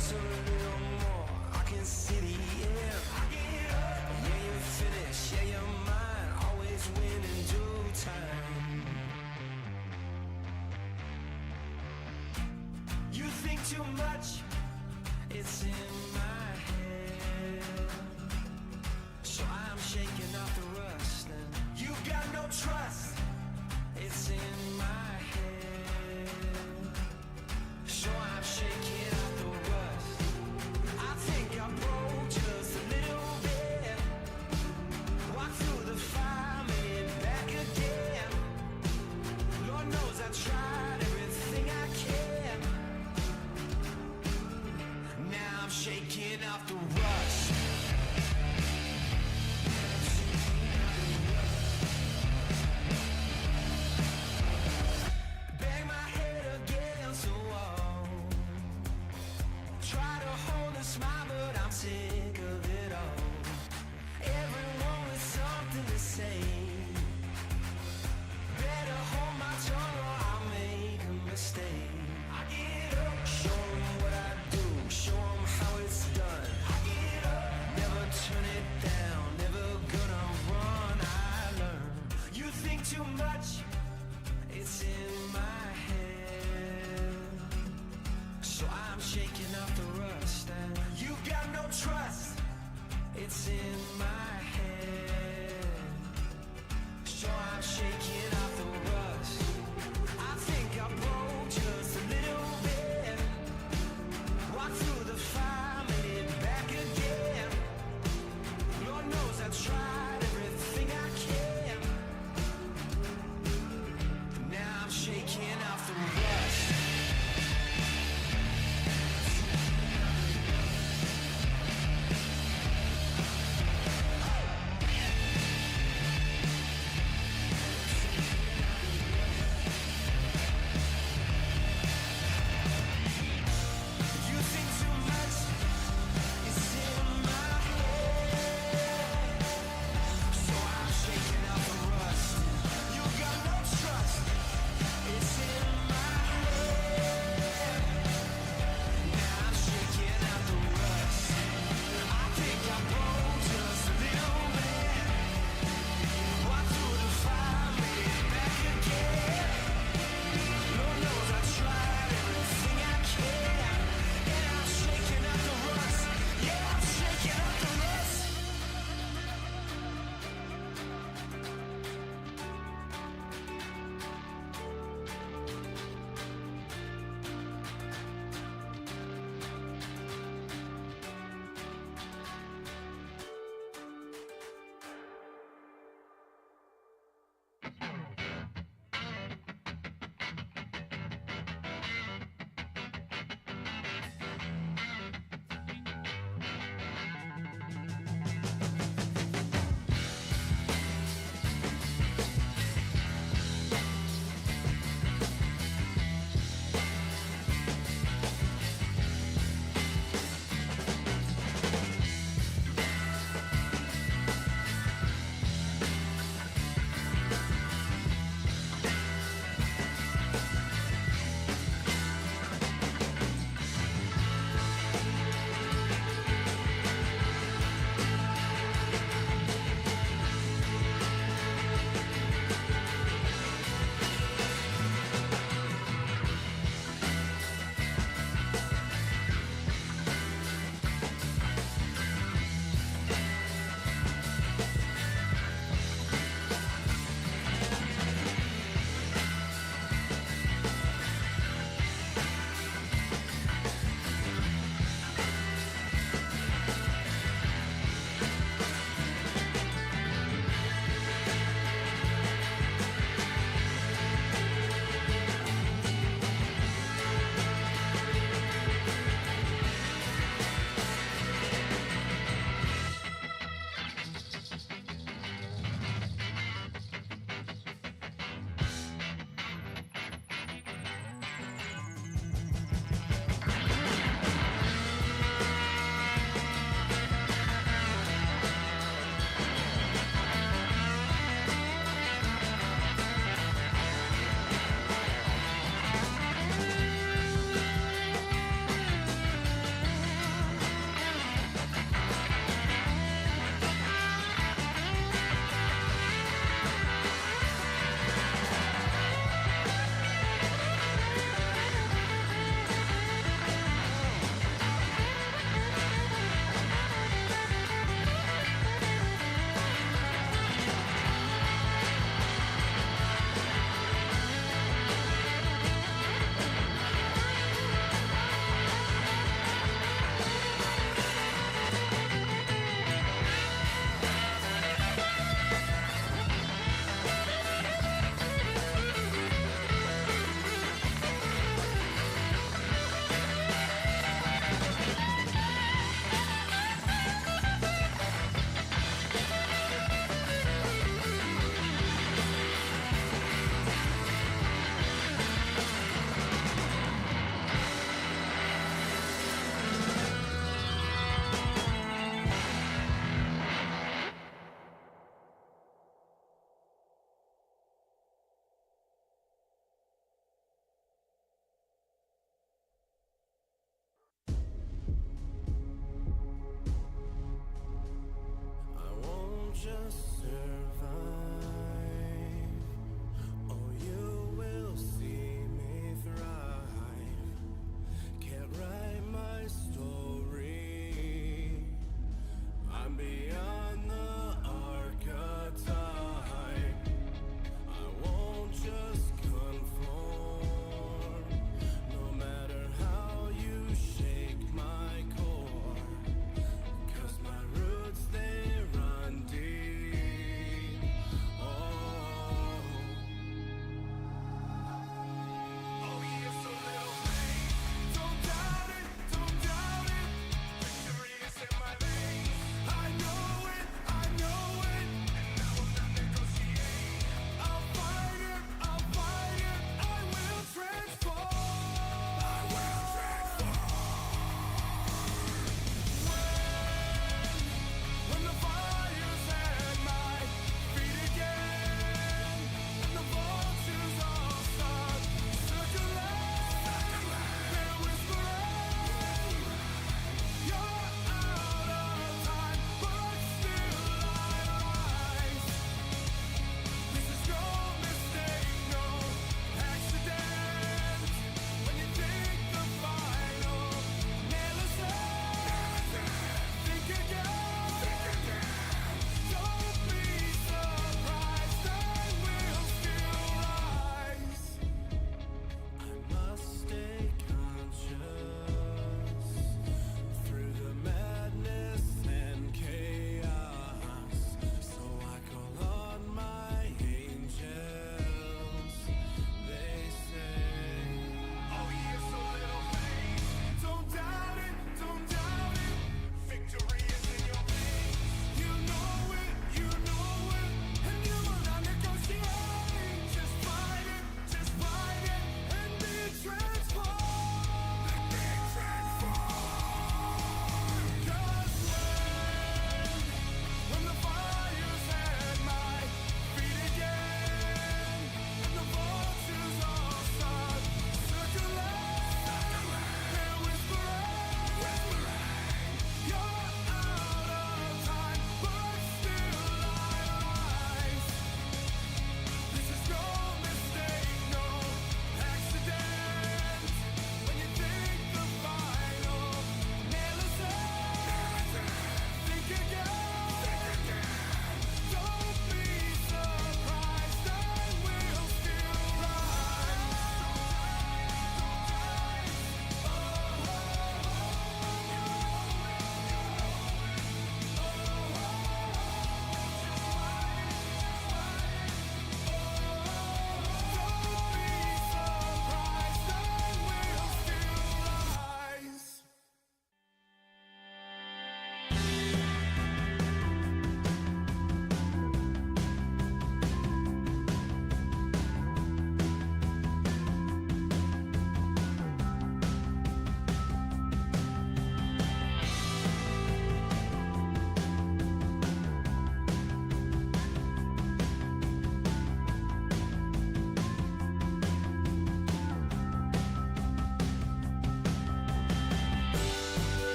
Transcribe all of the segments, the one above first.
just a little more. I can see the end. Yeah, you're finished, yeah, you're mine. Always win in due time. You think too much, it's in my head. So I'm shaking off the rust, and you got no trust, it's in my head. So I'm shaking off the rust. I think I broke just a little bit. Walked through the fire, made it back again. Lord knows I tried everything I can. Now I'm shaking off the rust. Bang my head against the wall. Try to hold a smile, but I'm sick of it all. Everyone with something to say. Better hold my tongue or I'll make a mistake. I get up, show 'em what I do, show 'em how it's done. I get up, never turn it down, never gonna run, I learn. You think too much, it's in my head. So I'm shaking off the rust, and you got no trust, it's in my head. So I'm shaking off the rust. I think I broke just a little bit. Walked through the fire, made it back again. Lord knows I tried everything I can. Now I'm shaking off the rust.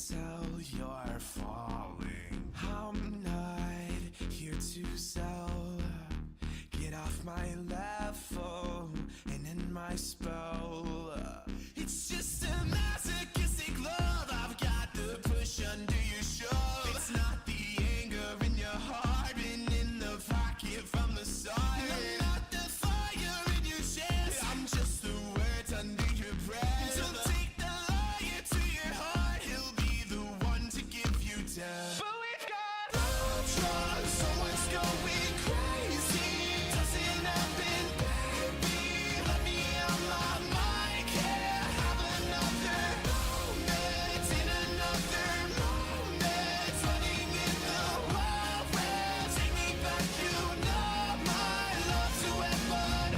tell you're falling. I'm not here to sell. Get off my level and end my spell. It's just a masochistic love. I've got the push under your shove. It's not the anger in your heart and in the pocket from the start. I'm not the fire in your chest. I'm just the words under your breath. So take the liar to your heart. He'll be the one to give you death. But we've got ultra, someone's going crazy. Doesn't happen, baby. Let me out my mind. Can't have another moment in another moment. Running in the wild west. Take me back, you know my love's a weapon.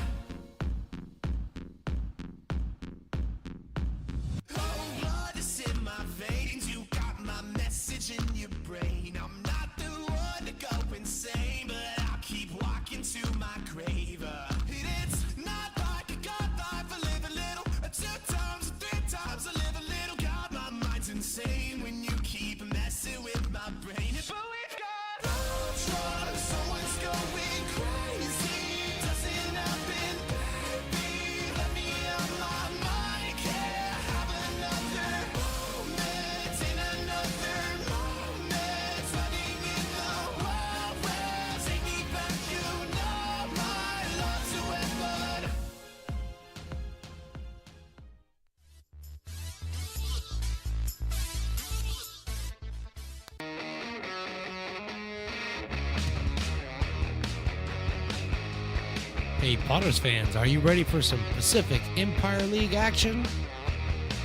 Oh, blood is in my veins. You got my message in your brain. I'm not the one to go insane, but I'll keep walking to my grave. It's not like I got life. I live a little, 2 times, 3 times. I live a little. God, my mind's insane when you keep messing with my brain. But we've got ultra, someone's going crazy. Doesn't happen, baby. Let me out my mind. Can't have another moment in another moment. Running in the wild west. Take me back, you know my love's a weapon. Hey Potters fans, are you ready for some Pacific Empire League action?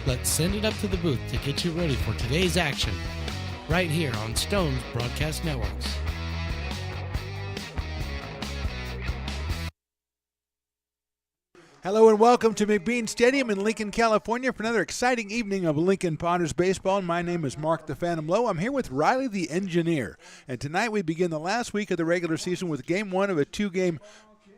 Let's send it up to the booth to get you ready for today's action, right here on Stone's Broadcast Networks. Hello and welcome to McBean Stadium in Lincoln, California for another exciting evening of Lincoln Potters baseball. And my name is Mark the Phantom Lowe. I'm here with Riley the Engineer. And tonight we begin the last week of the regular season with Game 1 of a 2-game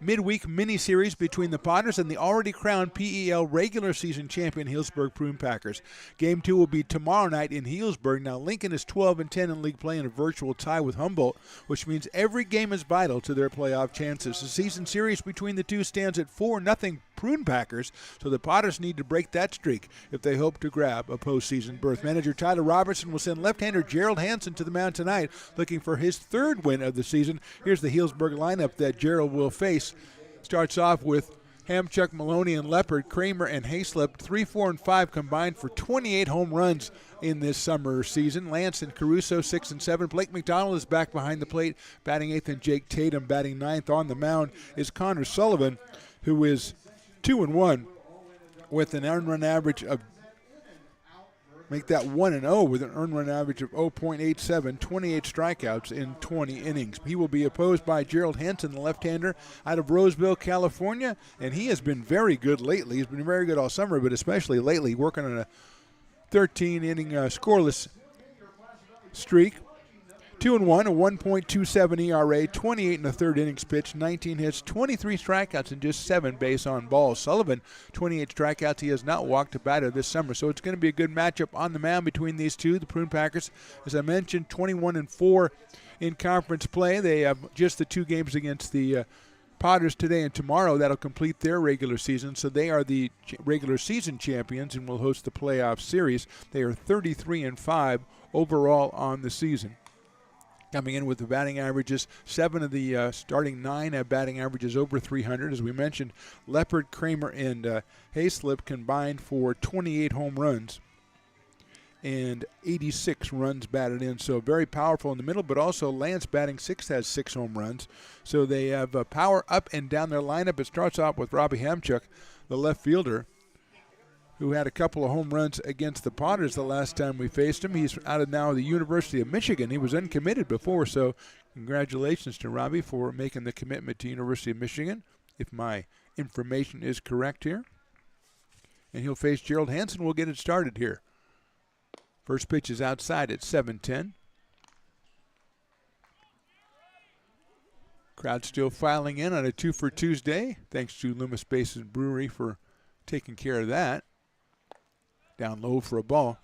midweek mini-series between the Potters and the already crowned PEL regular season champion Healdsburg Prune Packers. Game 2 will be tomorrow night in Healdsburg. Now, Lincoln is 12-10 in league play in a virtual tie with Humboldt, which means every game is vital to their playoff chances. The season series between the two stands at 4-0 Prune Packers, so the Potters need to break that streak if they hope to grab a postseason berth. Manager Tyler Robertson will send left-hander Gerald Hansen to the mound tonight, looking for his 3rd win of the season. Here's the Healdsburg lineup that Gerald will face. Starts off with Hamchuck, Maloney, and Leopard, Kramer, and Hayslip. 3, 4, and 5 combined for 28 home runs in this summer season. Lance and Caruso, 6 and 7. Blake McDonald is back behind the plate, batting 8th, and Jake Tatum batting 9th. On the mound is Connor Sullivan, who is 2 and 1 with an earned run average of, make that 1 and 0 with an earned run average of 0.87, 28 strikeouts in 20 innings. He will be opposed by Gerald Hansen, the left-hander out of Roseville, California, and he has been very good lately. He's been very good all summer, but especially lately, working on a 13-inning scoreless streak. 2 and 1, a 1.27 ERA, 28 in the 3rd innings pitched, 19 hits, 23 strikeouts, and just 7 base on balls. Sullivan, 28 strikeouts. He has not walked a batter this summer, so it's going to be a good matchup on the mound between these two. The Prune Packers, as I mentioned, 21 and 4 in conference play. They have just the 2 games against the Potters today and tomorrow. That'll complete their regular season, so they are the regular season champions and will host the playoff series. They are 33 and 5 overall on the season. Coming in with the batting averages, 7 of the starting 9 have batting averages over 300. As we mentioned, Leopard, Kramer, and Hayslip combined for 28 home runs and 86 runs batted in. So very powerful in the middle, but also Lance batting 6th has 6 home runs. So they have power up and down their lineup. It starts off with Robbie Hamchuck, the left fielder, who had a couple of home runs against the Potters the last time we faced him. He's out of now the University of Michigan. He was uncommitted before, so congratulations to Robbie for making the commitment to University of Michigan, if my information is correct here. And he'll face Gerald Hansen. We'll get it started here. First pitch is outside at 7:10. Crowd still filing in on a 2 for Tuesday. Thanks to Loomis Basin Brewery for taking care of that. Down low for a ball.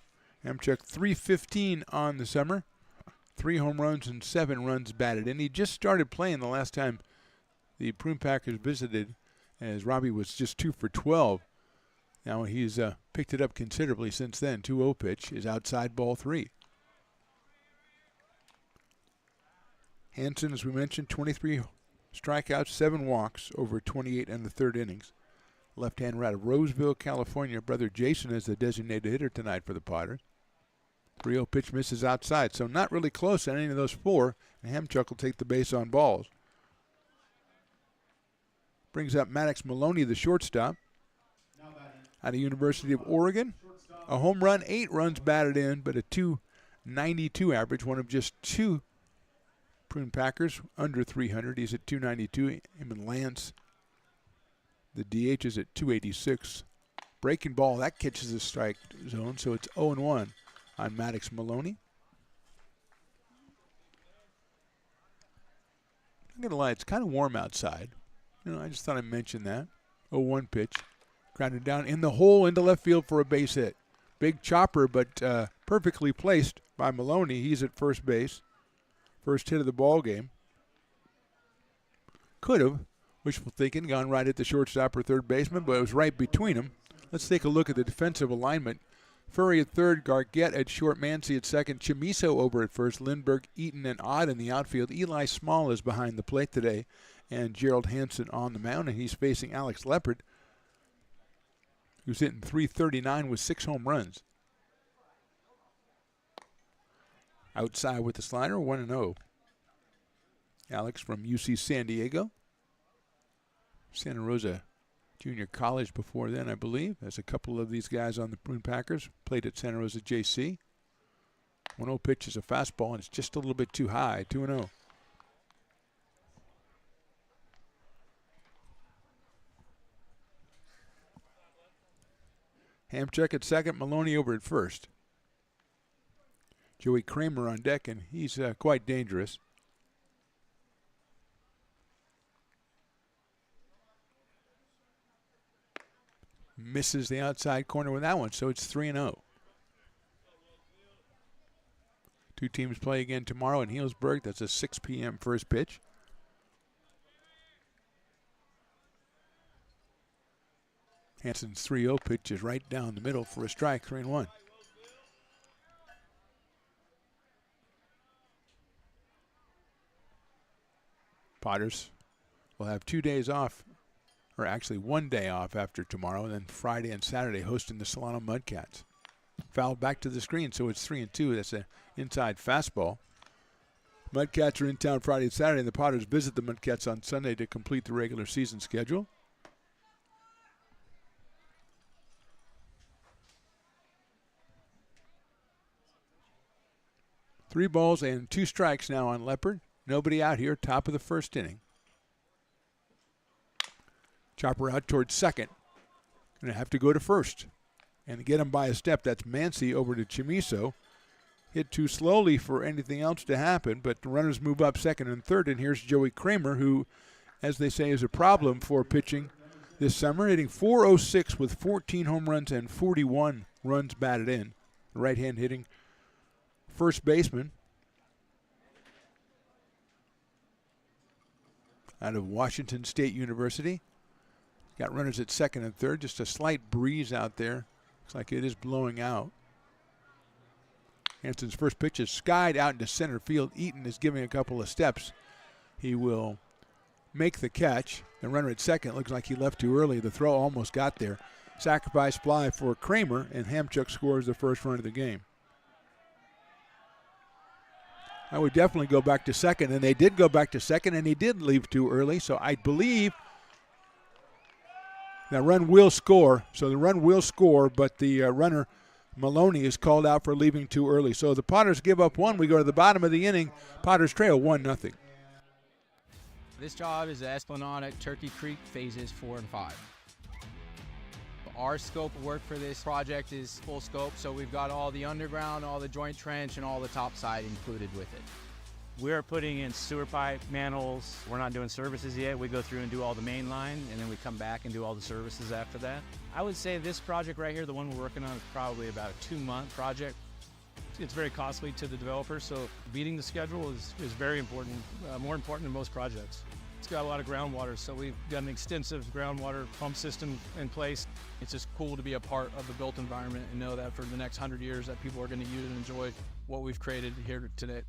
Hamchuk 315 on the summer. 3 home runs and 7 runs batted in. He just started playing the last time the Prune Packers visited, as Robbie was just 2 for 12. Now he's picked it up considerably since then. 2-0 pitch is outside, ball 3. Hansen, as we mentioned, 23 strikeouts, 7 walks over 28 and the third innings. Left-hander out of Roseville, California. Brother Jason is the designated hitter tonight for the Potters. 3-0 pitch misses outside, so not really close on any of those 4. And Hamchuk will take the base on balls. Brings up Maddox Maloney, the shortstop, out of University of Oregon. A home run, 8 runs batted in, but a .292 average, one of just 2 Prune Packers under 300. He's at .292. Him and Lance, the DH, is at .286. Breaking ball, that catches the strike zone, so it's 0-1 on Maddox Maloney. I'm going to lie, it's kind of warm outside. I just thought I'd mention that. 0-1 pitch. Grounded down in the hole into left field for a base hit. Big chopper, but perfectly placed by Maloney. He's at first base. First hit of the ball game. Could have, wishful thinking, gone right at the shortstop or third baseman, but it was right between them. Let's take a look at the defensive alignment. Furry at third, Gargett at short, Mancy at second, Chimiso over at first, Lindbergh, Eaton, and Odd in the outfield. Eli Small is behind the plate today, and Gerald Hansen on the mound, and he's facing Alex Leopard, who's hitting .339 with 6 home runs. Outside with the slider, 1-0. Alex from UC San Diego. Santa Rosa Junior College before then, I believe. There's a couple of these guys on the Prune Packers. Played at Santa Rosa JC. 1-0 pitch is a fastball, and it's just a little bit too high. 2-0. Hamchuk at second, Maloney over at first. Joey Kramer on deck, and he's quite dangerous. Misses the outside corner with that one, so it's 3-0. Two teams play again tomorrow in Healdsburg. That's a 6 p.m. first pitch. Hansen's 3-0 pitch is right down the middle for a strike, 3-1. Potters will have 2 days off, or actually 1 day off after tomorrow, and then Friday and Saturday hosting the Solano Mudcats. Fouled back to the screen, so it's 3-2. That's an inside fastball. Mudcats are in town Friday and Saturday, and the Potters visit the Mudcats on Sunday to complete the regular season schedule. Three balls and 2 strikes now on Leopard. Nobody out here, top of the first inning. Chopper out towards second. Going to have to go to first. And to get him by a step, that's Mancy over to Chimiso. Hit too slowly for anything else to happen, but the runners move up second and third. And here's Joey Kramer, who, as they say, is a problem for pitching this summer, hitting .406 with 14 home runs and 41 runs batted in. The right hand hitting first baseman out of Washington State University. Got runners at second and third. Just a slight breeze out there. Looks like it is blowing out. Hansen's first pitch is skied out into center field. Eaton is giving a couple of steps. He will make the catch. The runner at second looks like he left too early. The throw almost got there. Sacrifice fly for Kramer, and Hamchuk scores the first run of the game. I would definitely go back to second, and they did go back to second, and he did leave too early, so I believe that run will score. So the run will score, but the runner, Maloney, is called out for leaving too early. So the Potters give up 1. We go to the bottom of the inning. Potters trail 1-0. This job is the Esplanade at Turkey Creek phases 4 and 5. Our scope of work for this project is full scope, so we've got all the underground, all the joint trench, and all the topside included with it. We're putting in sewer pipe, manholes. We're not doing services yet. We go through and do all the main line, and then we come back and do all the services after that. I would say this project right here, the one we're working on, is probably about a 2-month project. it's very costly to the developer. So beating the schedule is very important, more important than most projects. It's got a lot of groundwater, so we've got an extensive groundwater pump system in place. It's just cool to be a part of the built environment and know that for the next 100 years that people are going to use and enjoy what we've created here today.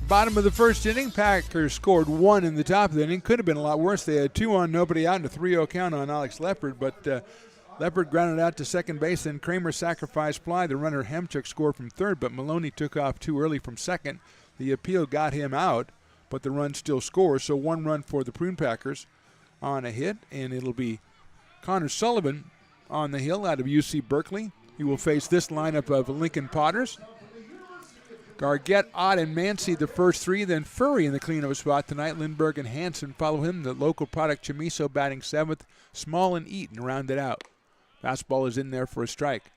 Bottom of the first inning, Packers scored 1 in the top of the inning. Could have been a lot worse. They had 2 on, nobody out, and a 3-0 count on Alex Leopard, but Leopard grounded out to second base. Then Kramer sacrificed fly. The runner Hemchuk scored from third, but Maloney took off too early from second. The appeal got him out, but the run still scores. So 1 run for the Prune Packers on a hit, and it'll be Connor Sullivan on the hill out of UC Berkeley. He will face this lineup of Lincoln Potters. Gargett, Ott, and Mancy the first 3. Then Furry in the cleanup spot tonight. Lindbergh and Hansen follow him. The local product Chamiso batting 7th. Small and Eaton round it out. Fastball is in there for a strike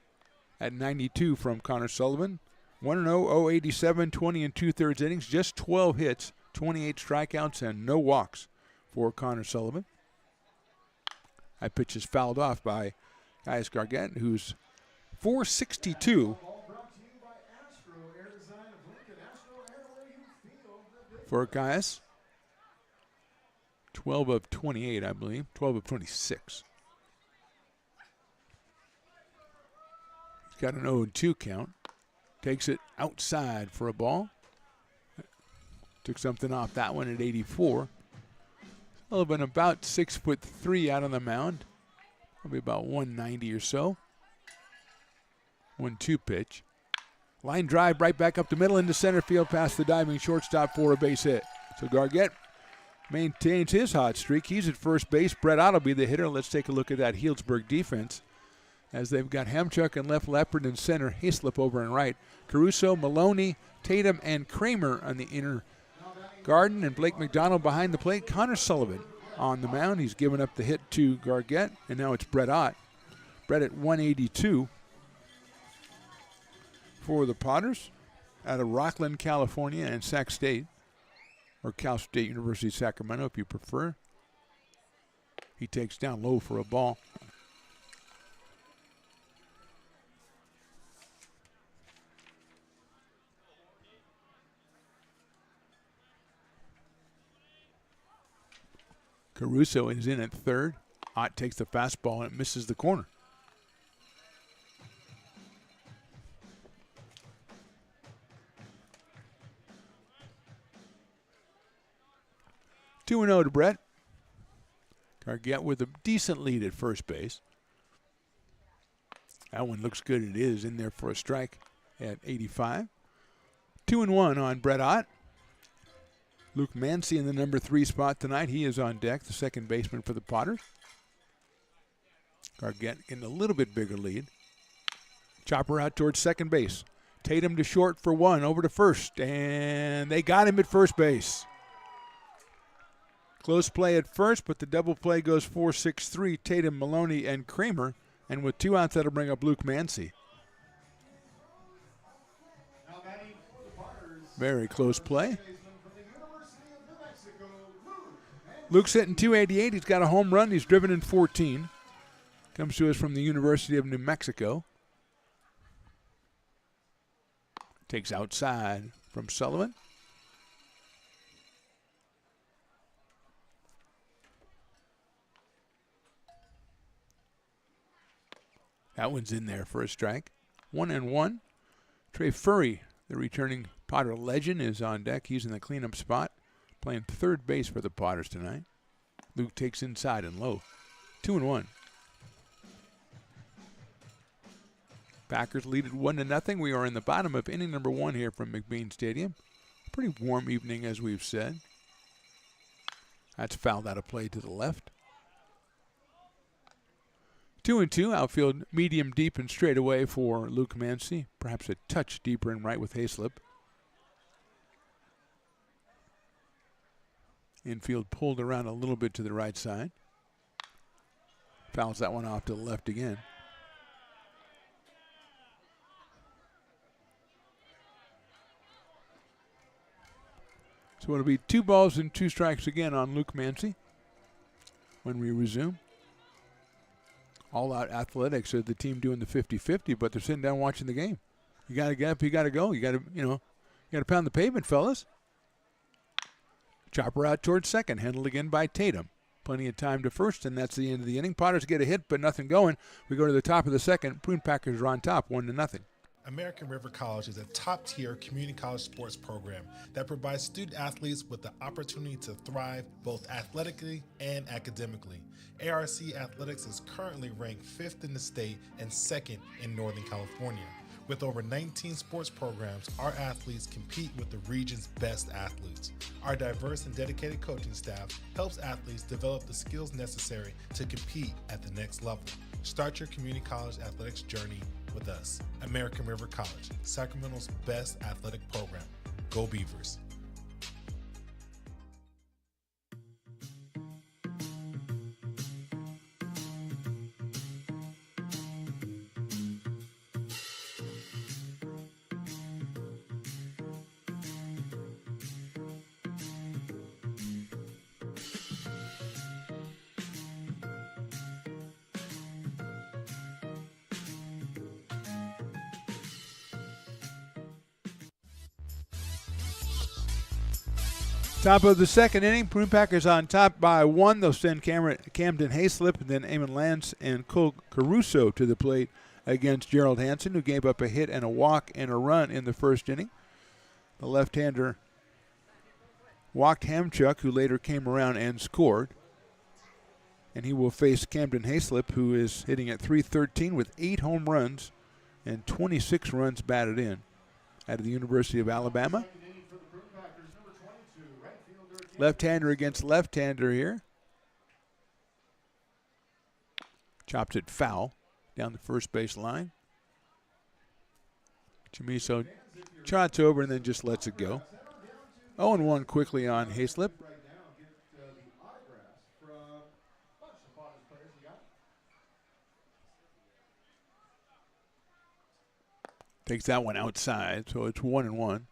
at 92 from Connor Sullivan. 1-0, 087, 20 2/3 innings. Just 12 hits, 28 strikeouts, and no walks for Connor Sullivan. That pitch is fouled off by Gaius Gargett, who's 462 for Gaius. 12 of 28, I believe. 12 of 26. He's got an 0-2 count. Takes it outside for a ball. Took something off that one at 84. Sullivan about 6'3" out on the mound. Probably about 190 or so. 1-2 pitch. Line drive right back up the middle into center field past the diving shortstop for a base hit. So Gargett maintains his hot streak. He's at first base. Brett Ott will be the hitter. Let's take a look at that Healdsburg defense as they've got Hemchuk in left, Leopard in center, Hayslip over in right. Caruso, Maloney, Tatum, and Kramer on the inner garden, and Blake McDonald behind the plate. Connor Sullivan on the mound. He's given up the hit to Gargett, and now it's Brett Ott. Brett at 182 for the Potters out of Rockland, California, and Sac State, or Cal State University Sacramento if you prefer. He takes down low for a ball. Caruso is in at third. Ott takes the fastball and it misses the corner. Two 2-0 to Brett. Gargett with a decent lead at first base. That one looks good. It is in there for a strike at 85. 2-1 on Brett Ott. Luke Mancy in the number 3 spot tonight. He is on deck, the second baseman for the Potters. Gargett in a little bit bigger lead. Chopper out towards second base. Tatum to short for 1, over to first, and they got him at first base. Close play at first, but the double play goes 4-6-3. Tatum, Maloney, and Kramer, and with 2 outs, that'll bring up Luke Mancy. Very close play. Luke's hitting .288. He's got a home run. He's driven in 14. Comes to us from the University of New Mexico. Takes outside from Sullivan. That one's in there for a strike. 1-1. Trey Furry, the returning Potter legend, is on deck. He's in the cleanup spot, playing third base for the Potters tonight. Luke takes inside and low. 2-1. Packers lead it 1-0. We are in the bottom of inning number 1 here from McBean Stadium. Pretty warm evening, as we've said. That's fouled out of play to the left. 2-2, outfield medium deep and straight away for Luke Mancy. Perhaps a touch deeper and right with Hayslip. Infield pulled around a little bit to the right side. Fouls that one off to the left again. So it'll be 2 balls and 2 strikes again on Luke Mancy when we resume. All Out Athletics are the team doing the 50-50, but they're sitting down watching the game. You got to get up, you got to go. You got to pound the pavement, fellas. Chopper out towards second, handled again by Tatum. Plenty of time to first, and that's the end of the inning. Potters get a hit, but nothing going. We go to the top of the second. Prune Packers are on top, 1-0. American River College is a top-tier community college sports program that provides student athletes with the opportunity to thrive both athletically and academically. ARC Athletics is currently ranked 5th in the state and 2nd in Northern California. With over 19 sports programs, our athletes compete with the region's best athletes. Our diverse and dedicated coaching staff helps athletes develop the skills necessary to compete at the next level. Start your community college athletics journey with us. American River College, Sacramento's best athletic program. Go Beavers. Top of the second inning, Prune Packers on top by 1. They'll send Camden Hayslip and then Eamon Lance and Cole Caruso to the plate against Gerald Hansen, who gave up a hit and a walk and a run in the first inning. The left-hander walked Hamchuk, who later came around and scored. And he will face Camden Hayslip, who is hitting at .313 with 8 home runs and 26 runs batted in out of the University of Alabama. Left-hander against left-hander here. Chops it foul down the first base line. Chamiso trots over and then just lets it go. 0-1 quickly on Hayslip. Takes that one outside, so it's 1-1.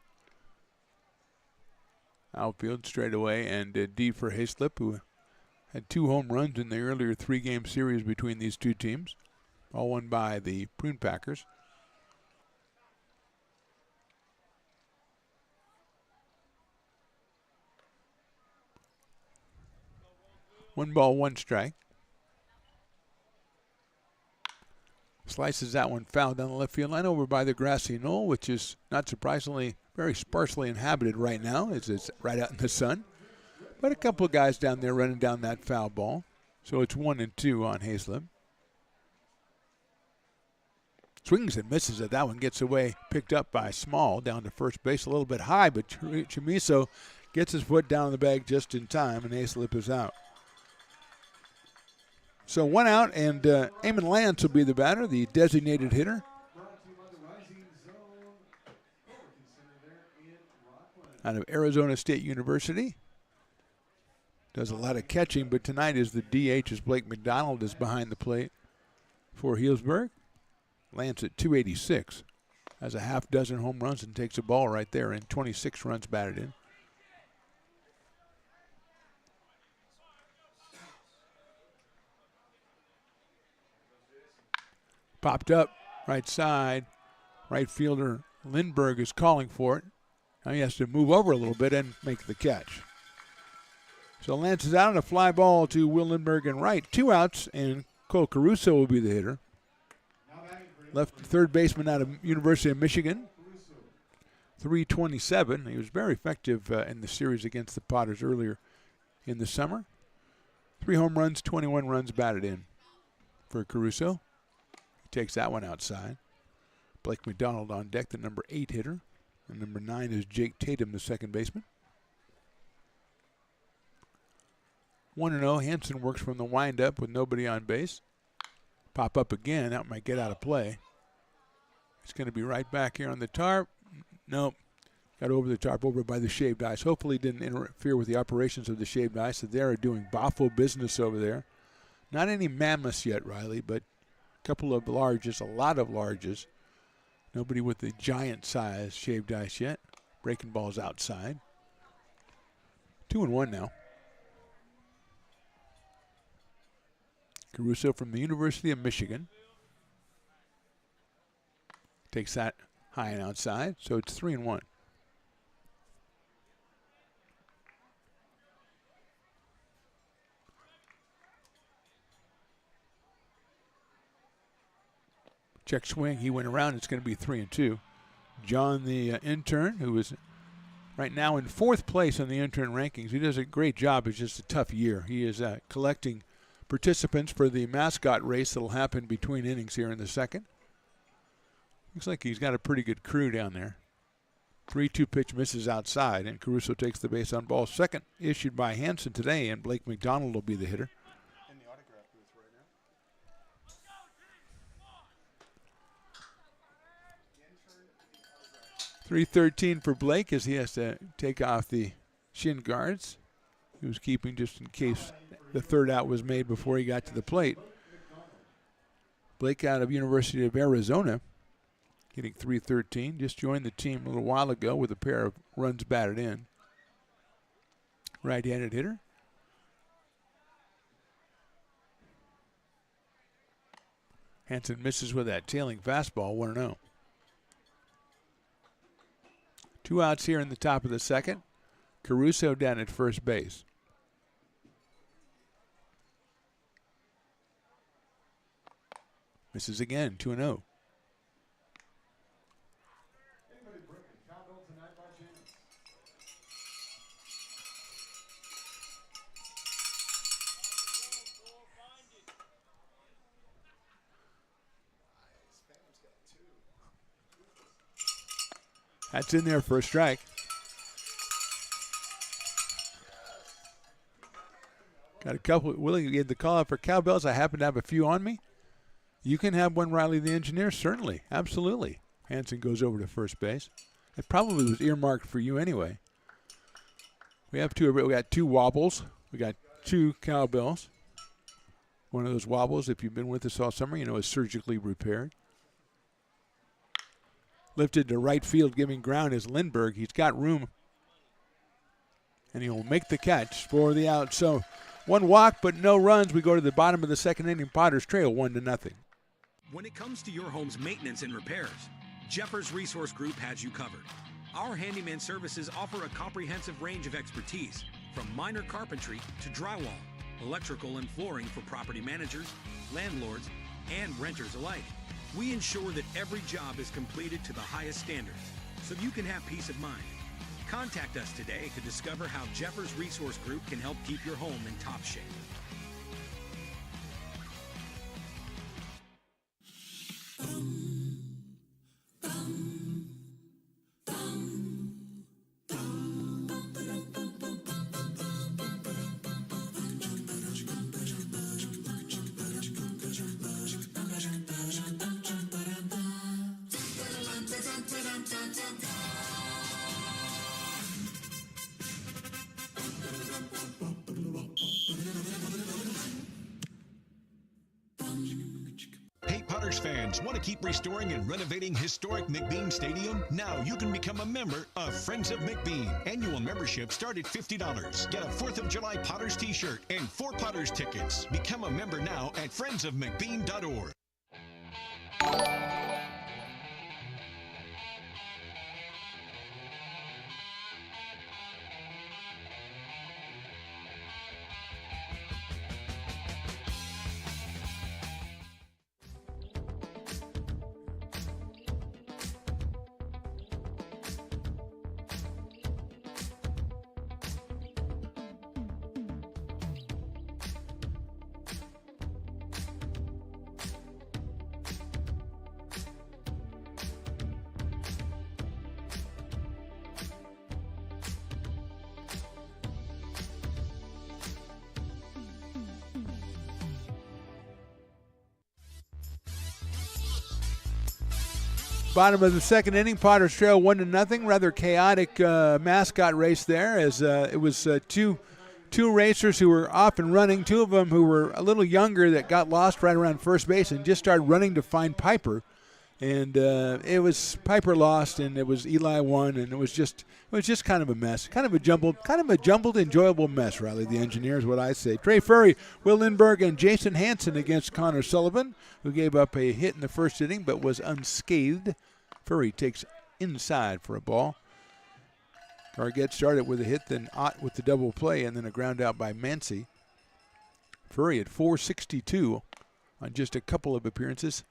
Outfield straight away and deep for Hayslip, who had 2 home runs in the earlier 3-game series between these two teams, all won by the Prune Packers. One ball, 1 strike. Slices that one foul down the left field line over by the grassy knoll, which is not surprisingly very sparsely inhabited right now, as it's right out in the sun. But a couple of guys down there running down that foul ball. So it's 1-2 on Hayslip. Swings and misses at that one, gets away, picked up by Small down to first base, a little bit high, but Chamiso gets his foot down the bag just in time, and Hayslip is out. So 1 out, and Eamon Lance will be the batter, the designated hitter. Out of Arizona State University. Does a lot of catching, but tonight is the DH as Blake McDonald is behind the plate for Healdsburg. Lance at .286. Has a half dozen home runs and takes a ball right there and 26 runs batted in. Popped up, right side. Right fielder Lindbergh is calling for it. Now he has to move over a little bit and make the catch. So Lance is out on a fly ball to Will Lindbergh and right. 2 outs, and Cole Caruso will be the hitter. left third baseman out of University of Michigan. 327. He was very effective in the series against the Potters earlier in the summer. 3 home runs, 21 runs batted in for Caruso. He takes that one outside. Blake McDonald on deck, the number 8 hitter. And number 9 is Jake Tatum, the second baseman. 1-0. Hansen works from the windup with nobody on base. Pop up again. That might get out of play. It's going to be right back here on the tarp. Nope. Got over the tarp, over by the shaved ice. Hopefully didn't interfere with the operations of the shaved ice. So they're doing boffo business over there. Not any mammoths yet, Riley, but a couple of larges, a lot of larges. Nobody with the giant size shaved ice yet. Breaking balls outside. 2-1 now. Caruso from the University of Michigan. Takes that high and outside, so it's 3-1. Check swing, he went around, it's going to be 3-2. John, the intern, who is right now in 4th place on the intern rankings. He does a great job. It's just a tough year. He is collecting participants for the mascot race that will happen between innings here in the second. Looks like he's got a pretty good crew down there. 3-2 pitch misses outside, and Caruso takes the base on ball. Second issued by Hansen today, and Blake McDonald will be the hitter. 3:13 for Blake as he has to take off the shin guards. He was keeping just in case the third out was made before he got to the plate. Blake out of University of Arizona, hitting 313. Just joined the team a little while ago with a pair of runs batted in. Right-handed hitter. Hansen misses with that tailing fastball, 1-0. 2 outs here in the top of the second. Caruso down at first base. Misses again, 2-0. That's in there for a strike. Got a couple. Willie gave the call out for cowbells. I happen to have a few on me. You can have one, Riley the engineer. Certainly, absolutely. Hansen goes over to first base. It probably was earmarked for you anyway. We have two. We got 2 wobbles. We got 2 cowbells. One of those wobbles, if you've been with us all summer, you know, is surgically repaired. Lifted to right field, giving ground is Lindbergh. He's got room, and he'll make the catch for the out. So 1 walk, but no runs. We go to the bottom of the second inning. Potters trail 1-0. When it comes to your home's maintenance and repairs, Jeffers Resource Group has you covered. Our handyman services offer a comprehensive range of expertise, from minor carpentry to drywall, electrical and flooring for property managers, landlords, and renters alike. We ensure that every job is completed to the highest standards, so you can have peace of mind. Contact us today to discover how Jeffers Resource Group can help keep your home in top shape. Fans want to keep restoring and renovating historic McBean Stadium? Now you can become a member of Friends of McBean. Annual membership start at $50. Get a 4th of July Potters t-shirt and 4 Potters tickets. Become a member now at friendsofmcbean.org. Bottom of the second inning, Potters trail 1-0. Rather chaotic mascot race there, as it was two racers who were off and running. Two of them who were a little younger that got lost right around first base and just started running to find Piper. And it was Piper lost, and it was Eli won, and it was just kind of a mess, kind of a jumbled, enjoyable mess. Riley, the engineer, is what I say. Trey Furry, Will Lindbergh, and Jason Hansen against Connor Sullivan, who gave up a hit in the first inning but was unscathed. Furry takes inside for a ball. Gargett started with a hit, then Ott with the double play, and then a ground out by Mancy. Furry at .462 on just a couple of appearances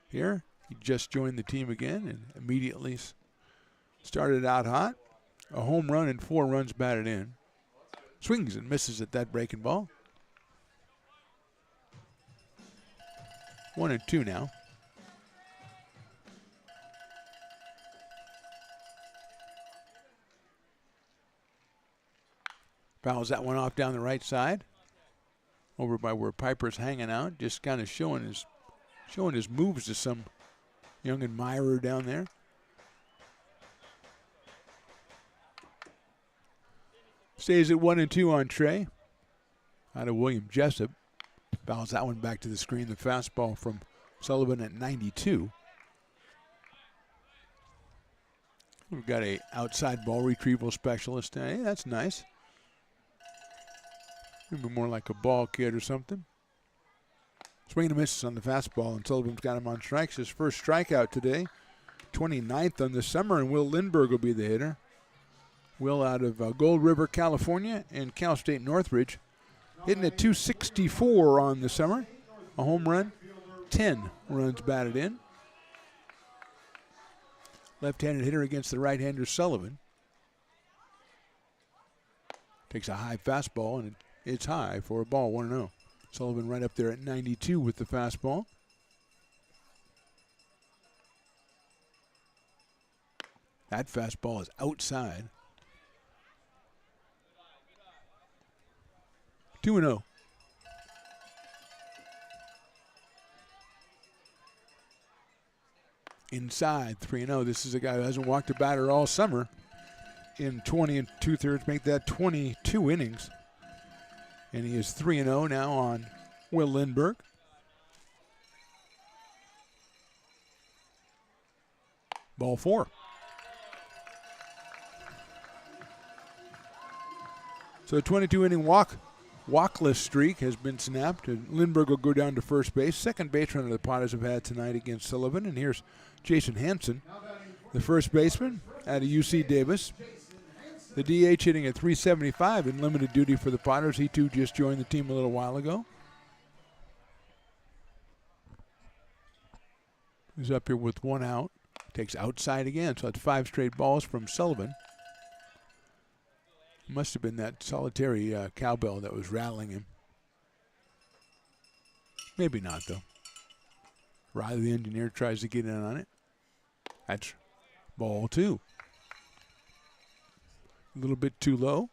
here. He just joined the team again and immediately started out hot. A home run and 4 runs batted in. Swings and misses at that breaking ball. 1-2 now. Fouls that one off down the right side. Over by where Piper's hanging out, just kind of showing his moves to some young admirer down there. Stays at 1-2 on Trey. Out of William Jessup. Fouls that one back to the screen. The fastball from Sullivan at 92. We've got a outside ball retrieval specialist. Hey, that's nice. Maybe more like a ball kid or something. Swing and misses on the fastball, and Sullivan's got him on strikes. His first strikeout today, 29th on the summer, and Will Lindbergh will be the hitter. Will out of Gold River, California, and Cal State Northridge. Hitting at .264 on the summer. A home run, 10 runs batted in. Left-handed hitter against the right-hander Sullivan. Takes a high fastball, and it's high for a ball, 1-0. Sullivan right up there at 92 with the fastball. That fastball is outside. 2-0. Inside, 3-0. This is a guy who hasn't walked a batter all summer in 20 2/3, make that 22 innings. And he is 3-0 now on Will Lindbergh. Ball 4. So a 22-inning walkless streak has been snapped. And Lindbergh will go down to first base. Second base runner the Potters have had tonight against Sullivan. And here's Jason Hansen, the first baseman out of UC Davis. The DH hitting at .375 in limited duty for the Potters. He too just joined the team a little while ago. He's up here with 1 out. Takes outside again, so that's 5 straight balls from Sullivan. Must have been that solitary cowbell that was rattling him. Maybe not, though. Riley, the engineer, tries to get in on it. That's ball 2. A little bit too low.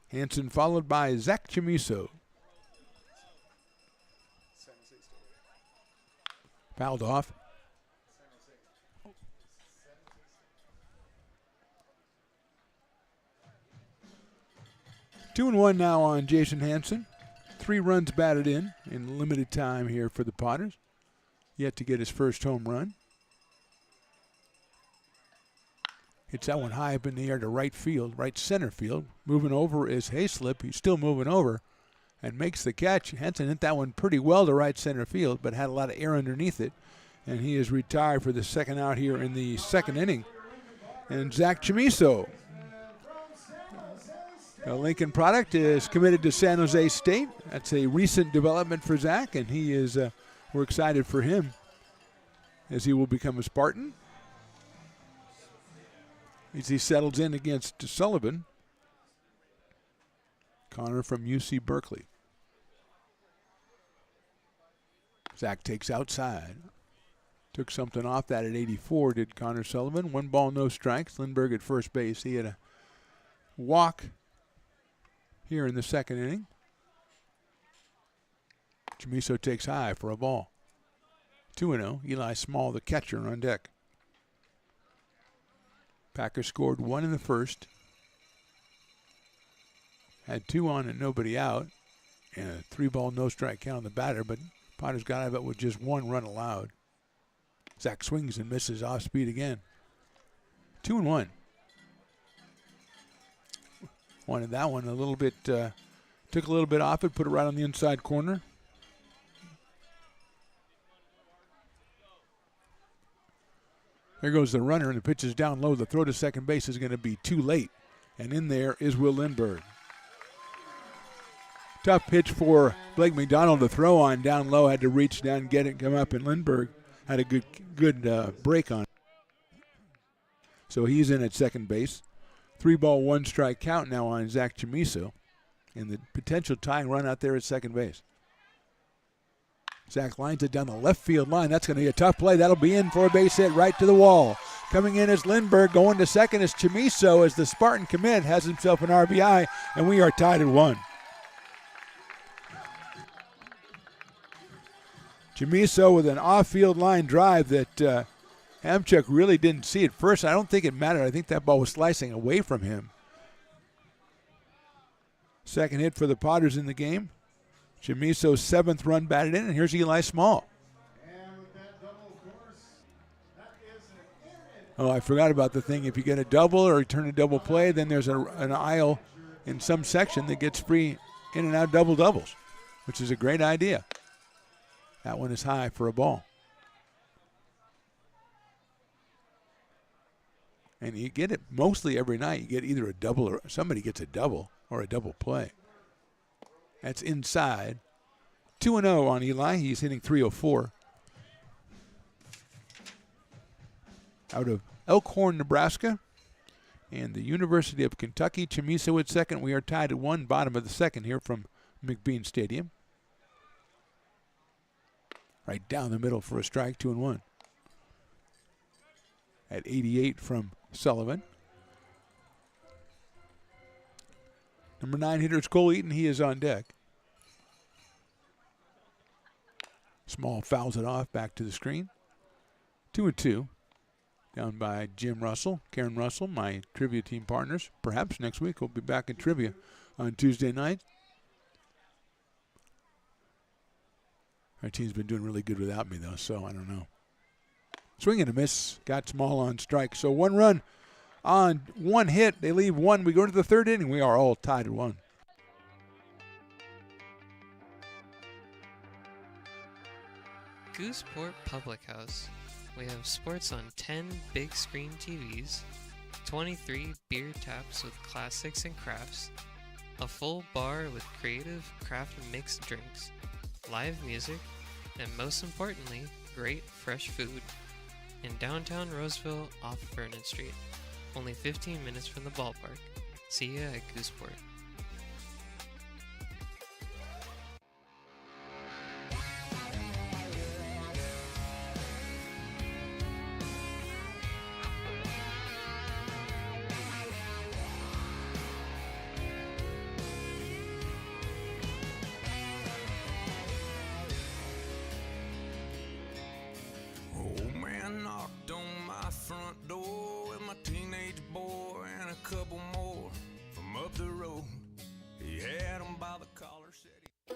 Hansen followed by Zach Chamiso. Fouled off. Two and 1 now on Jason Hansen. 3 runs batted in limited time here for the Potters. Yet to get his first home run. Hits that one high up in the air to right field, right center field. Moving over is Hayslip. He's still moving over and makes the catch. Hansen hit that one pretty well to right center field, but had a lot of air underneath it. And he is retired for the second out here in the second inning. And Zach Chamiso, a Lincoln product, is committed to San Jose State. That's a recent development for Zach, and he is. We're excited for him as he will become a Spartan. As he settles in against Sullivan. Connor from UC Berkeley. Zach takes outside. Took something off that at 84, did Connor Sullivan. 1 ball, no strikes. Lindbergh at first base. He had a walk here in the second inning. Chamiso takes high for a ball. 2-0. Eli Small, the catcher, on deck. Packers scored 1 in the first. Had 2 on and nobody out. And a 3-ball, no-strike count on the batter, but Potters got out of it with just 1 run allowed. Zach swings and misses off speed again. 2-1. Wanted that one a little bit, took a little bit off it, put it right on the inside corner. There goes the runner, and the pitch is down low. The throw to second base is going to be too late. And in there is Will Lindbergh. Tough pitch for Blake McDonald to throw on down low. Had to reach down, get it, come up, and Lindbergh had a good break on it. So he's in at second base. 3-ball, 1-strike count now on Zach Chamiso. And the potential tying run out there at second base. Zach lines it down the left field line. That's going to be a tough play. That'll be in for a base hit right to the wall. Coming in is Lindbergh. Going to second is Chamiso as the Spartan commit has himself an RBI, and we are tied at 1. Chamiso with an off-field line drive that Hamchuk really didn't see at first. I don't think it mattered. I think that ball was slicing away from him. Second hit for the Potters in the game. Chamiso's 7th run batted in, and here's Eli Small. Oh, I forgot about the thing. If you get a double or you turn a double play, then there's an aisle in some section that gets free in and out doubles, which is a great idea. That one is high for a ball. And you get it mostly every night. You get either a double or somebody gets a double or a double play. That's inside. 2-0 on Eli. He's hitting .304. Out of Elkhorn, Nebraska. And the University of Kentucky. Chamiso at second. We are tied at 1, bottom of the second here from McBean Stadium. Right down the middle for a strike, 2-1. At 88 from Sullivan. Number 9 hitter is Cole Eaton. He is on deck. Small fouls it off back to the screen. 2-2. Down by Jim Russell, Karen Russell, my trivia team partners. Perhaps next week we'll be back in trivia on Tuesday night. Our team's been doing really good without me, though, so I don't know. Swing and a miss. Got Small on strike. So 1 run on 1 hit. They leave 1. We go into the 3rd inning. We are all tied at 1. Gooseport Public House. We have sports on 10 big screen TVs, 23 beer taps with classics and crafts, a full bar with creative craft mixed drinks, live music, and most importantly, great fresh food. In downtown Roseville off Vernon Street. Only 15 minutes from the ballpark. See ya at Gooseport. Old man knocked on my front door with my teenage boy and a couple more from up the road. He had them by the collar, said he...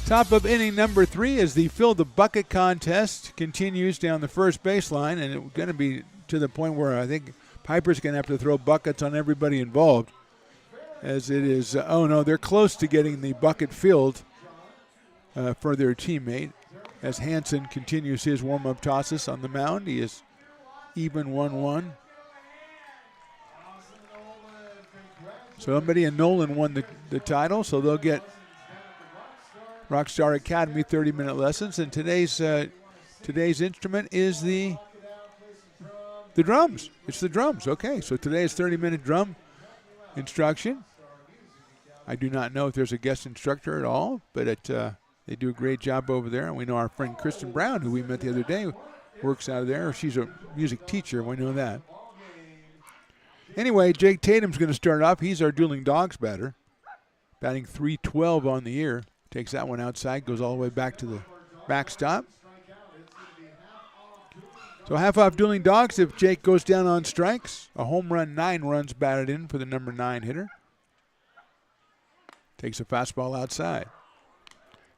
Top of inning number 3 as the Fill the Bucket contest continues down the first baseline, and it's going to be to the point where I think Piper's going to have to throw buckets on everybody involved, as it is, oh no, they're close to getting the bucket filled for their teammate, as Hansen continues his warm-up tosses on the mound. He is even 1-1. Somebody in Nolan won the title, so they'll get Rockstar Academy 30-minute lessons. And today's Today's instrument is the drums. It's the drums. Okay, so today's 30-minute drum instruction. I do not know if there's a guest instructor at all, but they do a great job over there. And we know our friend Kristen Brown, who we met the other day, works out of there. She's a music teacher. We know that. Anyway, Jake Tatum's going to start off. He's our Dueling Dogs batter, batting .312 on the year. Takes that one outside, goes all the way back to the backstop. So half off Dueling Dogs if Jake goes down on strikes. A home run, 9 runs batted in for the number 9 hitter. Takes a fastball outside.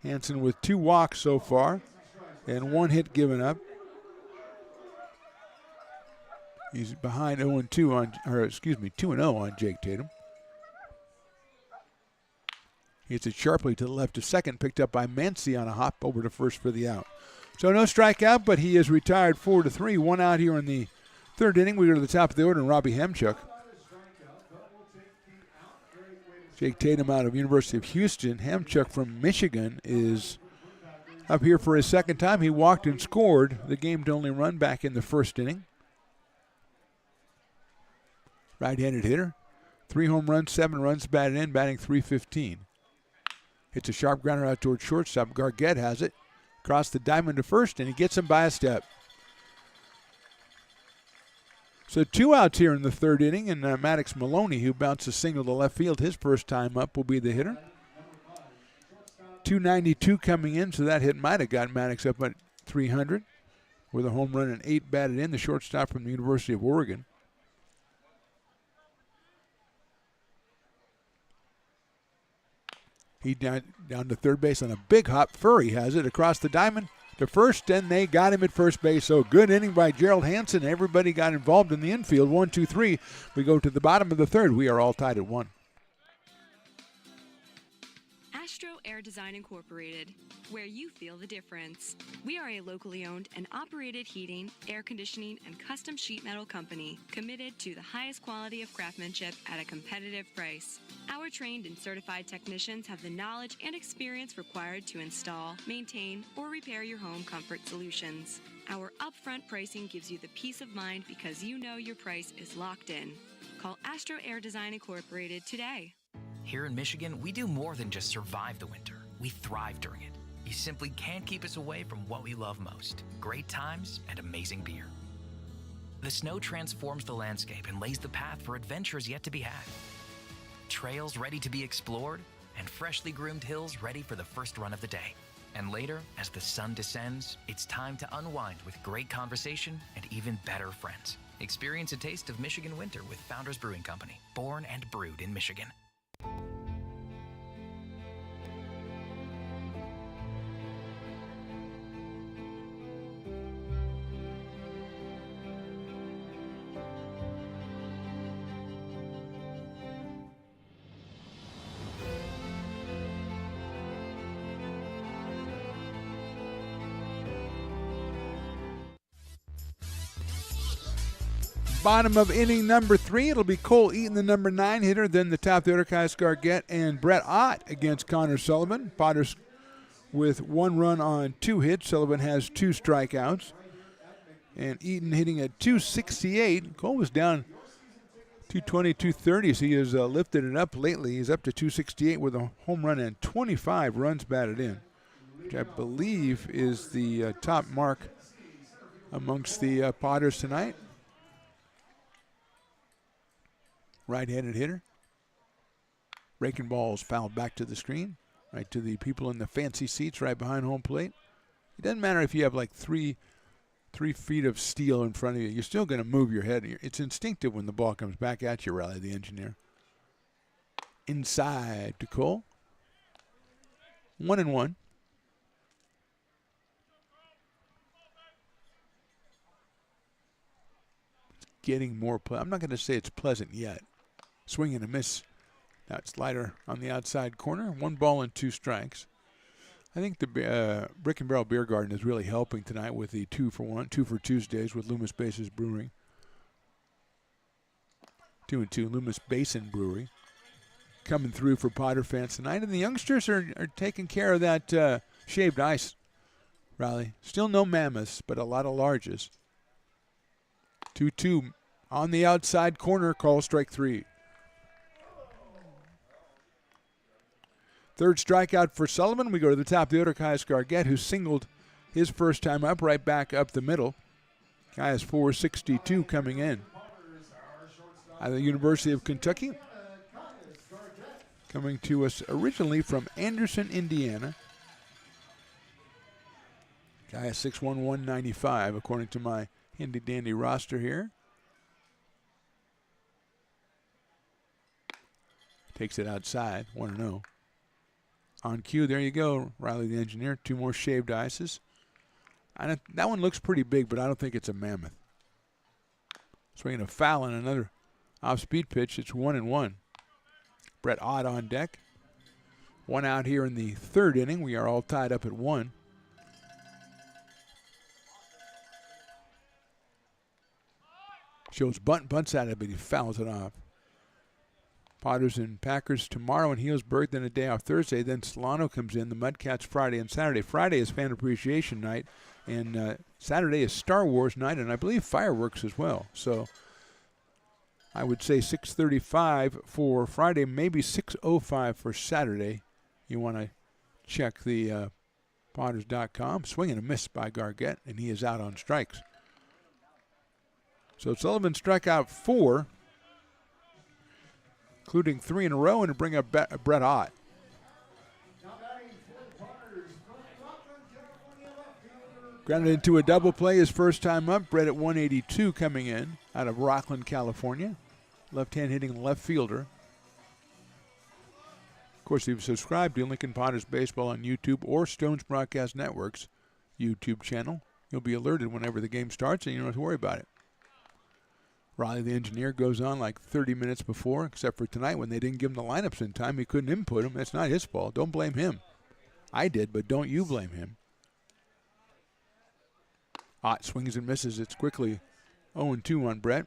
Hansen with 2 walks so far and 1 hit given up. He's behind 2-0 on Jake Tatum. Hits it sharply to the left of second, picked up by Mancy on a hop over to first for the out. So no strikeout, but he is retired 4-3. 1 out here in the 3rd inning. We go to the top of the order, and Robbie Hemchuk. Jake Tatum out of University of Houston. Hemchuk from Michigan is up here for his 2nd time. He walked and scored the game-to-only run back in the 1st inning. Right-handed hitter. 3 home runs, 7 runs batted in, batting .315. Hits a sharp grounder out towards shortstop. Gargett has it. Across the diamond to first, and he gets him by a step. So 2 outs here in the 3rd inning, and Maddox Maloney, who bounced a single to left field his first time up, will be the hitter. 292 coming in, so that hit might have got Maddox up at 300 with a home run and 8 batted in, the shortstop from the University of Oregon. He down to third base on a big hop. Furry has it across the diamond to first, and they got him at first base. So good inning by Gerald Hansen. Everybody got involved in the infield. 1, 2, 3. We go to the bottom of the 3rd. We are all tied at 1. Astro Air Design Incorporated, where you feel the difference. We are a locally owned and operated heating, air conditioning, and custom sheet metal company committed to the highest quality of craftsmanship at a competitive price. Our trained and certified technicians have the knowledge and experience required to install, maintain, or repair your home comfort solutions. Our upfront pricing gives you the peace of mind because you know your price is locked in. Call Astro Air Design Incorporated today. Here in Michigan, we do more than just survive the winter. We thrive during it. You simply can't keep us away from what we love most: great times and amazing beer. The snow transforms the landscape and lays the path for adventures yet to be had. Trails ready to be explored, and freshly groomed hills ready for the first run of the day. And later, as the sun descends, it's time to unwind with great conversation and even better friends. Experience a taste of Michigan winter with Founders Brewing Company, born and brewed in Michigan. Bottom of inning number 3. It'll be Cole Eaton, the number 9 hitter, then the top of the order, Kais Gargett and Brett Ott against Connor Sullivan. Potters with 1 run on 2 hits. Sullivan has 2 strikeouts. And Eaton hitting at .268. Cole was down .220, .230, so he has lifted it up lately. He's up to .268 with a home run and 25 runs batted in, which I believe is the top mark amongst the Potters tonight. Right-handed hitter. Breaking balls fouled back to the screen, right to the people in the fancy seats right behind home plate. It doesn't matter if you have like 3 feet of steel in front of you. You're still going to move your head. It's instinctive when the ball comes back at you, Riley, the engineer. Inside to Cole. 1-1. It's getting more I'm not going to say it's pleasant yet. Swing and a miss. That slider on the outside corner. 1 ball and 2 strikes. I think the Brick and Barrel Beer Garden is really helping tonight with the 2 for Tuesdays with Loomis Basin Brewing. 2-2, Loomis Basin Brewery coming through for Potter fans tonight. And the youngsters are taking care of that shaved ice Riley. Still no mammoths, but a lot of larges. 2-2 on the outside corner. Call strike 3. Third strikeout for Sullivan. We go to the top of the order, Caius Gargett, who singled his first time up, right back up the middle. Caius 462 coming in. Out of the University of Kentucky. Coming to us originally from Anderson, Indiana. Caius 6'1", 195, according to my handy-dandy roster here. Takes it outside, 1-0. On cue, there you go, Riley the engineer. 2 more shaved ices. That one looks pretty big, but I don't think it's a mammoth. Swinging a foul and another off-speed pitch. It's 1-1. Brett Ott on deck. 1 out here in the third inning. We are all tied up at 1. Shows bunts at it, but he fouls it off. Potters and Packers tomorrow in Healdsburg, then a day off Thursday. Then Solano comes in, the Mudcats Friday and Saturday. Friday is Fan Appreciation Night, and Saturday is Star Wars Night, and I believe fireworks as well. So I would say 6:35 for Friday, maybe 6:05 for Saturday. You want to check the Potters.com. Swing and a miss by Gargett, and he is out on strikes. So Sullivan struck out 4, including 3 in a row, and to bring up Brett Ott. Grounded into a double play his first time up. Brett at 182 coming in out of Rockland, California. Left-hand hitting left fielder. Of course, if you subscribe to Lincoln Potters Baseball on YouTube or Stones Broadcast Network's YouTube channel, you'll be alerted whenever the game starts, and you don't have to worry about it. Riley, the engineer, goes on like 30 minutes before, except for tonight when they didn't give him the lineups in time. He couldn't input them. That's not his fault. Don't blame him. I did, but don't you blame him. Ott swings and misses. It's quickly 0-2 on Brett.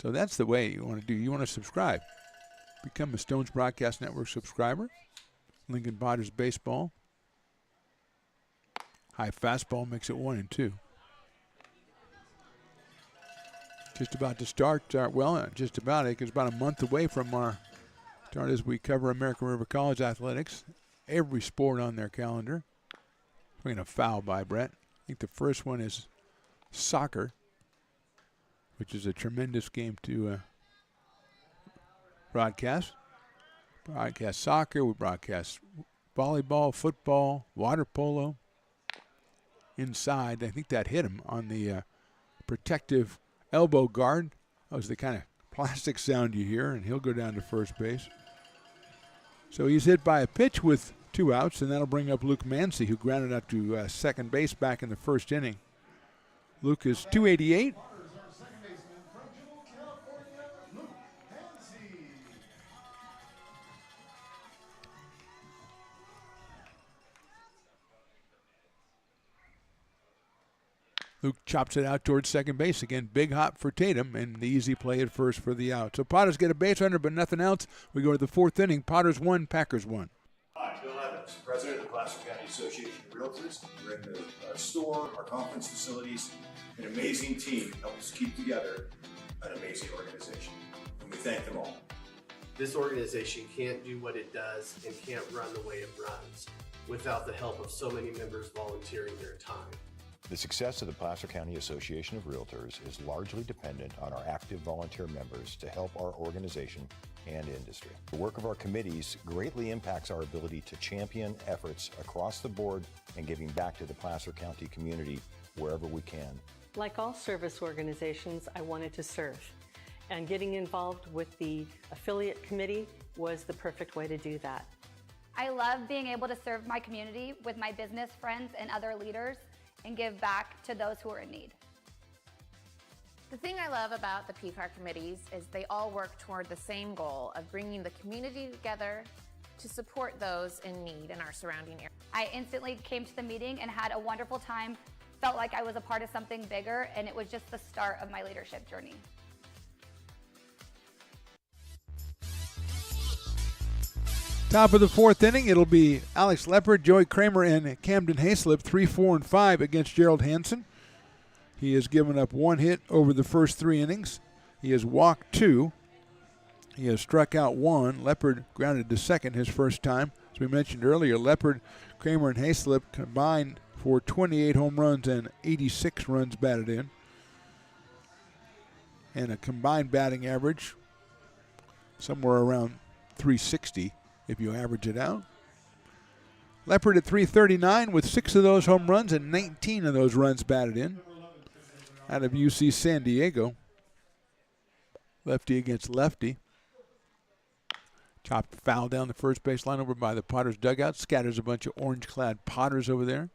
So that's the way you want to do. You want to subscribe. Become a Stones Broadcast Network subscriber. Lincoln Potters Baseball. High fastball makes it 1-2. Just about to start, just about it, because about a month away from our start as we cover American River College athletics. Every sport on their calendar. Swinging a foul by Brett. I think the first one is soccer, which is a tremendous game to broadcast. Broadcast soccer, we broadcast volleyball, football, water polo. Inside, I think that hit him on the protective elbow guard. That was the kind of plastic sound you hear, and he'll go down to first base. So he's hit by a pitch with 2 outs, and that'll bring up Luke Mancy, who grounded out to second base back in the first inning. Luke is 288. Luke chops it out towards second base. Again, big hop for Tatum, and the easy play at first for the out. So Potters get a base runner, but nothing else. We go to the 4th inning. Potters 1, Packers 1. Hi, Bill Evans, president of the Placer County Association of Realtors. We're in the store, our conference facilities, an amazing team that helps keep together an amazing organization. And we thank them all. This organization can't do what it does and can't run the way it runs without the help of so many members volunteering their time. The success of the Placer County Association of Realtors is largely dependent on our active volunteer members to help our organization and industry. The work of our committees greatly impacts our ability to champion efforts across the board and giving back to the Placer County community wherever we can. Like all service organizations, I wanted to serve. And getting involved with the affiliate committee was the perfect way to do that. I love being able to serve my community with my business friends and other leaders and give back to those who are in need. The thing I love about the PCAR committees is they all work toward the same goal of bringing the community together to support those in need in our surrounding area. I instantly came to the meeting and had a wonderful time, felt like I was a part of something bigger, and it was just the start of my leadership journey. Top of the fourth inning, it'll be Alex Leopard, Joey Kramer, and Camden Hayslip, 3, 4, and 5 against Gerald Hansen. He has given up 1 hit over the first 3 innings. He has walked 2. He has struck out 1. Leopard grounded to second his first time. As we mentioned earlier, Leopard, Kramer, and Hayslip combined for 28 home runs and 86 runs batted in. And a combined batting average somewhere around 360 if you average it out. Leopard at 339 with 6 of those home runs and 19 of those runs batted in. Out of UC San Diego. Lefty against lefty. Chopped foul down the first base line over by the Potters dugout. Scatters a bunch of orange-clad Potters over there.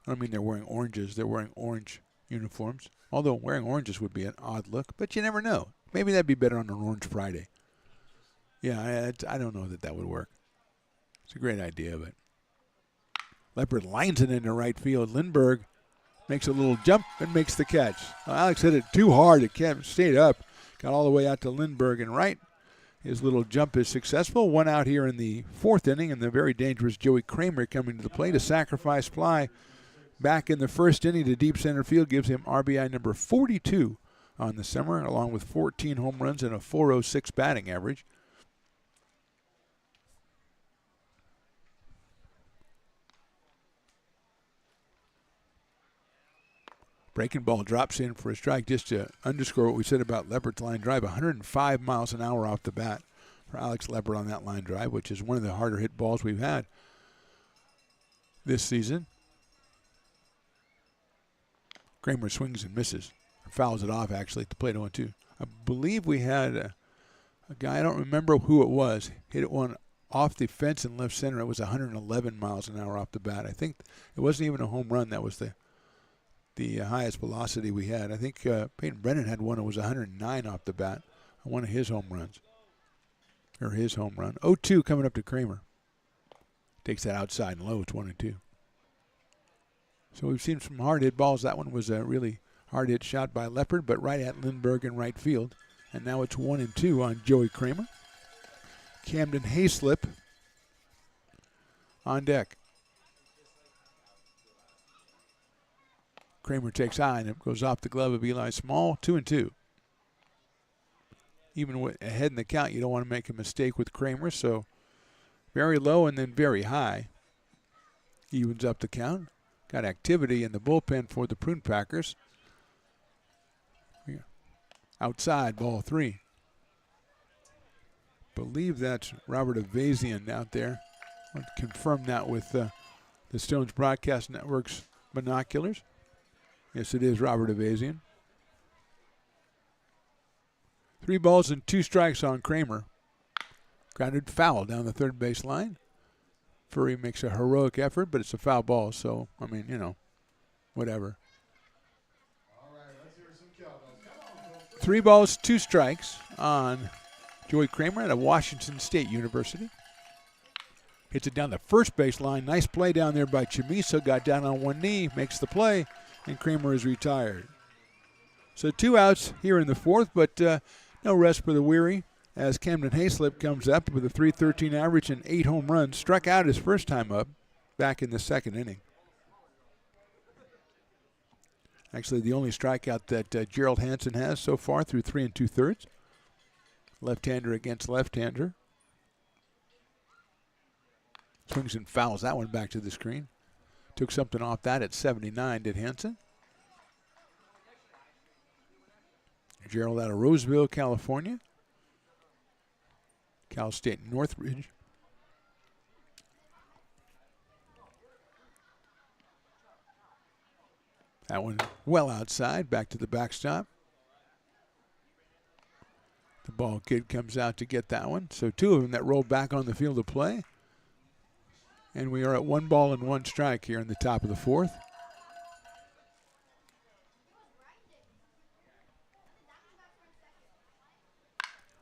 I don't mean they're wearing oranges. They're wearing orange uniforms. Although wearing oranges would be an odd look, but you never know. Maybe that'd be better on an Orange Friday. Yeah, I don't know that would work. It's a great idea, but Leopard lines it into right field. Lindbergh makes a little jump and makes the catch. Alex hit it too hard. It kept stayed up. Got all the way out to Lindbergh and right. His little jump is successful. 1 out here in the fourth inning, and the very dangerous Joey Kramer coming to the plate. A sacrifice fly back in the first inning to deep center field gives him RBI number 42 on the summer, along with 14 home runs and a .406 batting average. Breaking ball drops in for a strike, just to underscore what we said about Leopard's line drive. 105 miles an hour off the bat for Alex Leopard on that line drive, which is one of the harder hit balls we've had this season. Kramer swings and misses. Fouls it off, actually, at the plate 0-2. I believe we had a guy, I don't remember who it was, hit one off the fence in left center. It was 111 miles an hour off the bat. I think it wasn't even a home run. That was the highest velocity we had. I think Peyton Brennan had one that was 109 off the bat on one of his home runs. Or his home run. 0-2 coming up to Kramer. Takes that outside and low. It's 1-2. So we've seen some hard hit balls. That one was a really hard hit shot by Leopard, but right at Lindbergh in right field. And now it's 1-2 on Joey Kramer. Camden Hayslip on deck. Kramer takes high, and it goes off the glove of Eli Small. 2-2. Even ahead in the count, you don't want to make a mistake with Kramer, so very low and then very high. Evens up the count. Got activity in the bullpen for the Prune Packers. Outside, ball 3. Believe that's Robert Avazian out there. I'll confirm that with the Stones Broadcast Network's binoculars. Yes, it is Robert Avazian. 3 balls and 2 strikes on Kramer. Grounded foul down the third base line. Furry makes a heroic effort, but it's a foul ball, so, I mean, whatever. 3 balls, 2 strikes on Joey Kramer at Washington State University. Hits it down the first base line. Nice play down there by Chamiso. Got down on one knee, makes the play, and Kramer is retired. So 2 outs here in the fourth, but no rest for the weary as Camden Hayslip comes up with a .313 average and 8 home runs. Struck out his first time up back in the second inning. Actually, the only strikeout that Gerald Hansen has so far through 3 2/3. Left-hander against left-hander. Swings and fouls that one back to the screen. Took something off that at 79, did Hansen. Gerald out of Roseville, California. Cal State Northridge. That one well outside, back to the backstop. The ball kid comes out to get that one. So 2 of them that rolled back on the field of play. And we are at 1 ball and 1 strike here in the top of the fourth.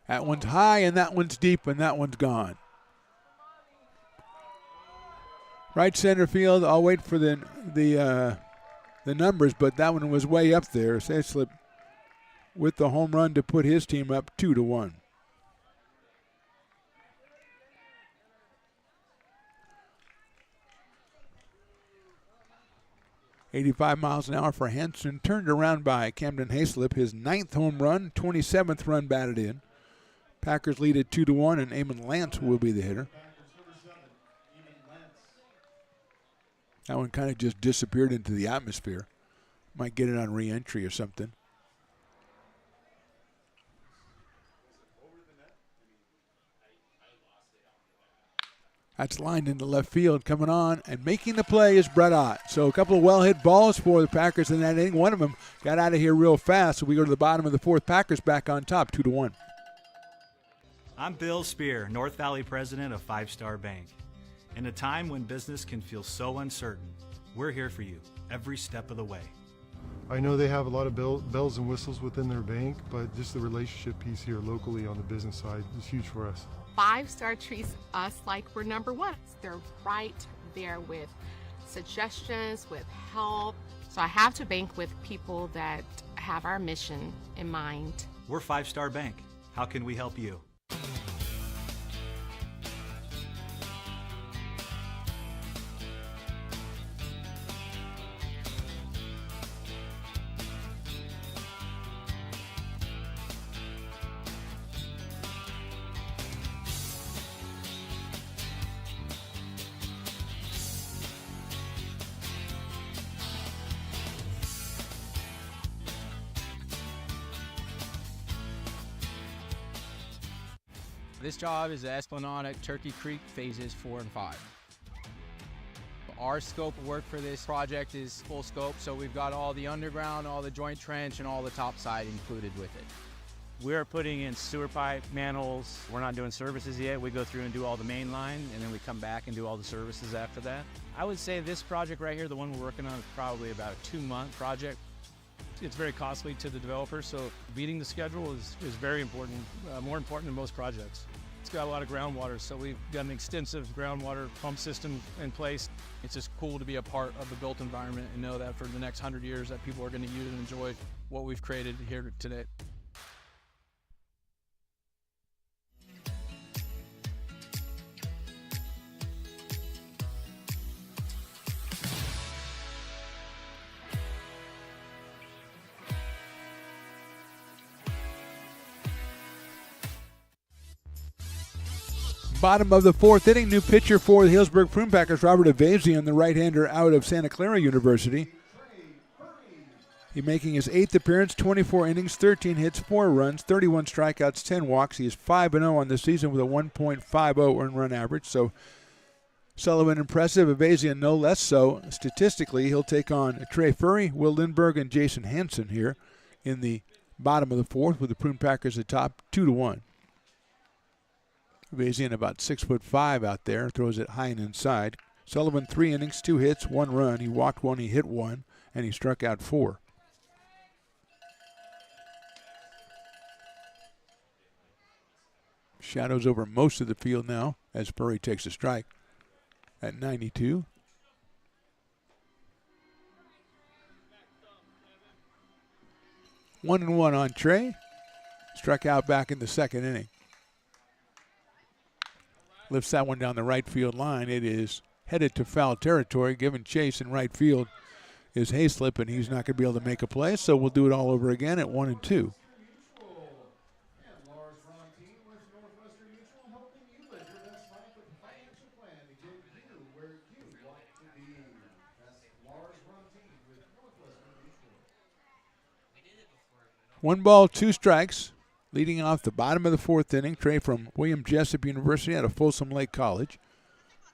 That one's high, and that one's deep, and that one's gone. Right center field. I'll wait for the numbers, but that one was way up there. Hayslip with the home run to put his team up 2-1. 85 miles an hour for Hanson, turned around by Camden Hayslip, his 9th home run, 27th run batted in. Packers lead at 2-1, and Eamon Lance will be the hitter. That one kind of just disappeared into the atmosphere. Might get it on re-entry or something. That's lined into left field. Coming on and making the play is Brett Ott. So a couple of well-hit balls for the Packers in that inning. One of them got out of here real fast, so we go to the bottom of the fourth. Packers back on top, 2-1. I'm Bill Spear, North Valley president of Five Star Bank. In a time when business can feel so uncertain, we're here for you every step of the way. I know they have a lot of bells and whistles within their bank, but just the relationship piece here locally on the business side is huge for us. 5 Star treats us like we're number one. They're right there with suggestions, with help. So I have to bank with people that have our mission in mind. We're 5 Star Bank. How can we help you? This job is the Esplanade Turkey Creek phases 4 and 5. Our scope of work for this project is full scope, so we've got all the underground, all the joint trench, and all the topside included with it. We're putting in sewer pipe, manholes. We're not doing services yet. We go through and do all the main line, and then we come back and do all the services after that. I would say this project right here, the one we're working on, is probably about a 2-month project. It's very costly to the developer, so beating the schedule is very important, more important than most projects. It's got a lot of groundwater, so we've got an extensive groundwater pump system in place. It's just cool to be a part of the built environment and know that for the next 100 years that people are going to use and enjoy what we've created here today. Bottom of the fourth inning, new pitcher for the Healdsburg Prune Packers, Robert Avazian, the right-hander out of Santa Clara University. He making his 8th appearance, 24 innings, 13 hits, 4 runs, 31 strikeouts, 10 walks. He is 5-0 on the season with a 1.50 earned run average. So Sullivan impressive, Avazian no less so. Statistically, he'll take on Trey Furry, Will Lindberg, and Jason Hansen here in the bottom of the fourth with the Prune Packers atop 2-1. Avazian about 6'5" out there, throws it high and inside. Sullivan 3 innings, 2 hits, 1 run. He walked 1, he hit 1, and he struck out 4. Shadows over most of the field now as Furry takes a strike at 92. One and one on Trey. Struck out back in the second inning. Lifts that one down the right field line. It is headed to foul territory. Giving chase in right field is Hayslip, and he's not going to be able to make a play, so we'll do it all over again at 1 and 2. One ball, 2 strikes. Leading off the bottom of the fourth inning, Trey from William Jessup University out of Folsom Lake College,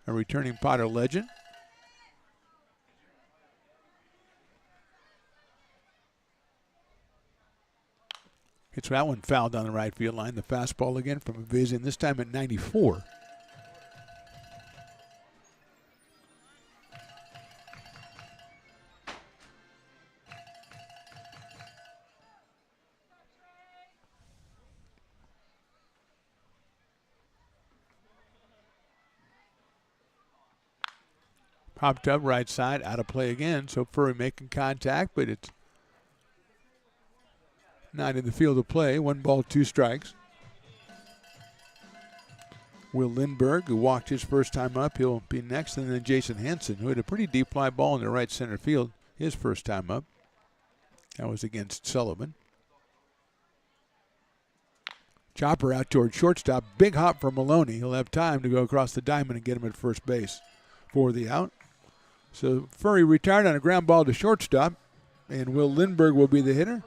a returning Potter legend. Hits that one foul down the right field line. The fastball again from Avazian, this time at 94. Popped up right side, out of play again. So Furry making contact, but it's not in the field of play. 1 ball, 2 strikes. Will Lindberg, who walked his first time up, he'll be next. And then Jason Hansen, who had a pretty deep fly ball in the right center field. his first time up. That was against Sullivan. Chopper out toward shortstop. Big hop for Maloney. He'll have time to go across the diamond and get him at first base for the out. So Furry retired on a ground ball to shortstop, and Will Lindbergh will be the hitter.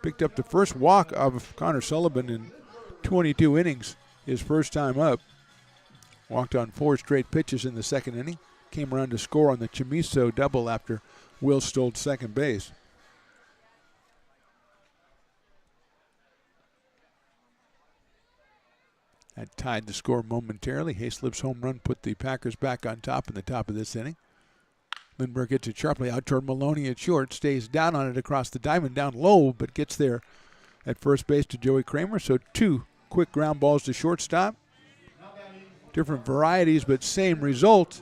Picked up the first walk of Connor Sullivan in 22 innings, his first time up. Walked on 4 straight pitches in the second inning. Came around to score on the Chamiso double after Will stole second base. That tied the score momentarily. Hayslip's home run put the Packers back on top in the top of this inning. Lindbergh gets it sharply out toward Maloney at short. Stays down on it across the diamond, down low, but gets there at first base to Joey Kramer. So 2 quick ground balls to shortstop. Different varieties, but same result.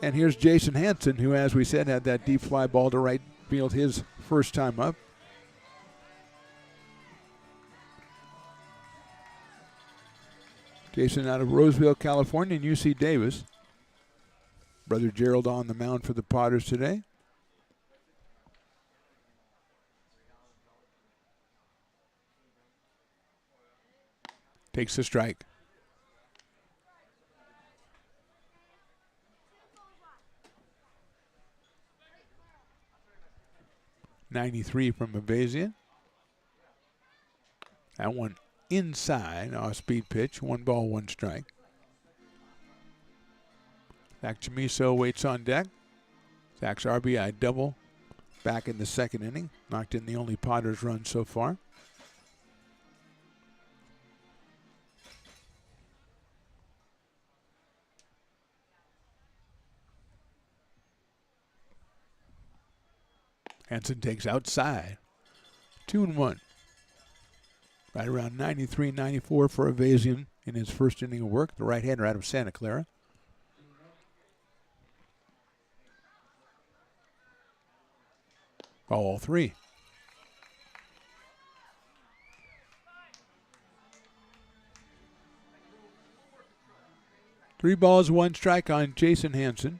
And here's Jason Hansen, who, as we said, had that deep fly ball to right field his first time up. Jason out of Roseville, California, and UC Davis. Brother Gerald on the mound for the Potters today. Takes the strike. .93 from Avazian. That one inside, off-speed pitch. 1 ball, 1 strike. Zach Chamiso waits on deck. Zach's RBI double back in the second inning. Knocked in the only Potters run so far. Hansen takes outside. 2-1. Right around 93, 94 for Avazian in his first inning of work. The right-hander out of Santa Clara. Ball 3. Three balls, 1 strike on Jason Hansen.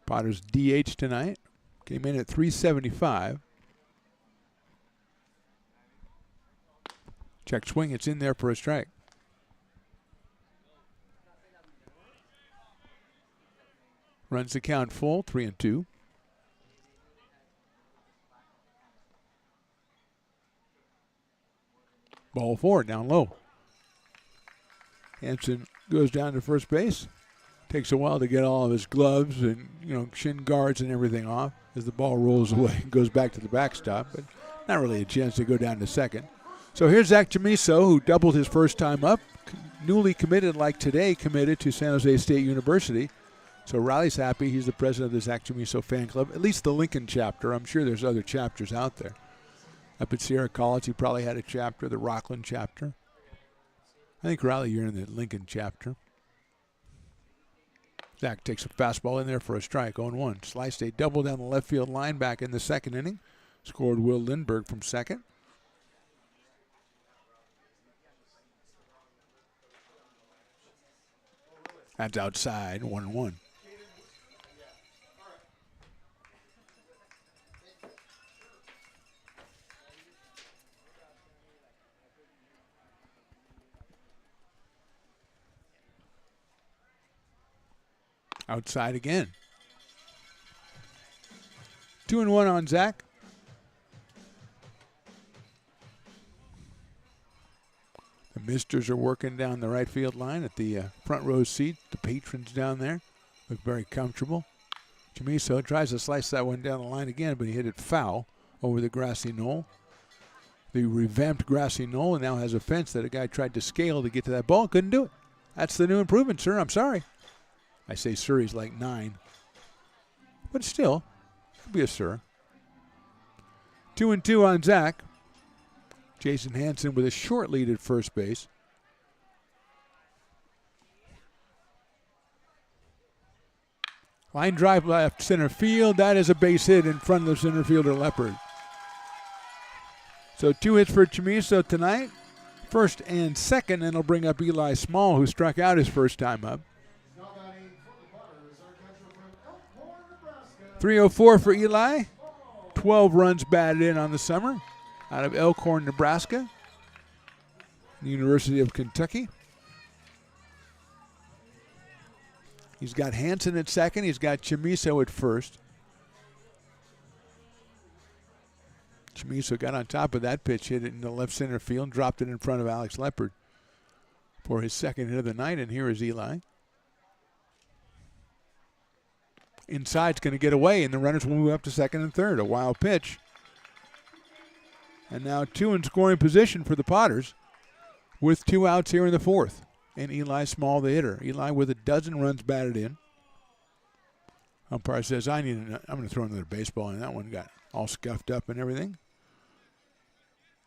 Potters DH tonight. Came in at .375. Check swing, it's in there for a strike. Runs the count full, 3-2. Ball 4, down low. Hansen goes down to first base. Takes a while to get all of his gloves and, shin guards and everything off as the ball rolls away and goes back to the backstop, but not really a chance to go down to second. So here's Zach Chamiso, who doubled his first time up, newly committed like today, committed to San Jose State University. So Riley's happy. He's the president of the Zach Chamiso fan club, at least the Lincoln chapter. I'm sure there's other chapters out there. Up at Sierra College, he probably had a chapter, the Rockland chapter. I think, Riley, you're in the Lincoln chapter. Zach takes a fastball in there for a strike, 0-1. Sliced a double down the left field line back in the second inning. Scored Will Lindbergh from second. That's outside, 1-1. Outside again. 2-1 on Zach. The Misters are working down the right field line at the front row seat. The patrons down there look very comfortable. Chamiso tries to slice that one down the line again, but he hit it foul over the grassy knoll. The revamped grassy knoll and now has a fence that a guy tried to scale to get to that ball. Couldn't do it. That's the new improvement, sir. I'm sorry. I say sir, he's like 9. But still, could be a sir. 2-2 on Zach. Jason Hansen with a short lead at first base. Line drive left center field. That is a base hit in front of the center fielder Leopard. So 2 hits for Chamiso tonight. First and second, and it'll bring up Eli Small, who struck out his first time up. 304 for Eli. 12 runs batted in on the summer out of Elkhorn, Nebraska, the University of Kentucky. He's got Hansen at second. He's got Chamiso at first. Chamiso got on top of that pitch, hit it in the left center field, dropped it in front of Alex Leopard for his second hit of the night, and here is Eli. Inside's going to get away, and the runners will move up to second and third. A wild pitch. And now 2 in scoring position for the Potters with 2 outs here in the fourth. And Eli Small, the hitter. Eli with a dozen runs batted in. Umpire says, I'm going to throw another baseball, and that one got all scuffed up and everything.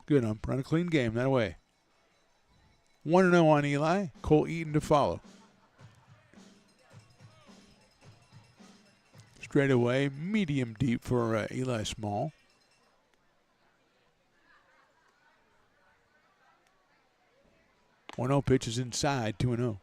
Good ump. Run a clean game that way. 1-0 on Eli. Cole Eaton to follow. Straight away, medium deep for Eli Small. One-0 pitch is inside, 2-0.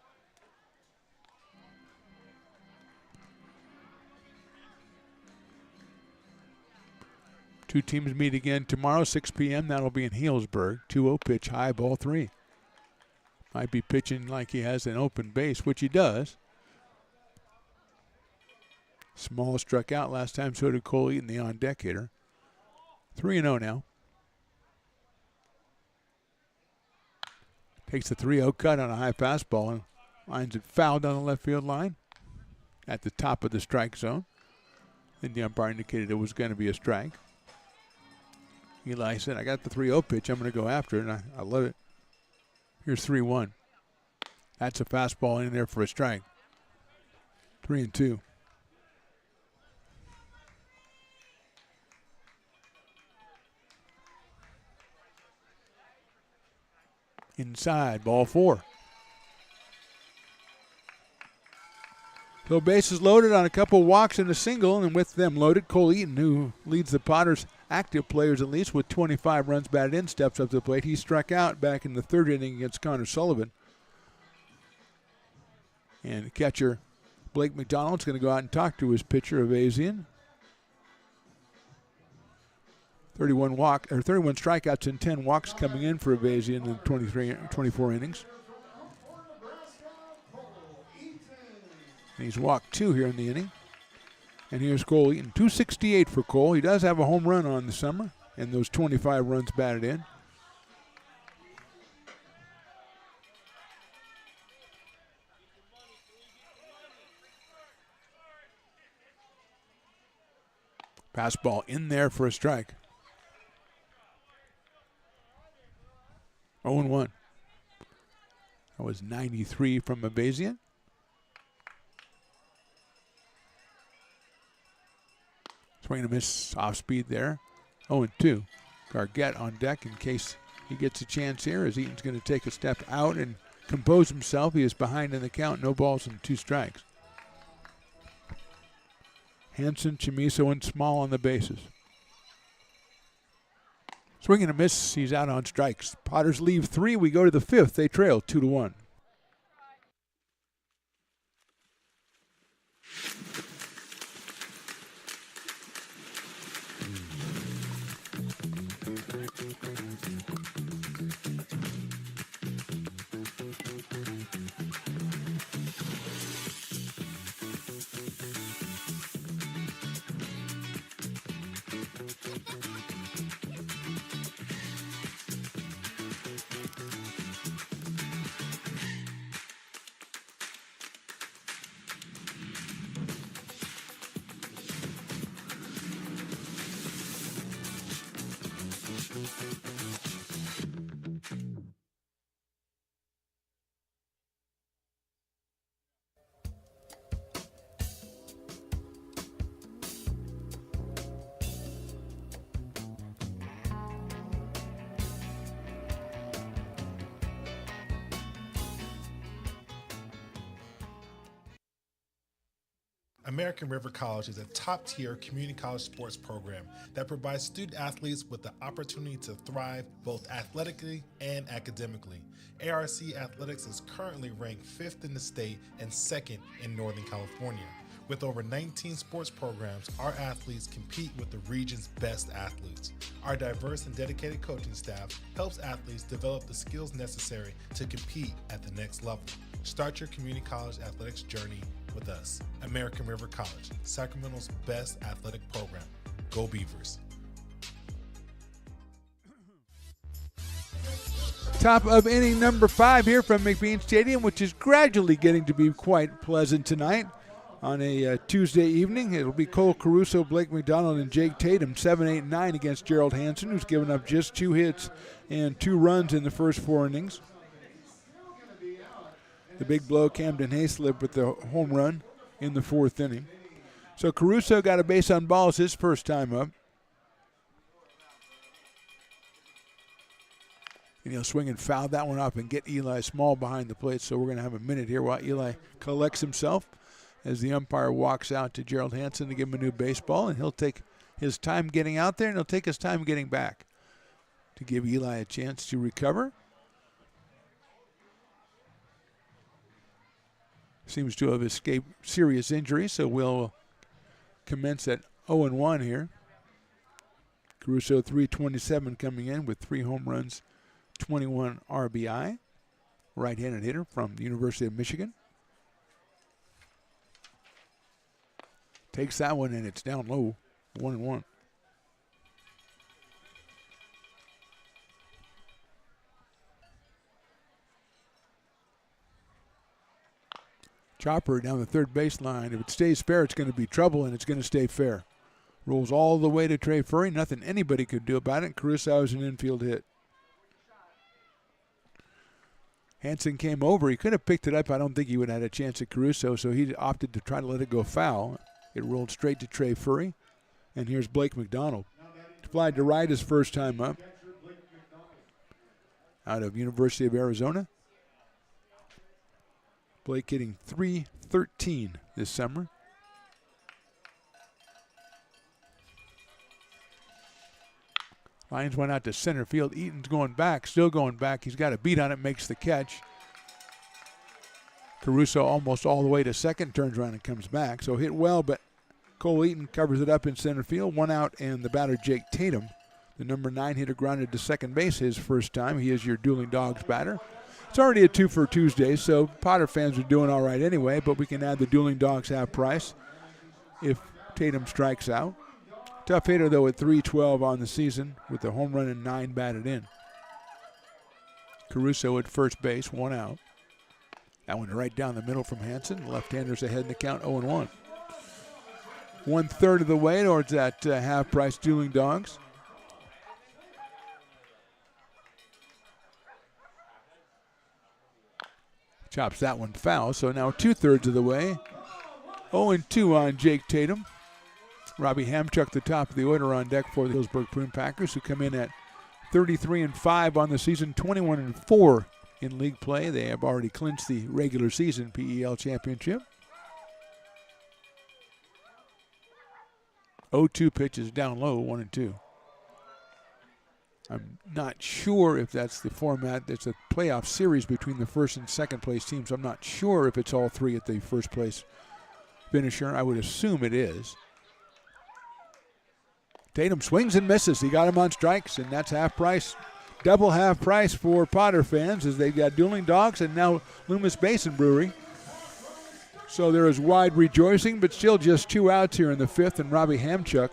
Two teams meet again tomorrow, 6 p.m. That'll be in Healdsburg. 2-0 pitch, high, ball 3. Might be pitching like he has an open base, which he does. Small struck out last time, so did Cole Eaton, the on-deck hitter. 3-0 now. Takes the 3-0 cut on a high fastball and lines it foul down the left field line at the top of the strike zone. Then the umpire indicated it was going to be a strike. Eli said, I got the 3-0 pitch. I'm going to go after it, and I love it. Here's 3-1. That's a fastball in there for a strike. 3-2. Inside, ball 4. So bases loaded on a couple walks and a single, and with them loaded, Cole Eaton, who leads the Potters active players at least with 25 runs batted in, steps up to the plate. He struck out back in the third inning against Connor Sullivan. And catcher Blake McDonald's going to go out and talk to his pitcher, Avazian. 31 strikeouts and 10 walks coming in for Avazian in 24 innings. And he's walked 2 here in the inning. And here's Cole Eaton. 268 for Cole. He does have a home run on the summer and those 25 runs batted in. Fastball in there for a strike. 0-1. That was 93 from Avazian. Swing and a miss, off speed there. 0-2. Gargett on deck in case he gets a chance here, as Eaton's going to take a step out and compose himself. He is behind in the count, no balls and 2 strikes. Hansen, Chamiso, and Small on the bases. Swing and a miss, he's out on strikes. Potters leave 3, we go to the 5th. They trail 2-1. American River College is a top-tier community college sports program that provides student athletes with the opportunity to thrive both athletically and academically. ARC Athletics is currently ranked 5th in the state and 2nd in Northern California. With over 19 sports programs, our athletes compete with the region's best athletes. Our diverse and dedicated coaching staff helps athletes develop the skills necessary to compete at the next level. Start your community college athletics journey with us. American River College, Sacramento's best athletic program. Go Beavers. Top of inning number 5 here from McBean Stadium, which is gradually getting to be quite pleasant tonight. On a Tuesday evening, it'll be Cole Caruso, Blake McDonald, and Jake Tatum, 7, 8, 9 against Gerald Hansen, who's given up just 2 hits and 2 runs in the first 4 innings. The big blow, Camden Hayslip with the home run in the 4th inning. So Caruso got a base on balls his first time up. And he'll swing and foul that one up and get Eli Small behind the plate. So we're going to have a minute here while Eli collects himself as the umpire walks out to Gerald Hansen to give him a new baseball. And he'll take his time getting out there, and he'll take his time getting back to give Eli a chance to recover. Seems to have escaped serious injury, so we'll commence at 0-1 here. Caruso, 327 coming in with 3 home runs, 21 RBI. Right-handed hitter from the University of Michigan. Takes that one, and it's down low, 1-1. Chopper down the third baseline. If it stays fair, it's going to be trouble, and it's going to stay fair. Rolls all the way to Trey Furry. Nothing anybody could do about it. Caruso is an infield hit. Hansen came over. He could have picked it up. I don't think he would have had a chance at Caruso, so he opted to try to let it go foul. It rolled straight to Trey Furry. And here's Blake McDonald. Flied to right his first time up. Out of University of Arizona. Blake hitting .313 this summer. Lines went out to center field. Eaton's going back, still going back. He's got a beat on it, makes the catch. Caruso almost all the way to second, turns around and comes back. So hit well, but Cole Eaton covers it up in center field. 1 out, and the batter, Jake Tatum, the number 9 hitter, grounded to second base his first time. He is your Dueling Dogs batter. It's already a 2 for Tuesday, so Potter fans are doing all right anyway, but we can add the Dueling Dogs half price if Tatum strikes out. Tough hitter, though, at .312 on the season with a home run and 9 batted in. Caruso at first base, 1 out. That one right down the middle from Hansen. Left-handers ahead in the count, 0-1. 1/3 of the way towards that half-price Dueling Dogs. Chops that one foul, so now 2/3 of the way. 0-2 on Jake Tatum. Robbie Hamchuk, the top of the order on deck for the Healdsburg Prune Packers, who come in at 33-5 on the season, 21-4 in league play. They have already clinched the regular season PEL championship. 0-2 pitches down low, 1-2. I'm not sure if that's the format. It's a playoff series between the first and second place teams. I'm not sure if it's all 3 at the first place finisher. I would assume it is. Tatum swings and misses. He got him on strikes, and that's half price. Double half price for Potter fans as they've got Dueling Dogs and now Loomis Basin Brewery. So there is wide rejoicing, but still just 2 outs here in the 5th, and Robbie Hamchuk,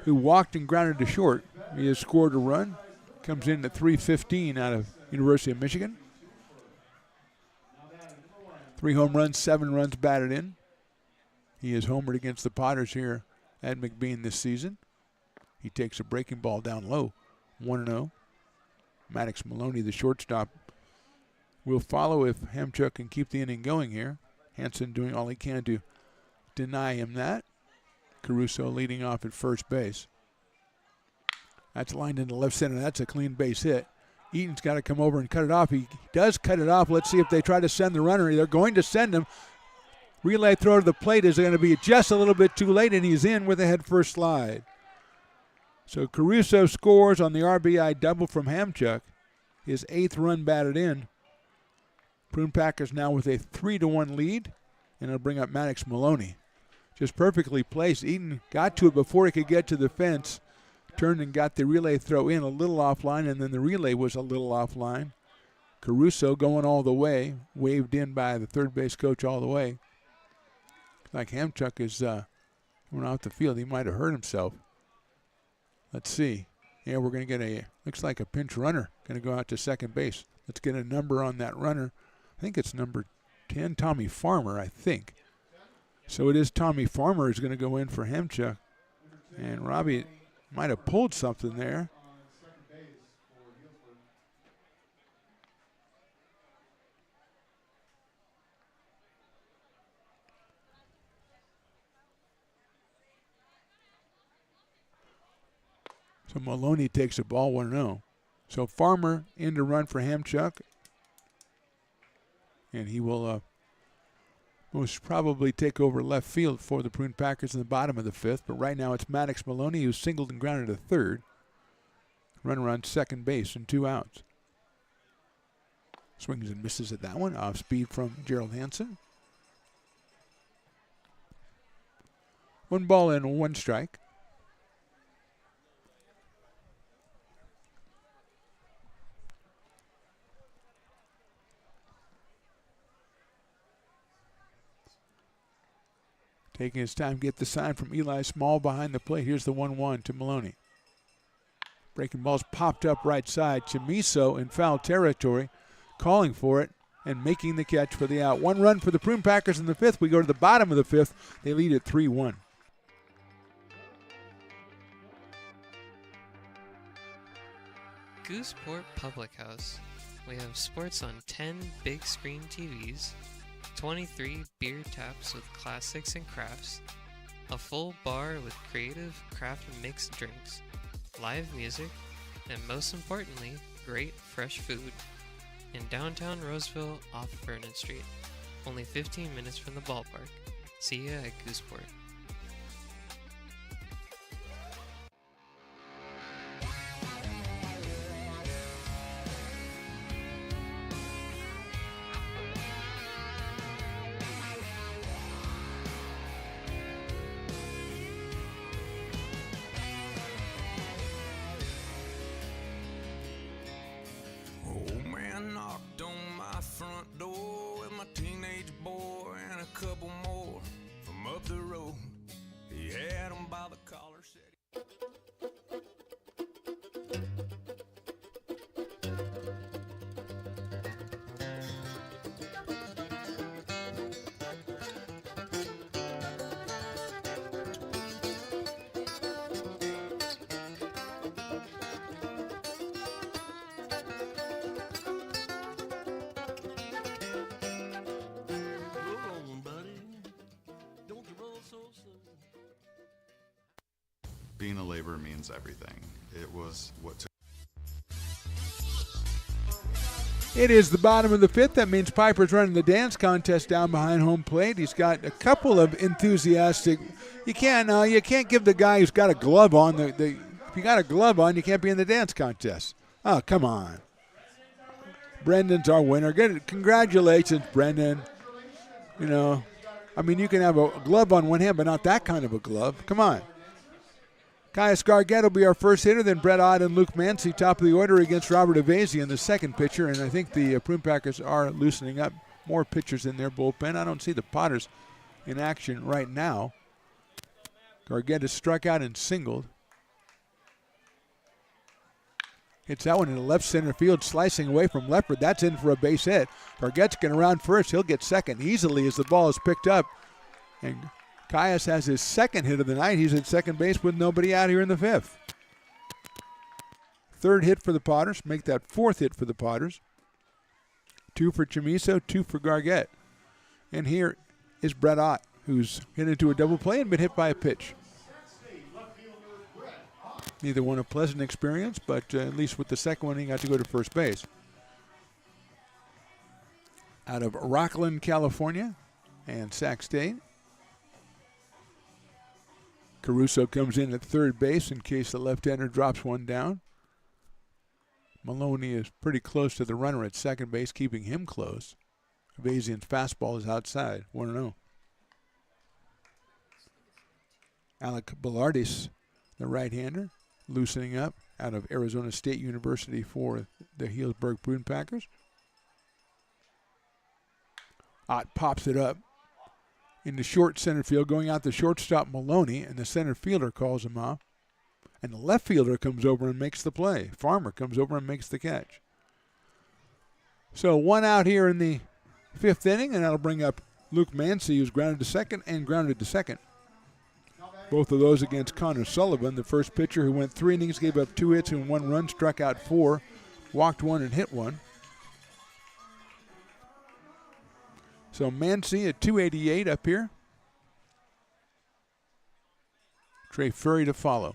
who walked and grounded to short, he has scored a run. Comes in at .315 out of University of Michigan. 3 home runs, 7 runs batted in. He is homered against the Potters here at McBean this season. He takes a breaking ball down low, 1-0. Maddox Maloney, the shortstop, will follow if Hamchuk can keep the inning going here. Hansen doing all he can to deny him that. Caruso leading off at first base. That's lined into left center. That's a clean base hit. Eaton's got to come over and cut it off. He does cut it off. Let's see if they try to send the runner. They're going to send him. Relay throw to the plate is going to be just a little bit too late, and he's in with a head first slide. So Caruso scores on the RBI double from Hamchuk. His 8th run batted in. Prune Packers now with a 3-1 lead, and it'll bring up Maddox Maloney. just perfectly placed. Eaton got to it before he could get to the fence, turned and got the relay throw in a little offline, and then the relay was a little offline. Caruso going all the way, waved in by the third base coach all the way. Like Hamchuk is going off the field. He might have hurt himself. Let's see. Yeah, we're going to get looks like a pinch runner going to go out to second base. Let's get a number on that runner. I think it's number 10, Tommy Farmer, I think. So it is Tommy Farmer who's going to go in for Hamchuk. And Robbie might have pulled something there. So Maloney takes the ball 1-0. So Farmer in to run for Hamchuk. And he will most probably take over left field for the Prune Packers in the bottom of the fifth. But right now it's Maddox Maloney who's singled and grounded to third. Runner on second base and 2 outs. Swings and misses at that one. Off speed from Gerald Hansen. 1 ball and 1 strike. Taking his time to get the sign from Eli Small behind the plate. Here's the 1-1 to Maloney. Breaking ball's popped up right side. Chamiso in foul territory, calling for it and making the catch for the out. 1 run for the Prune Packers in the fifth. We go to the bottom of the fifth. They lead at 3-1. Gooseport Public House. We have sports on 10 big screen TVs, 23 beer taps with classics and crafts, a full bar with creative craft mixed drinks, live music, and most importantly, great fresh food. In downtown Roseville off Vernon Street, only 15 minutes from the ballpark. See ya at Gooseport. Front door with my teenage boy and a couple more from up the road. He had them by the collar, said being a laborer means everything. It was what took. It is the bottom of the fifth. That means Piper's running the dance contest down behind home plate. He's got a couple of enthusiastic. You can't give the guy who's got a glove on if you got a glove on, you can't be in the dance contest. Oh, come on. Brendan's our winner. Congratulations, Brendan. You know, I mean, you can have a glove on one hand, but not that kind of a glove. Come on. Caius Gargett will be our first hitter, then Brett Ott and Luke Mancy top of the order against Robert Evasi in the second pitcher, and I think the Prune Packers are loosening up more pitchers in their bullpen. I don't see the Potters in action right now. Gargett has struck out and singled. Hits that one in the left center field, slicing away from Leopard. That's in for a base hit. Gargett's going to round first. He'll get second easily as the ball is picked up. And Caius has his second hit of the night. He's at second base with nobody out here in the fifth. Third hit for the Potters. Make that fourth hit for the Potters. 2 for Chamiso, 2 for Gargett. And here is Brett Ott, who's hit into a double play and been hit by a pitch. Neither one a pleasant experience, but at least with the second one, he got to go to first base. Out of Rockland, California, and Sac State. Caruso comes in at third base in case the left-hander drops one down. Maloney is pretty close to the runner at second base, keeping him close. Evasian's fastball is outside, 1-0. Alec Bellardis, the right-hander, loosening up out of Arizona State University for the Healdsburg Prune Packers. Ott pops it up into short center field, going out the shortstop Maloney, and the center fielder calls him off. And the left fielder comes over and makes the play. Farmer comes over and makes the catch. So one out here in the 5th inning, and that'll bring up Luke Mancy, who's grounded to second and grounded to second. Both of those against Connor Sullivan, the first pitcher who went 3 innings, gave up 2 hits and 1 run, struck out 4, walked 1 and hit 1. So Mancy at 288 up here. Trey Furry to follow.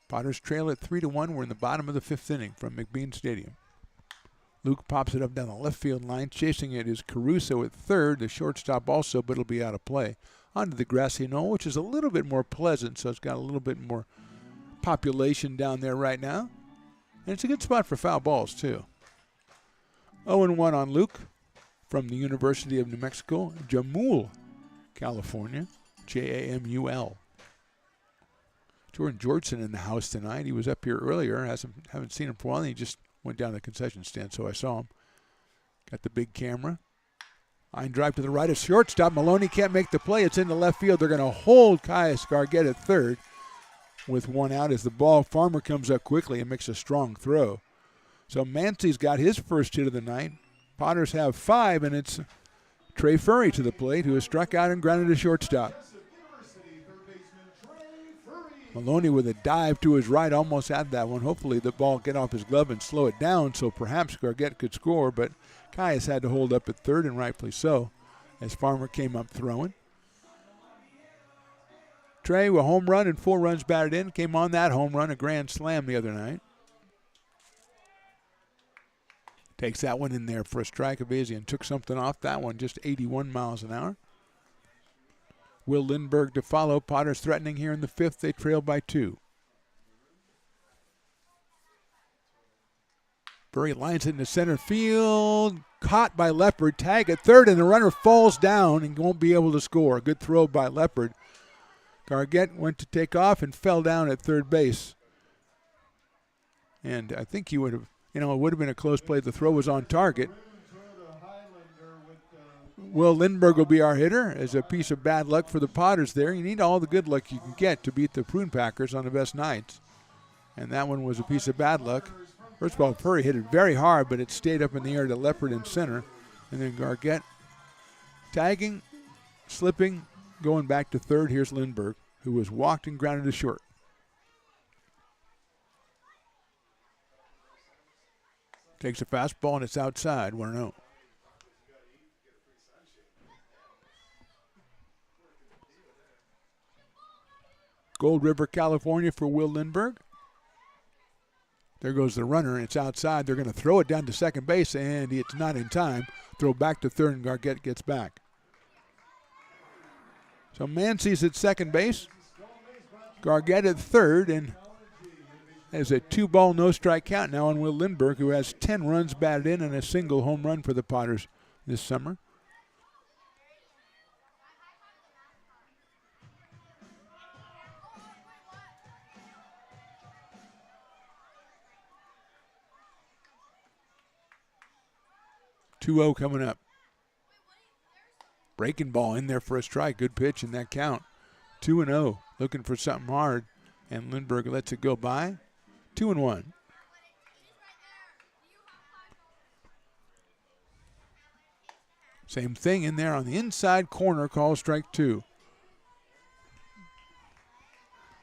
Potters trail at 3-1. We're in the bottom of the 5th inning from McBean Stadium. Luke pops it up down the left field line. Chasing it is Caruso at third. The shortstop also, but it'll be out of play. Onto the grassy knoll, which is a little bit more pleasant, so it's got a little bit more population down there right now. And it's a good spot for foul balls, too. 0-1 on Luke from the University of New Mexico, Jamul, California, Jamul. Jordan Georgeson in the house tonight. He was up here earlier. Haven't seen him for a while. He just went down to the concession stand, so I saw him. Got the big camera. Line drive to the right of shortstop. Maloney can't make the play. It's in the left field. They're going to hold Caius Gargett at third with 1 out as the ball. Farmer comes up quickly and makes a strong throw. So Mancy's got his first hit of the night. Potters have 5, and it's Trey Furry to the plate, who has struck out and grounded to shortstop. Maloney with a dive to his right, almost had that one. Hopefully the ball get off his glove and slow it down so perhaps Gargett could score, but Caius had to hold up at third, and rightfully so, as Farmer came up throwing. Trey, a home run and 4 runs batted in, came on that home run, a grand slam the other night. Takes that one in there for a strike. Avazian took something off that one, just 81 miles an hour. Will Lindbergh to follow. Potters threatening here in the 5th. They trail by 2. Furry lines it into center field. Caught by Leopard. Tag at third, and the runner falls down and won't be able to score. Good throw by Leopard. Gargett went to take off and fell down at third base. And I think he would have, it would have been a close play. The throw was on target. Will Lindbergh will be our hitter as a piece of bad luck for the Potters there. You need all the good luck you can get to beat the Prune Packers on the best nights. And that one was a piece of bad luck. First of all, Furry hit it very hard, but it stayed up in the air to Leopard in center. And then Gargett tagging, slipping, going back to third. Here's Lindbergh, who was walked and grounded to short. Takes a fastball, and it's outside, 1-0. Gold River, California for Will Lindbergh. There goes the runner, and it's outside. They're going to throw it down to second base, and it's not in time. Throw back to third, and Gargett gets back. So Mancy's at second base. Gargett at third, and there's a 2-ball, no-strike count now on Will Lindbergh, who has 10 runs batted in and a single home run for the Potters this summer. .2-0 coming up. Breaking ball in there for a strike. Good pitch in that count. 2-0. Looking for something hard. And Lindbergh lets it go by. 2-1. Same thing in there on the inside corner. Call strike 2.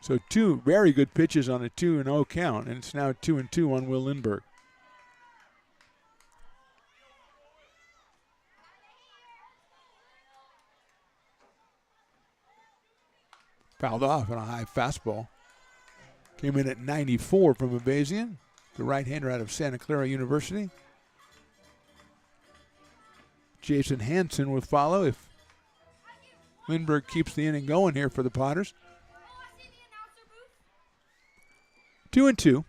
So 2 very good pitches on a 2-0 count. And it's now 2-2 on Will Lindbergh. Fouled off on a high fastball. Came in at 94 from Avazian, the right-hander out of Santa Clara University. Jason Hansen will follow if Lindbergh keeps the inning going here for the Potters. 2-2.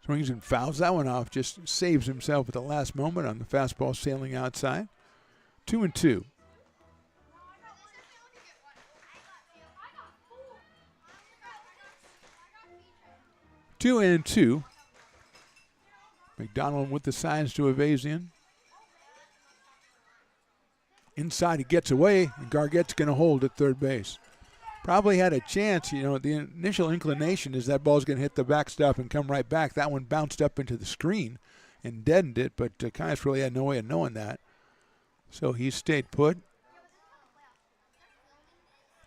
Swings and fouls that one off, just saves himself at the last moment on the fastball sailing outside. 2-2. Two and two. McDonald with the signs to Evasion. Inside, he gets away, and Gargette's going to hold at third base. Probably had a chance, you know, the initial inclination is that ball's going to hit the backstop and come right back. That one bounced up into the screen and deadened it, but Caius really had no way of knowing that. So he stayed put.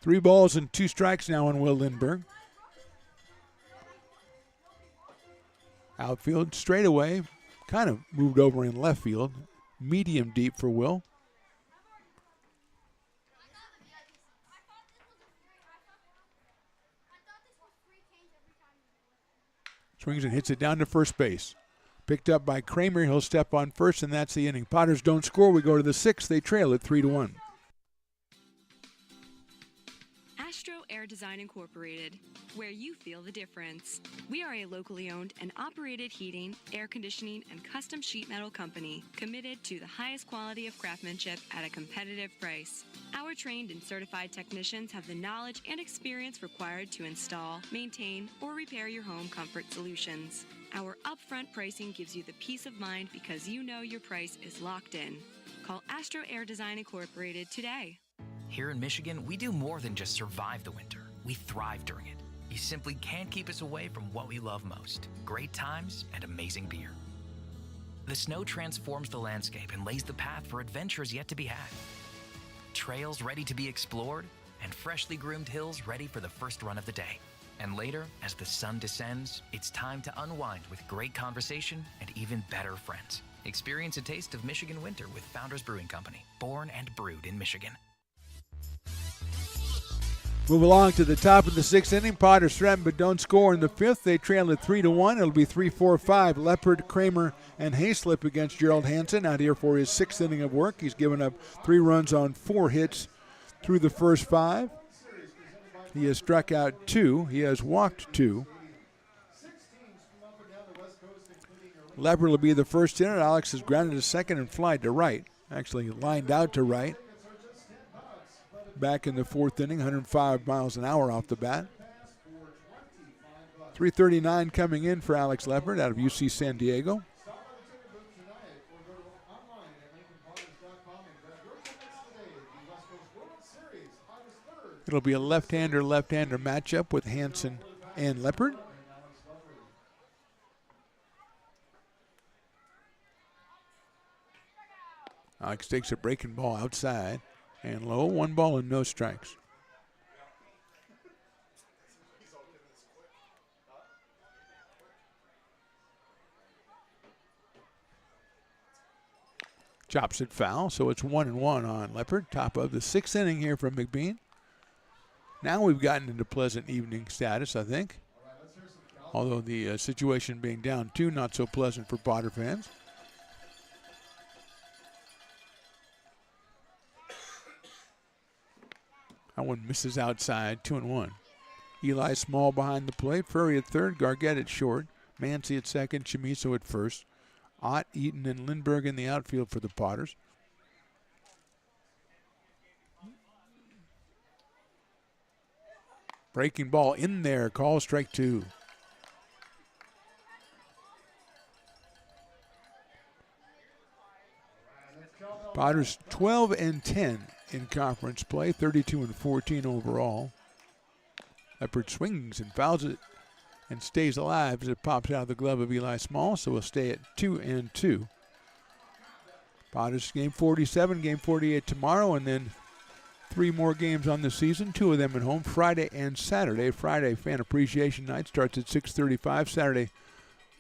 3 balls and 2 strikes now on Will Lindbergh. Outfield straightaway, kind of moved over in left field. Medium deep for Will. Swings and hits it down to first base. Picked up by Kramer. He'll step on first, and that's the inning. Potters don't score. We go to the 6th. They trail at 3-1. Astro Air Design Incorporated, where you feel the difference. We are a locally owned and operated heating, air conditioning, and custom sheet metal company committed to the highest quality of craftsmanship at a competitive price. Our trained and certified technicians have the knowledge and experience required to install, maintain, or repair your home comfort solutions. Our upfront pricing gives you the peace of mind because you know your price is locked in. Call Astro Air Design Incorporated today. Here in Michigan, we do more than just survive the winter. We thrive during it. You simply can't keep us away from what we love most: great times and amazing beer. The snow transforms the landscape and lays the path for adventures yet to be had. Trails ready to be explored, and freshly groomed hills ready for the first run of the day. And later, as the sun descends, it's time to unwind with great conversation and even better friends. Experience a taste of Michigan winter with Founders Brewing Company, born and brewed in Michigan. Move along to the top of the 6th inning. Potters threaten but don't score in the 5th. They trail at 3-1. It'll be 3-4-5. Leopard, Kramer, and Hayslip against Gerald Hansen out here for his 6th inning of work. He's given up 3 runs on 4 hits through the first 5. He has struck out 2. He has walked 2. Leopard will be the first hitter. Alex has grounded to second and flied to right. Actually lined out to right. Back in the 4th inning, 105 miles an hour off the bat. 339 coming in for Alex Leopard out of UC San Diego. It'll be a left-hander matchup with Hansen and Leopard. Alex takes a breaking ball outside and low. 1 ball and no strikes. Chops it foul, so it's 1-1 on Leopard. Top of the 6th inning here from McBean. Now we've gotten into pleasant evening status, I think. Although the situation being down 2, not so pleasant for Potter fans. That one misses outside, 2-1. Eli Small behind the plate. Furry at third, Gargett at short. Mancy at second, Chamiso at first. Ott, Eaton, and Lindbergh in the outfield for the Potters. Breaking ball in there, call strike 2. Potters 12-10 in conference play, 32-14 overall. Leopard swings and fouls it and stays alive as it pops out of the glove of Eli Small, so we'll stay at 2-2. Potters game 47, game 48 tomorrow, and then 3 more games on the season, 2 of them at home, Friday and Saturday. Friday, Fan Appreciation Night starts at 6:35. Saturday,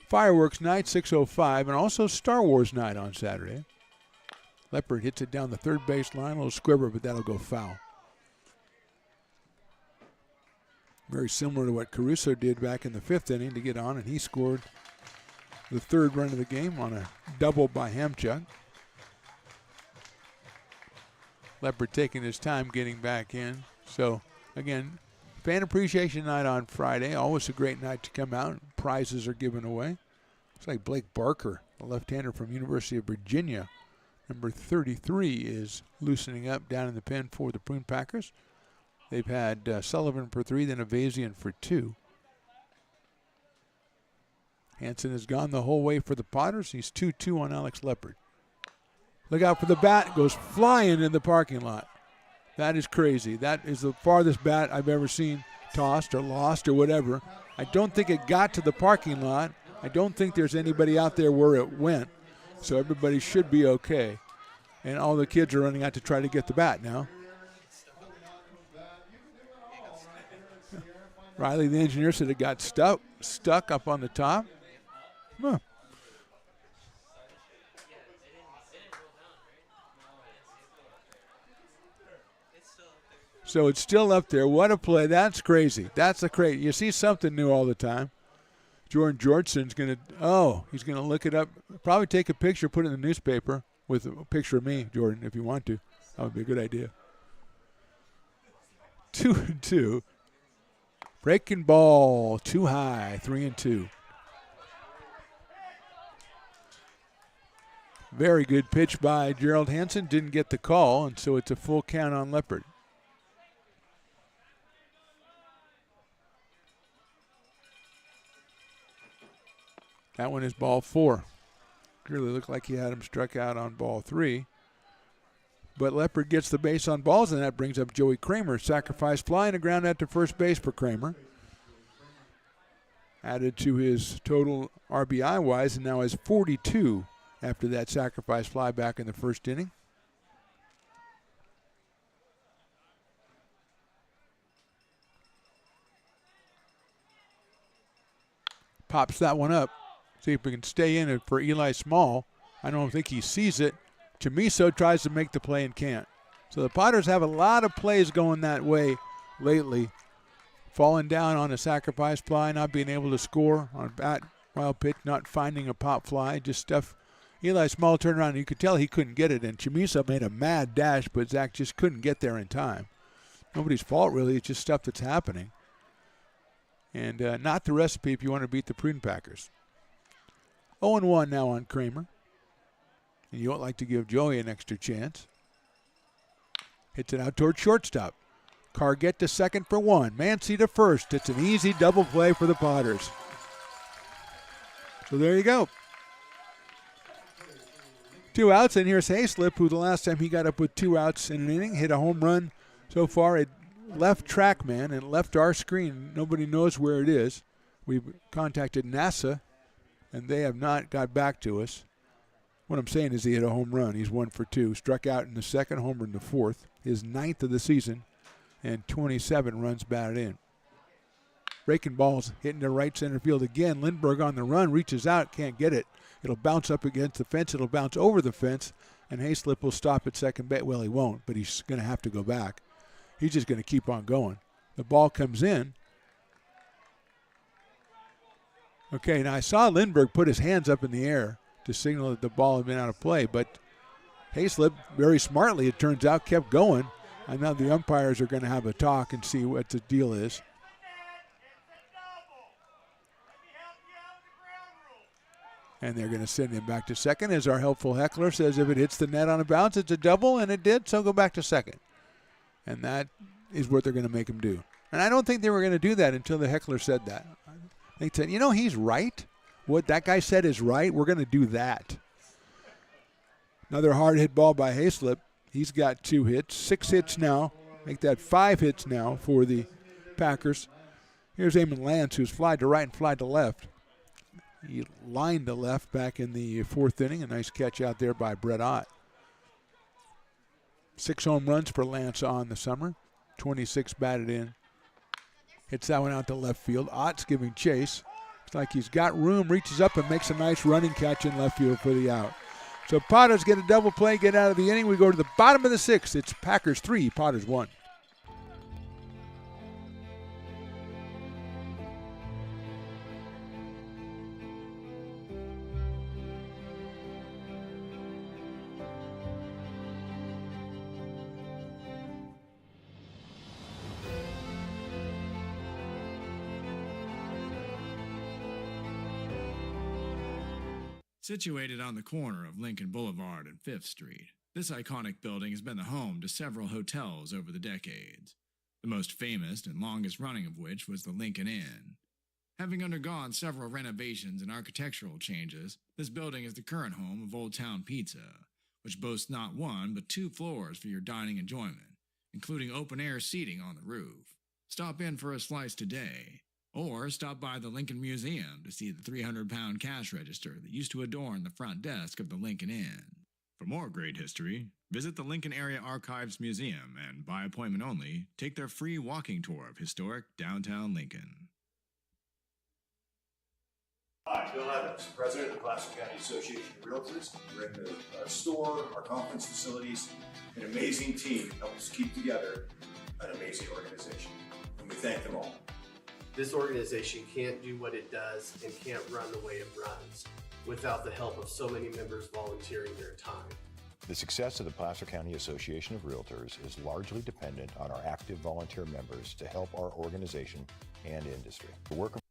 Fireworks Night, 6:05, and also Star Wars Night on Saturday. Leopard hits it down the third base line, a little squibber, but that'll go foul. Very similar to what Caruso did back in the 5th inning to get on, and he scored the 3rd run of the game on a double by Hamchuk. Leopard taking his time getting back in. So, again, Fan Appreciation Night on Friday. Always a great night to come out. Prizes are given away. Looks like Blake Barker, a left-hander from University of Virginia. Number 33 is loosening up down in the pen for the Prune Packers. They've had Sullivan for 3, then Avazian for 2. Hansen has gone the whole way for the Potters. He's 2-2 on Alex Leopard. Look out for the bat. Goes flying in the parking lot. That is crazy. That is the farthest bat I've ever seen tossed or lost or whatever. I don't think it got to the parking lot. I don't think there's anybody out there where it went. So everybody should be okay. And all the kids are running out to try to get the bat now. Riley, the engineer, said it got stuck up on the top. Huh. So it's still up there. What a play. That's crazy. That's a crazy. You see something new all the time. Jordan Georgeson's going to, he's going to look it up. Probably take a picture, put it in the newspaper with a picture of me, Jordan, if you want to. That would be a good idea. 2-2. Breaking ball, too high, 3-2. Very good pitch by Gerald Hansen. Didn't get the call, and so it's a full count on Leopard. That one is ball 4. Really looked like he had him struck out on ball 3. But Leopard gets the base on balls, and that brings up Joey Kramer. Sacrifice fly and a ground out to first base for Kramer. Added to his total RBI-wise, and now has 42 after that sacrifice fly back in the first inning. Pops that one up. See if we can stay in it for Eli Small. I don't think he sees it. Chamiso tries to make the play and can't. So the Potters have a lot of plays going that way lately. Falling down on a sacrifice fly, not being able to score on a bat, wild pitch, not finding a pop fly, just stuff. Eli Small turned around, and you could tell he couldn't get it, and Chamiso made a mad dash, but Zach just couldn't get there in time. Nobody's fault, really. It's just stuff that's happening. And not the recipe if you want to beat the Prune Packers. 0-1 now on Kramer. And you don't like to give Joey an extra chance. Hits it out toward shortstop. Carget to second for 1. Mancy to first. It's an easy double play for the Potters. So there you go. 2 outs, and here's Hayslip, who the last time he got up with 2 outs in an inning, hit a home run so far. It left TrackMan and left our screen. Nobody knows where it is. We've contacted NASA, and they have not got back to us. What I'm saying is he hit a home run. He's 1 for 2. Struck out in the second, homer in the fourth. His 9th of the season, and 27 runs batted in. Breaking balls hitting to right center field again. Lindbergh on the run, reaches out, can't get it. It'll bounce up against the fence. It'll bounce over the fence, and Hayslip will stop at second base. Well, he won't, but he's going to have to go back. He's just going to keep on going. The ball comes in. Okay, now I saw Lindbergh put his hands up in the air to signal that the ball had been out of play, but Hayslip, very smartly, it turns out, kept going. And now the umpires are going to have a talk and see what the deal is. And they're going to send him back to second, as our helpful heckler says if it hits the net on a bounce, it's a double, and it did, so go back to second. And that is what they're going to make him do. And I don't think they were going to do that until the heckler said that. They said, he's right. What that guy said is right. We're going to do that. Another hard hit ball by Hayslip. He's got 2 hits, 6 hits now. Make that 5 hits now for the Packers. Here's Eamon Lance, who's fly to right and fly to left. He lined to left back in the 4th inning. A nice catch out there by Brett Ott. 6 home runs for Lance on the summer. 26 batted in. Hits that one out to left field. Ott's giving chase. Looks like he's got room, reaches up and makes a nice running catch in left field for the out. So Potters get a double play, get out of the inning. We go to the bottom of the 6th. It's Packers 3, Potters 1. Situated on the corner of Lincoln Boulevard and 5th Street, this iconic building has been the home to several hotels over the decades, the most famous and longest running of which was the Lincoln Inn. Having undergone several renovations and architectural changes, this building is the current home of Old Town Pizza, which boasts not one but 2 floors for your dining enjoyment, including open-air seating on the roof. Stop in for a slice today, or stop by the Lincoln Museum to see the 300-pound cash register that used to adorn the front desk of the Lincoln Inn. For more great history, visit the Lincoln Area Archives Museum and, by appointment only, take their free walking tour of historic downtown Lincoln. Hi, Bill Evans, President of the Placer County Association of Realtors. We're in the store, our conference facilities, an amazing team that helps keep together an amazing organization. And we thank them all. This organization can't do what it does and can't run the way it runs without the help of so many members volunteering their time. The success of the Placer County Association of Realtors is largely dependent on our active volunteer members to help our organization and industry. The work of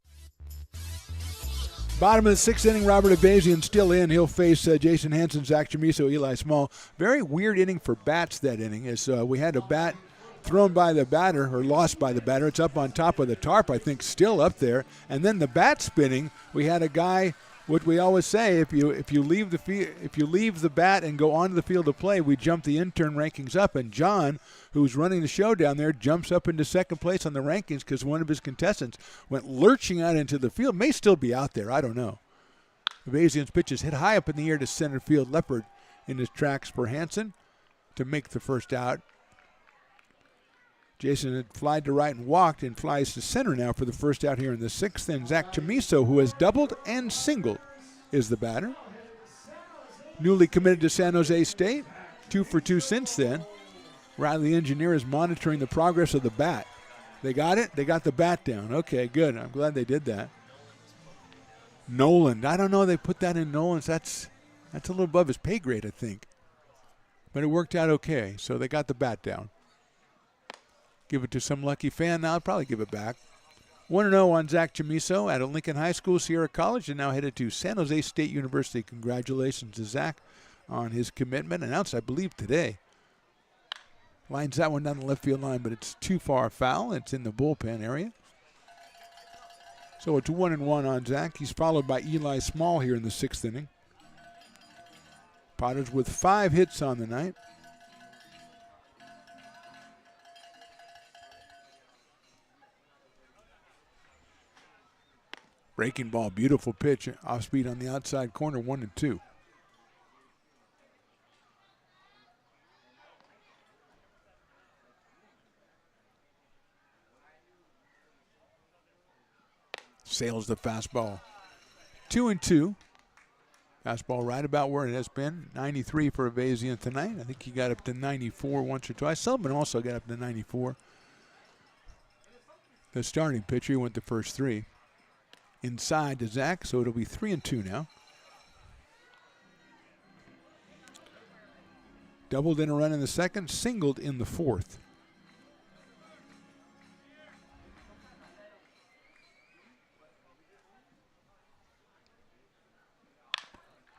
Bottom of the 6th inning, Robert Abazian still in. He'll face Jason Hansen, Zach Chamiso, Eli Small. Very weird inning for bats that inning, as we had a bat thrown by the batter, or lost by the batter. It's up on top of the tarp, I think, still up there. And then the bat spinning, we had a guy, what we always say, if you leave the bat and go onto the field to play, we jump the intern rankings up. And John, who's running the show down there, jumps up into second place on the rankings because one of his contestants went lurching out into the field. May still be out there, I don't know. Abazian's pitch is hit high up in the air to center field. Leopard in his tracks for Hansen to make the first out. Jason had flied to right and walked and flies to center now for the first out here in the 6th. And Zach Chamiso, who has doubled and singled, is the batter. Newly committed to San Jose State, 2 for 2 since then. Riley, the engineer, is monitoring the progress of the bat. They got it? They got the bat down. Okay, good. I'm glad they did that. Nolan. I don't know. They put that in Nolan's. That's a little above his pay grade, I think. But it worked out okay, so they got the bat down. Give it to some lucky fan now. I'll probably give it back. 1-0 on Zach Chamiso out of Lincoln High School, Sierra College, and now headed to San Jose State University. Congratulations to Zach on his commitment, announced, I believe, today. Lines that one down the left field line, but it's too far foul. It's in the bullpen area. So it's 1-1 on Zach. He's followed by Eli Small here in the 6th inning. Potters with 5 hits on the night. Breaking ball, beautiful pitch, off speed on the outside corner, 1-2. Sails the fastball. 2-2. Fastball right about where it has been. 93 for Abazian tonight. I think he got up to 94 once or twice. Sullivan also got up to 94. The starting pitcher, he went the first 3. Inside to Zach, so it'll be 3-2 now. Doubled in a run in the 2nd, singled in the 4th.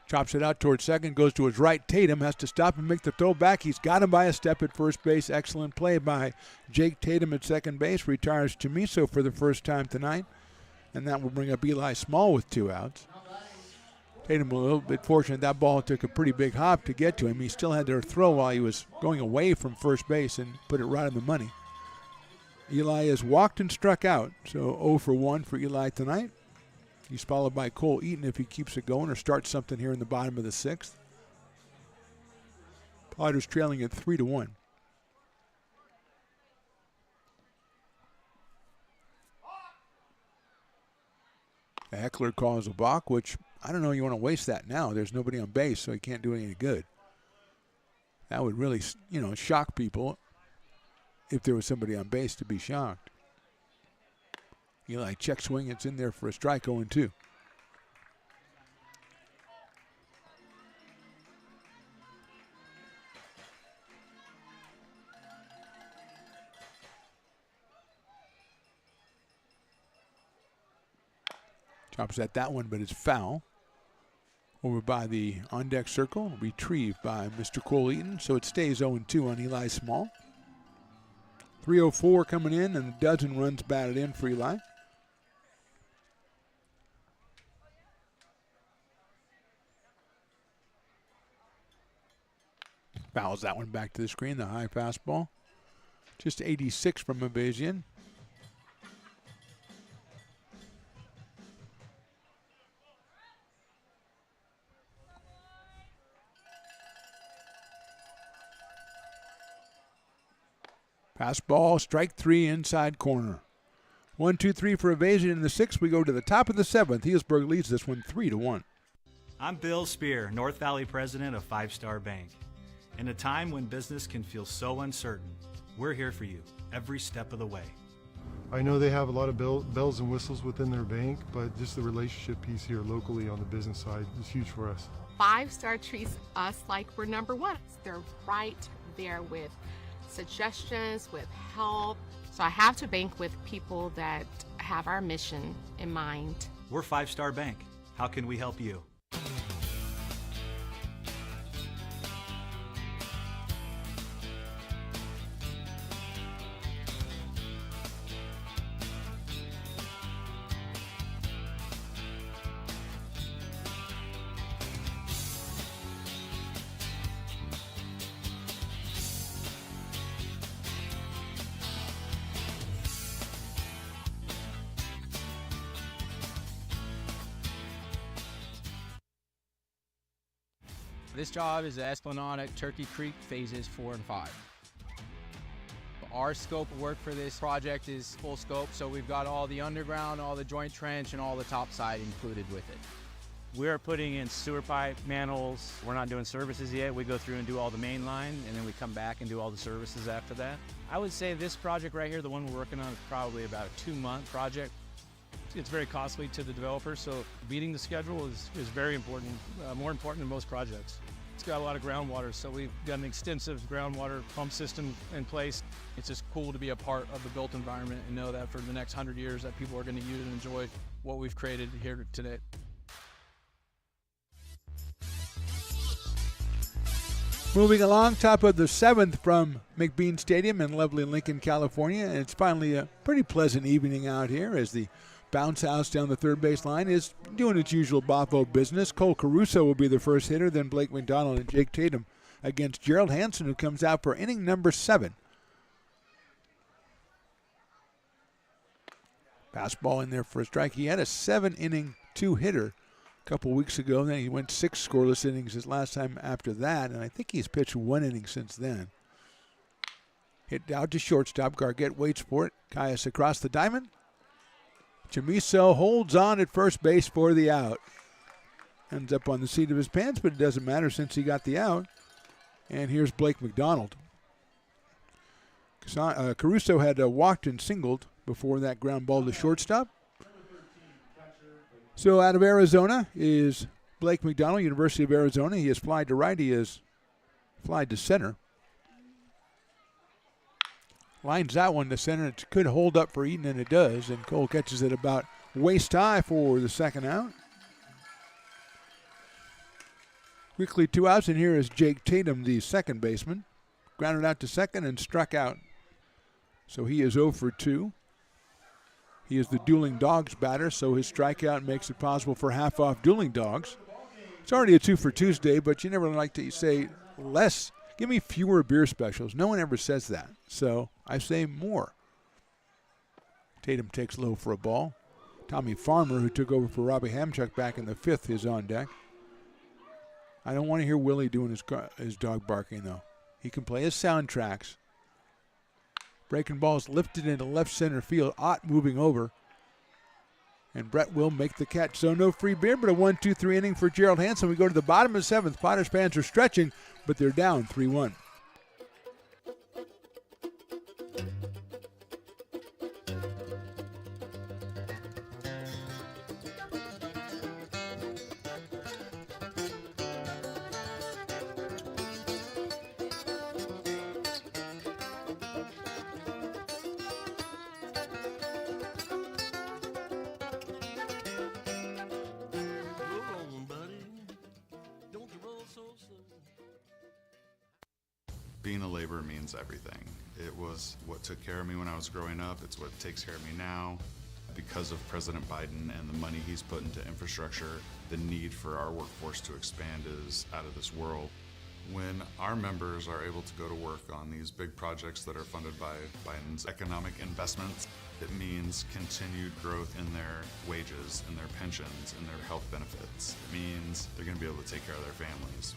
Chops it out towards second, goes to his right. Tatum has to stop and make the throw back. He's got him by a step at first base. Excellent play by Jake Tatum at second base. Retires Chamiso for the first time tonight. And that will bring up Eli Small with 2 outs. Tatum a little bit fortunate. That ball took a pretty big hop to get to him. He still had to throw while he was going away from first base and put it right in the money. Eli has walked and struck out. So 0 for 1 for Eli tonight. He's followed by Cole Eaton if he keeps it going or starts something here in the bottom of the 6th. Potters trailing at 3-1. Eckler calls a balk, which I don't know you want to waste that now. There's nobody on base, so he can't do any good. That would really, shock people if there was somebody on base to be shocked. Eli check swing. It's in there for a strike, 0-2. Chops at that one, but it's foul. over by the on-deck circle, retrieved by Mr. Cole Eaton, so it stays 0-2 on Eli Small. 3:04 coming in, and a dozen runs batted in for Eli. Fouls that one back to the screen, the high fastball. Just 86 from Avazian. Fastball, strike three, inside corner. 1-2-3 for Avazian in the sixth. We go to the top of the seventh. Healdsburg leads this one 3-1. I'm Bill Spear, North Valley president of 5 Star Bank. In a time when business can feel so uncertain, we're here for you every step of the way. I know they have a lot of bells and whistles within their bank, but just the relationship piece here locally on the business side is huge for us. 5 Star treats us like we're number one. They're right there with suggestions, with help. So I have to bank with people that have our mission in mind. We're 5 Star Bank. How can we help you? This job is the Esplanade Turkey Creek phases 4 and 5. Our scope of work for this project is full scope, so we've got all the underground, all the joint trench, and all the top side included with it. We're putting in sewer pipe, manholes. We're not doing services yet. We go through and do all the main line, and then we come back and do all the services after that. I would say this project right here, the one we're working on, is probably about a 2-month project. It's very costly to the developer, so beating the schedule is very important, more important than most projects. It's got a lot of groundwater, so we've got an extensive groundwater pump system in place. It's just cool to be a part of the built environment and know that for the next 100 years that people are going to use and enjoy what we've created here today. Moving along, top of the seventh from McBean Stadium in lovely Lincoln, California. And it's finally a pretty pleasant evening out here as the bounce house down the third base line is doing its usual Boffo business. Cole Caruso will be the first hitter, then Blake McDonald and Jake Tatum against Gerald Hansen, who comes out for inning number 7. Fastball in there for a strike. He had a 7-inning 2-hitter a couple weeks ago. Then he went 6 scoreless innings his last time after that, and I think he's pitched 1 inning since then. Hit out to shortstop. Gargett waits for it. Caius across the diamond. Chamiso holds on at first base for the out. Ends up on the seat of his pants, but it doesn't matter since he got the out. And here's Blake McDonald. Caruso had walked and singled before that ground ball to shortstop. So out of Arizona is Blake McDonald, University of Arizona. He has flied to right. He has flied to center. Lines that one to center. It could hold up for Eaton, and it does. And Cole catches it about waist high for the second out. Quickly 2 outs, and here is Jake Tatum, the second baseman. Grounded out to second and struck out. So he is 0 for 2. He is the dueling dogs batter, so his strikeout makes it possible for half-off dueling dogs. It's already a 2 for Tuesday, but you never like to say less. Give me fewer beer specials. No one ever says that, so I say more. Tatum takes low for a ball. Tommy Farmer, who took over for Robbie Hamchuk back in the 5th, is on deck. I don't want to hear Willie doing his dog barking, though. He can play his soundtracks. Breaking ball is lifted into left center field. Ott moving over. And Brett will make the catch. So no free beer, but a 1-2-3 inning for Gerald Hansen. We go to the bottom of the 7th. Potters fans are stretching, but they're down 3-1. being a laborer means everything. It was what took care of me when I was growing up. It's what takes care of me now. Because of President Biden and the money he's put into infrastructure, the need for our workforce to expand is out of this world. When our members are able to go to work on these big projects that are funded by Biden's economic investments, it means continued growth in their wages, in their pensions, in their health benefits. It means they're going to be able to take care of their families.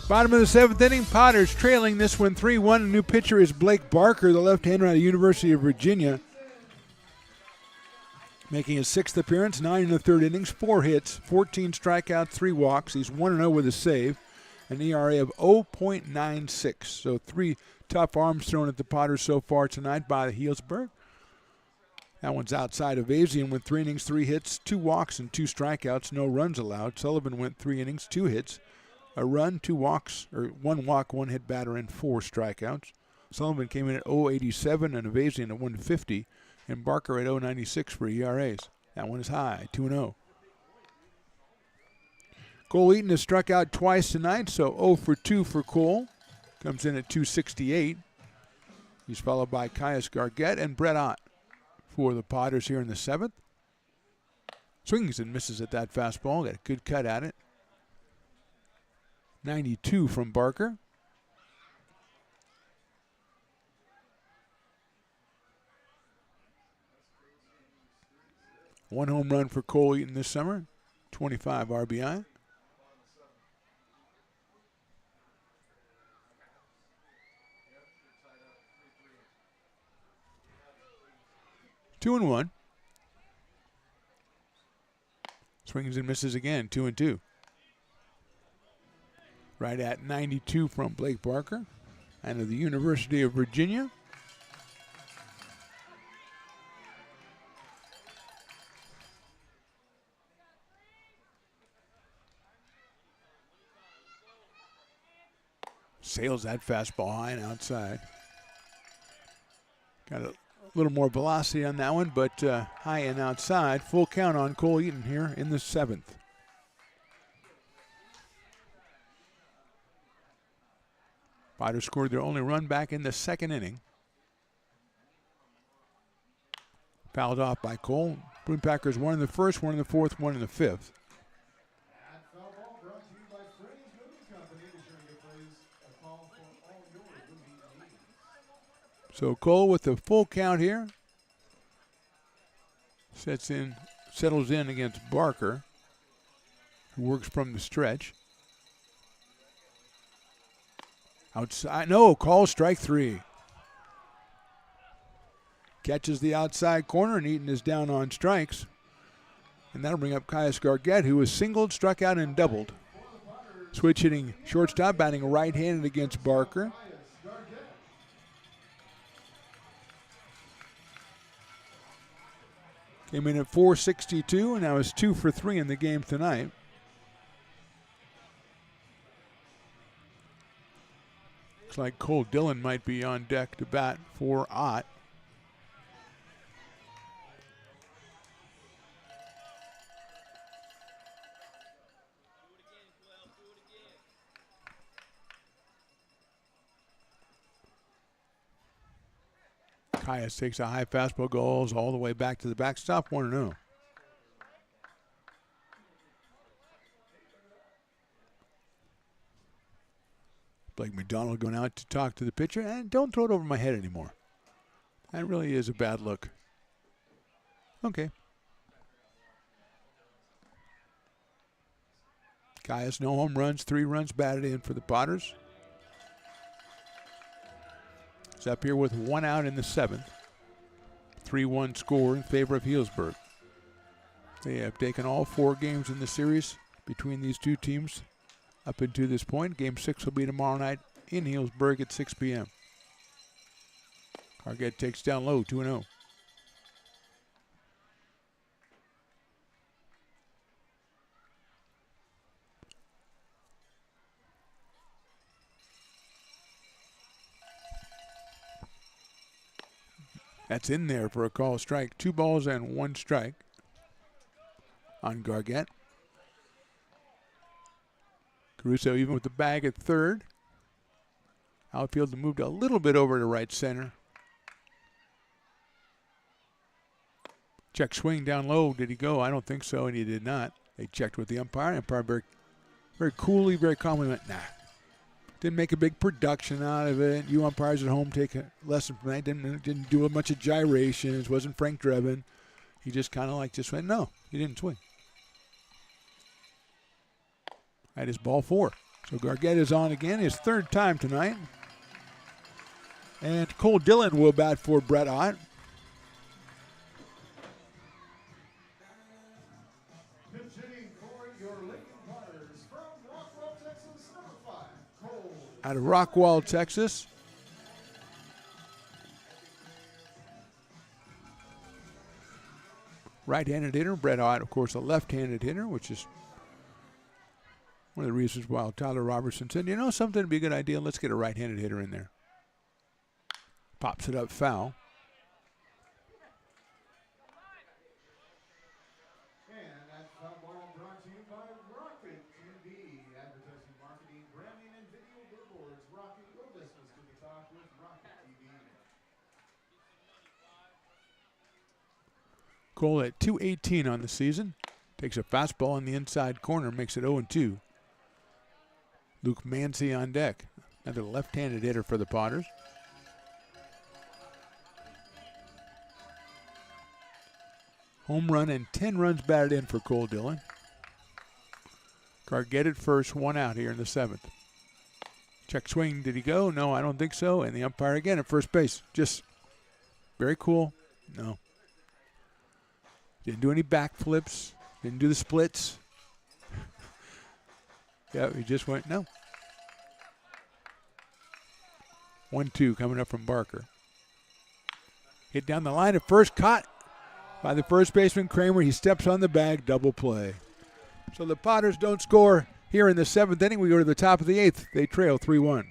Bottom of the seventh inning, Potters trailing this one 3-1. A new pitcher is Blake Barker, the left-hander out of the University of Virginia. Making his sixth appearance, 9 in the third innings, 4 hits, 14 strikeouts, 3 walks. He's 1-0 with a save, an ERA of 0.96. So 3 tough arms thrown at the Potters so far tonight by the Healdsburg. That one's outside of Avazian with 3 innings, 3 hits, 2 walks, and 2 strikeouts, no runs allowed. Sullivan went 3 innings, 2 hits, a run, 2 walks, or 1 walk, 1 hit batter, and 4 strikeouts. Sullivan came in at 0.87 and Avazian at 1.50, and Barker at 0.96 for ERAs. That one is high, 2-0. Cole Eaton has struck out twice tonight, so 0 for 2 for Cole. Comes in at 268. He's followed by Caius Gargett and Brett Ott for the Potters here in the seventh. Swings and misses at that fastball. Got a good cut at it. 92 from Barker. One home run for Cole Eaton this summer, 25 RBI. Two and one. Swings and misses again, 2-2. Right at 92 from Blake Barker and of the University of Virginia. Sails that fastball high and outside. Got a little more velocity on that one, but high and outside. Full count on Cole Eaton here in the seventh. Potters scored their only run back in the second inning. Fouled off by Cole. Prune Packers 1 in the first, 1 in the fourth, 1 in the fifth. So Cole with the full count here. Settles in against Barker, who works from the stretch. Outside, no, call strike 3. Catches the outside corner, and Eaton is down on strikes. And that'll bring up Caius Gargett, who was singled, struck out, and doubled. Switch hitting shortstop, batting right-handed against Barker. Came in at .462, and now is 2 for 3 in the game tonight. Looks like Cole Dillon might be on deck to bat for Ott. Caius takes a high fastball, goes all the way back to the backstop, 1-0. Blake McDonald going out to talk to the pitcher, and don't throw it over my head anymore. That really is a bad look. Okay. Guy has no home runs, 3 runs batted in for the Potters. He's up here with 1 out in the 7th. 3-1 score in favor of Healdsburg. They have taken all 4 games in the series between these two teams up until this point. Game 6 will be tomorrow night in Healdsburg at 6 p.m. Cargett takes down low, 2-0. That's in there for a call strike. 2 balls and 1 strike on Gargett. Caruso even with the bag at third. Outfield moved a little bit over to right center. Check swing down low. Did he go? I don't think so, and he did not. They checked with the umpire. Umpire very, very coolly, very calmly went, nah. Didn't make a big production out of it. You umpires at home take a lesson from that. Didn't do a bunch of gyrations. Wasn't Frank Drebin. He just kind of just went, no, he didn't swing. That is ball 4. So Gargett is on again, his 3rd time tonight. And Cole Dillon will bat for Brett Ott. Out of Rockwall, Texas. Right-handed hitter. Brett Ott, of course, a left-handed hitter, which is one of the reasons why Tyler Robertson said, you know, something would be a good idea. Let's get a right-handed hitter in there. Pops it up foul. Cole at .218 on the season. Takes a fastball on the inside corner, makes it 0-2. Luke Mancy on deck. Another left-handed hitter for the Potters. Home run and 10 runs batted in for Cole Dillon. Gargett at first, 1 out here in the 7th. Check swing, did he go? No, I don't think so. And the umpire again at first base. Just very cool. No. Didn't do any backflips. Didn't do the splits. Yeah, he just went, no. 1-2 coming up from Barker. Hit down the line at first, caught by the first baseman Kramer. He steps on the bag, double play. So the Potters don't score here in the 7th inning. We go to the top of the 8th. They trail 3-1.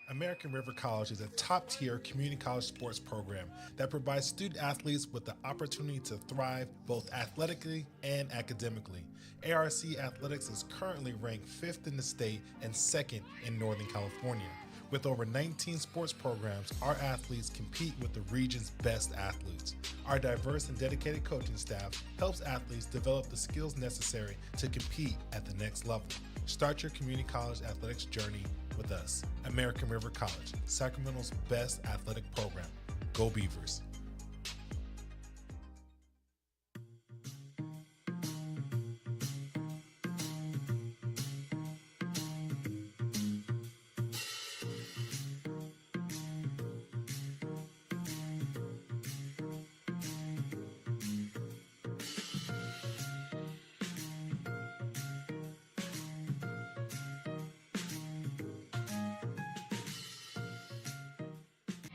American River College is a top-tier community college sports program that provides student-athletes with the opportunity to thrive both athletically and academically. ARC Athletics is currently ranked 5th in the state and 2nd in Northern California. With over 19 sports programs, our athletes compete with the region's best athletes. Our diverse and dedicated coaching staff helps athletes develop the skills necessary to compete at the next level. Start your community college athletics journey with us. American River College, Sacramento's best athletic program. Go Beavers.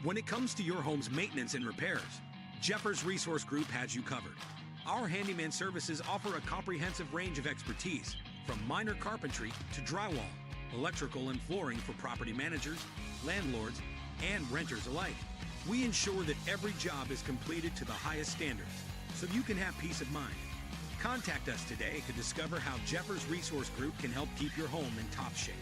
When it comes to your home's maintenance and repairs, Jeffers Resource Group has you covered. Our handyman services offer a comprehensive range of expertise, from minor carpentry to drywall, electrical and flooring for property managers, landlords, and renters alike. We ensure that every job is completed to the highest standards, so you can have peace of mind. Contact us today to discover how Jeffers Resource Group can help keep your home in top shape.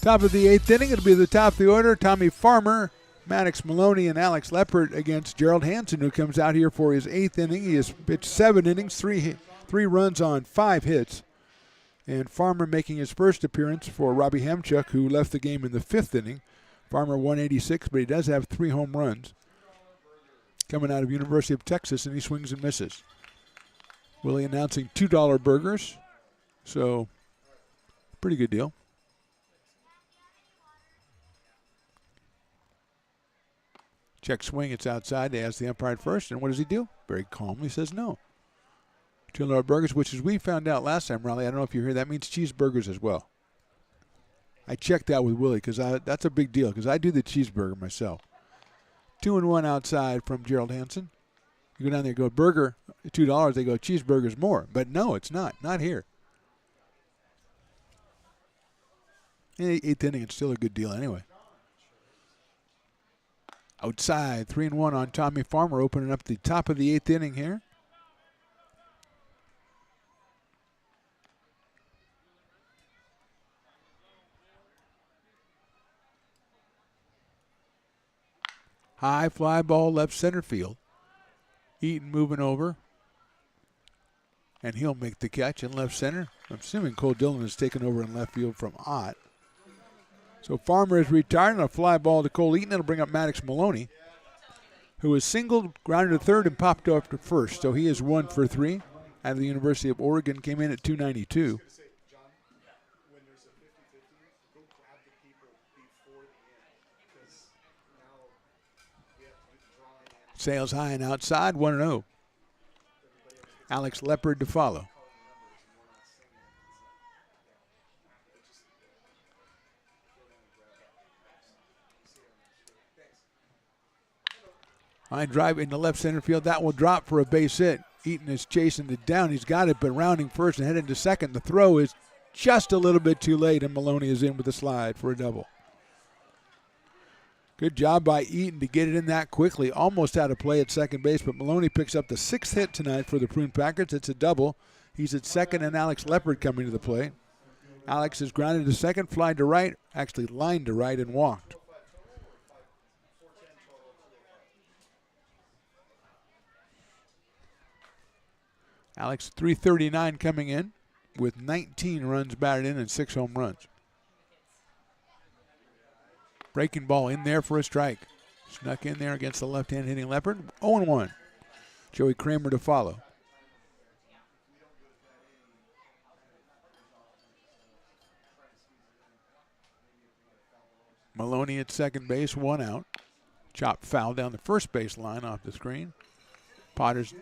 Top of the 8th inning, it'll be the top of the order. Tommy Farmer, Maddox Maloney, and Alex Leppert against Gerald Hansen, who comes out here for his 8th inning. He has pitched 7 innings, 3 runs on 5 hits. And Farmer making his first appearance for Robbie Hamchuk, who left the game in the 5th inning. Farmer 186, but he does have 3 home runs. Coming out of University of Texas, and he swings and misses. Willie announcing $2 burgers, so pretty good deal. Check swing, it's outside. They ask the umpire first, and what does he do? Very calmly says no. $2 burgers, which as we found out last time, Raleigh, I don't know if you heard, that means cheeseburgers as well. I checked that with Willie because that's a big deal because I do the cheeseburger myself. 2-1 outside from Gerald Hansen. You go down there and go, burger, $2. They go, cheeseburgers more. But no, it's not. Not here. In the 8th inning, it's still a good deal anyway. Outside, 3-1 on Tommy Farmer, opening up the top of the 8th inning here. High fly ball left center field. Eaton moving over. And he'll make the catch in left center. I'm assuming Cole Dillon is taken over in left field from Ott. So Farmer is retired on a fly ball to Cole Eaton. It'll bring up Maddox Maloney, who is singled, grounded to third, and popped off to first. So he is 1 for 3 out of the University of Oregon. Came in at 292. Sails high and outside, 1-0. Alex Leppert to follow. Line drive into left center field. That will drop for a base hit. Eaton is chasing it down. He's got it, but rounding first and heading to second. The throw is just a little bit too late, and Maloney is in with a slide for a double. Good job by Eaton to get it in that quickly. Almost out of play at second base, but Maloney picks up the 6th hit tonight for the Prune Packers. It's a double. He's at second, and Alex Leppert coming to the plate. Alex is grounded to second, flied to right, actually lined to right and walked. Alex, 339 coming in with 19 runs batted in and 6 home runs. Breaking ball in there for a strike. Snuck in there against the left-hand hitting Leppert. 0-1. Joey Kramer to follow. Maloney at second base, 1 out. Chopped foul down the first base line off the screen. Potter's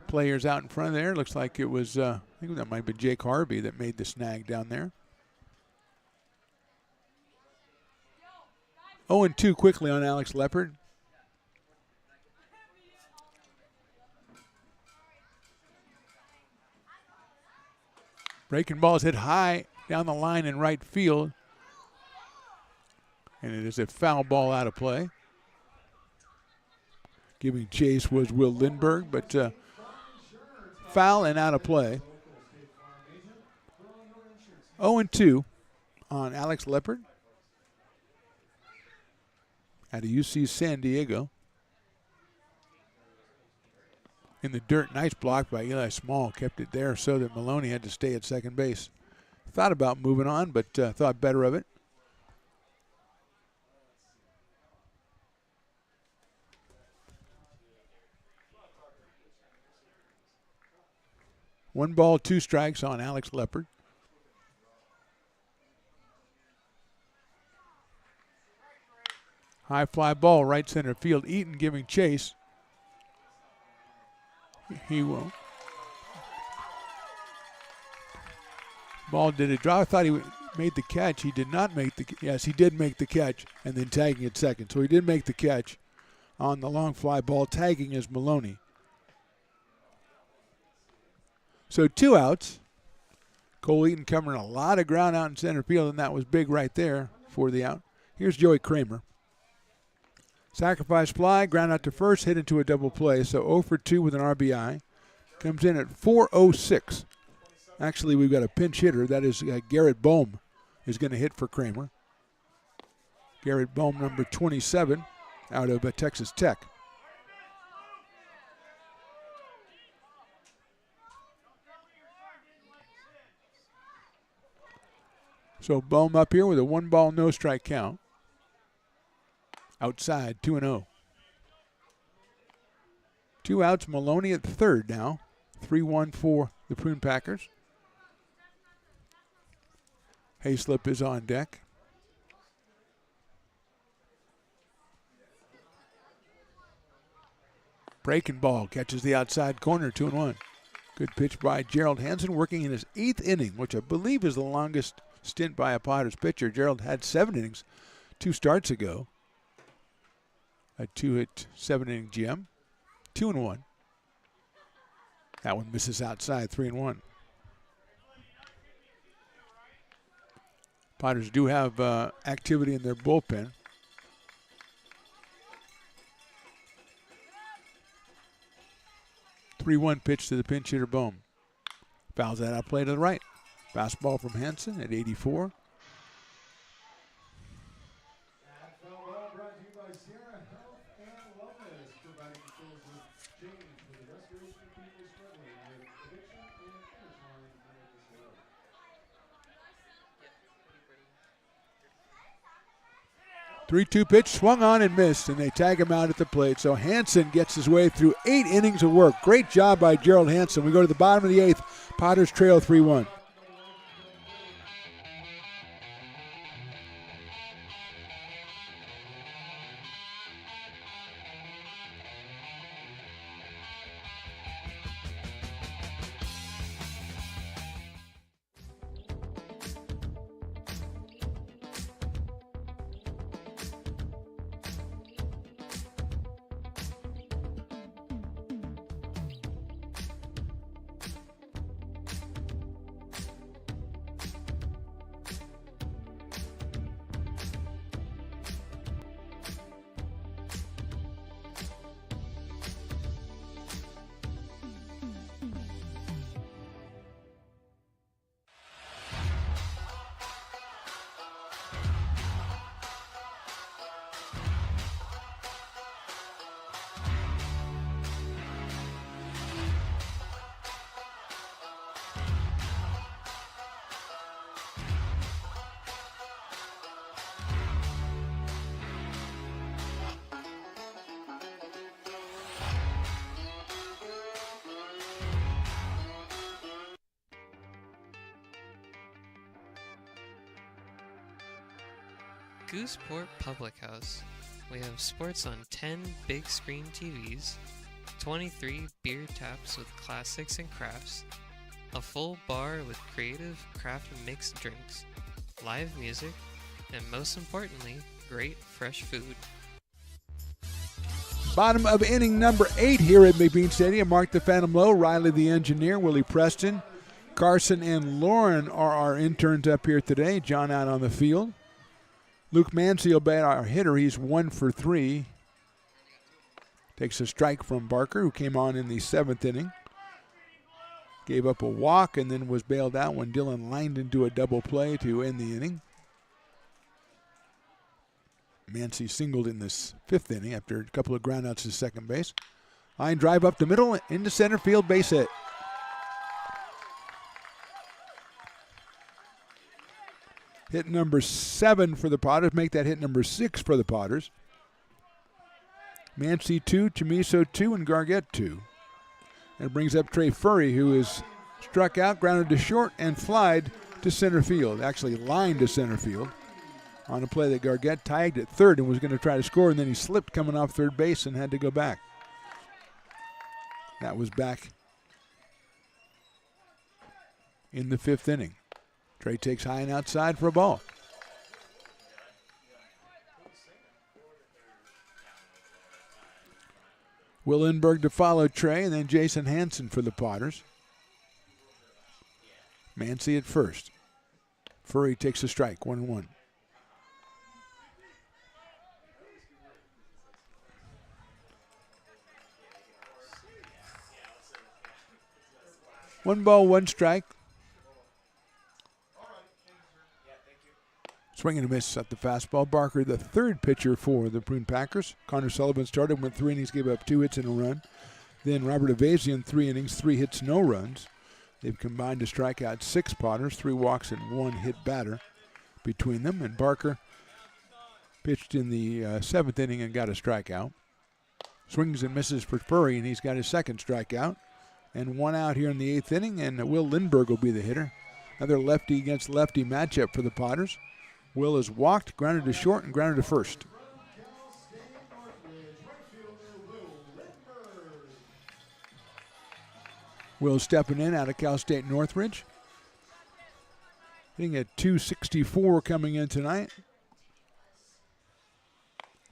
players out in front of there. Looks like it was, I think that might have been Jake Harvey that made the snag down there. 0-2 quickly on Alex Leppert. Breaking ball is hit high down the line in right field. And it is a foul ball out of play. Giving chase was Will Lindbergh, but foul and out of play. 0-2 on Alex Leppert out of UC San Diego. In the dirt, nice block by Eli Small. Kept it there so that Maloney had to stay at second base. Thought about moving on, but thought better of it. One ball, 2 strikes on Alex Leppert. High fly ball, right center field. Eaton giving chase. He won't. Ball, did it drop? I thought he made the catch. He did not make the, yes, he did make the catch and then tagging it second. So he did make the catch on the long fly ball. Tagging is Maloney. So 2 outs. Cole Eaton covering a lot of ground out in center field, and that was big right there for the out. Here's Joey Kramer. Sacrifice fly, ground out to first, hit into a double play. So 0 for 2 with an RBI. Comes in at 4:06. Actually, we've got a pinch hitter. That is Garrett Bohm is going to hit for Kramer. Garrett Bohm, number 27, out of Texas Tech. So Bohm up here with a 1-ball, no strike count. Outside, 2-0. 2 outs, Maloney at third now. 3-1 for the Prune Packers. Hayslip is on deck. Breaking ball catches the outside corner, 2-1. Good pitch by Gerald Hansen, working in his 8th inning, which I believe is the longest stint by a Potters pitcher. Gerald had 7 innings 2 starts ago. A 2-hit 7-inning GM. 2-1. That one misses outside, 3-1. Potters do have activity in their bullpen. The 3-1 pitch to the pinch hitter Bohm. Fouls that out, play to the right. Fastball from Hansen at 84. Three-two pitch, swung on and missed, and they tag him out at the plate. So Hansen gets his way through 8 innings of work. Great job by Gerald Hansen. We go to the bottom of the 8th. Potters trail 3-1. Gooseport Public House. We have sports on 10 big screen TVs, 23 beer taps with classics and crafts, a full bar with creative craft mixed drinks, live music, and most importantly, great fresh food. Bottom of inning number 8 here at McBean Stadium. Mark the Phantom Low, Riley the engineer, Willie Preston, Carson and Lauren are our interns up here today. John out on the field. Luke Mansell, our hitter, he's 1 for 3. Takes a strike from Barker, who came on in the 7th inning. Gave up a walk and then was bailed out when Dylan lined into a double play to end the inning. Mansell singled in this 5th inning after a couple of groundouts to second base. Line drive up the middle into center field, base hit. Hit number 7 for the Potters. Make that hit number 6 for the Potters. Mansell 2, Chamiso 2, and Gargett 2. And it brings up Trey Furry, who is struck out, grounded to short, and flied to center field. Actually lined to center field on a play that Gargett tagged at third and was going to try to score, and then he slipped coming off third base and had to go back. That was back in the 5th inning. Trey takes high and outside for a ball. Will Lindbergh to follow Trey, and then Jason Hansen for the Potters. Mansell at first. Furry takes a strike, 1-1. One ball, one strike. Swing and a miss at the fastball. Barker, the third pitcher for the Prune Packers. Connor Sullivan started, went 3 innings, gave up 2 hits and a run. Then Robert Avazian, 3 innings, 3 hits, no runs. They've combined to strike out 6 Potters, 3 walks and 1 hit batter between them. And Barker pitched in the 7th inning and got a strikeout. Swings and misses for Furry, and he's got his second strikeout. And 1 out here in the 8th inning, and Will Lindberg will be the hitter. Another lefty against lefty matchup for the Potters. Will is walked, grounded to short, and grounded to first. Will stepping in out of Cal State Northridge. Hitting at .264 coming in tonight.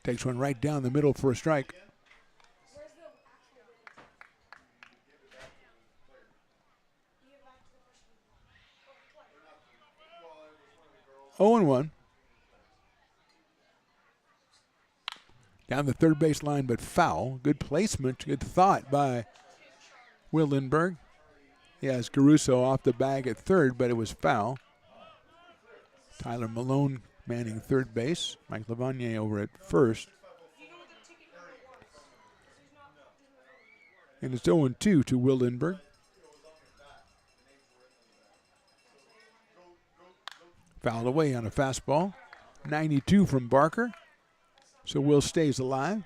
Takes one right down the middle for a strike. Oh and 1. Down the third base line, but foul. Good placement, good thought by Will Lindberg. He has Caruso off the bag at third, but it was foul. Tyler Malone manning third base. Mike Levanier over at first. And it's 0-2 to Will Lindberg. Fouled away on a fastball. 92 from Barker. So Will stays alive.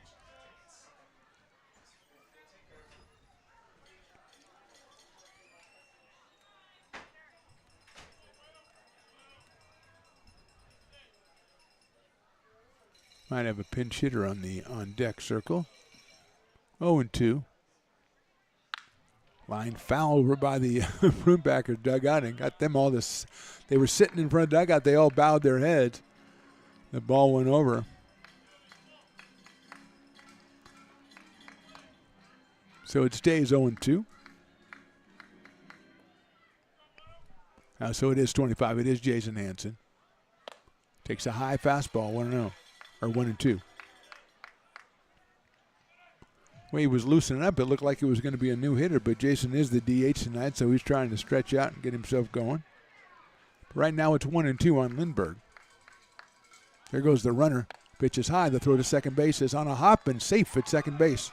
Might have a pinch hitter on the on-deck circle. 0-2. Line foul over by the Prune Packers dugout and got them all this. They were sitting in front of the dugout. They all bowed their heads. The ball went over. So it stays 0-2. So it is 25. It is Jason Hansen. Takes a high fastball, 1-0. Or 1-2. Well, he was loosening up. It looked like it was going to be a new hitter, but Jason is the DH tonight, so he's trying to stretch out and get himself going. But right now it's 1-2 on Lindberg. There goes the runner. Pitch is high. The throw to second base is on a hop and safe at second base.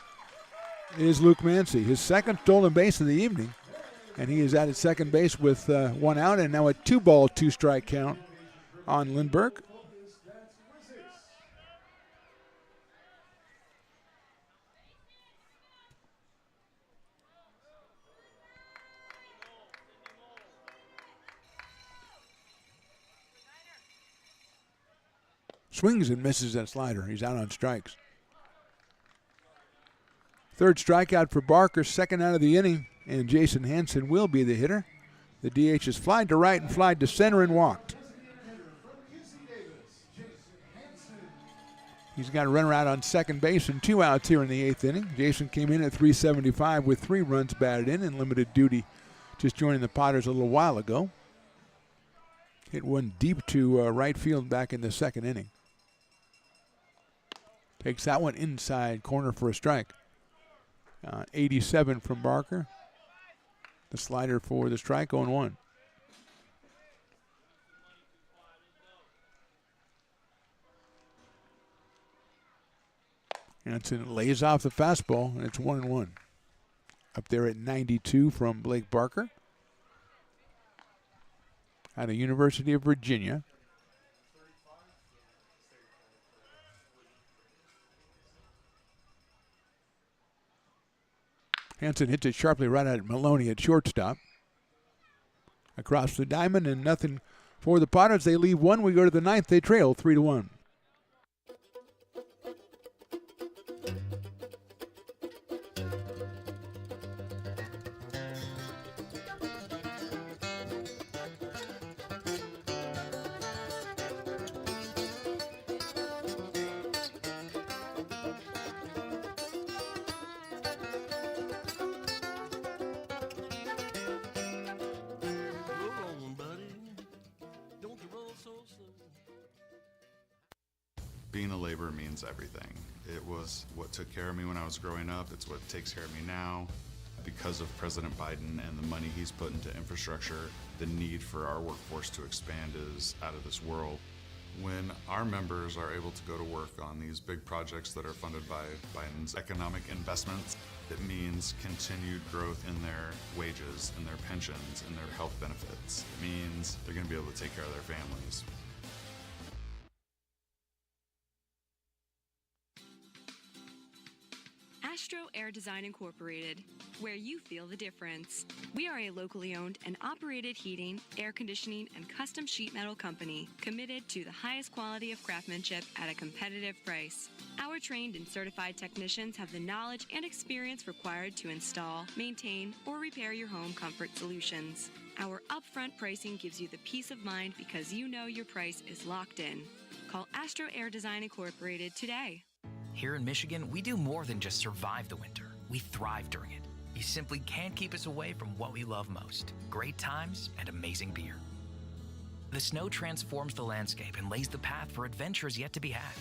It is Luke Mancy, his second stolen base of the evening. And he is at his second base with 1 out, and now a 2-ball, 2-strike count on Lindberg. Swings and misses that slider. He's out on strikes. Third strikeout for Barker, second out of the inning, and Jason Hansen will be the hitter. The DH has flied to right and flied to center and walked. He's got a runner out on second base and 2 outs here in the 8th inning. Jason came in at .375 with 3 runs batted in limited duty, just joining the Potters a little while ago. Hit one deep to right field back in the 2nd inning. Takes that one inside corner for a strike. 87 from Barker. The slider for the strike, 0-1. Hansen lays off the fastball, and it's 1-1. Up there at 92 from Blake Barker. Out of University of Virginia. Hansen hits it sharply right at Maloney at shortstop. Across the diamond, and nothing for the Potters. They leave 1. We go to the 9th. They trail 3-1. Being a laborer means everything. It was what took care of me when I was growing up. It's what takes care of me now. Because of President Biden and the money he's put into infrastructure, the need for our workforce to expand is out of this world. When our members are able to go to work on these big projects that are funded by Biden's economic investments, it means continued growth in their wages, in their pensions, in their health benefits. It means they're going to be able to take care of their families. Astro Air Design Incorporated, where you feel the difference. We are a locally owned and operated heating, air conditioning, and custom sheet metal company committed to the highest quality of craftsmanship at a competitive price. Our trained and certified technicians have the knowledge and experience required to install, maintain, or repair your home comfort solutions. Our upfront pricing gives you the peace of mind because you know your price is locked in. Call Astro Air Design Incorporated today. Here in Michigan, we do more than just survive the winter. We thrive during it. You simply can't keep us away from what we love most: great times and amazing beer. The snow transforms the landscape and lays the path for adventures yet to be had.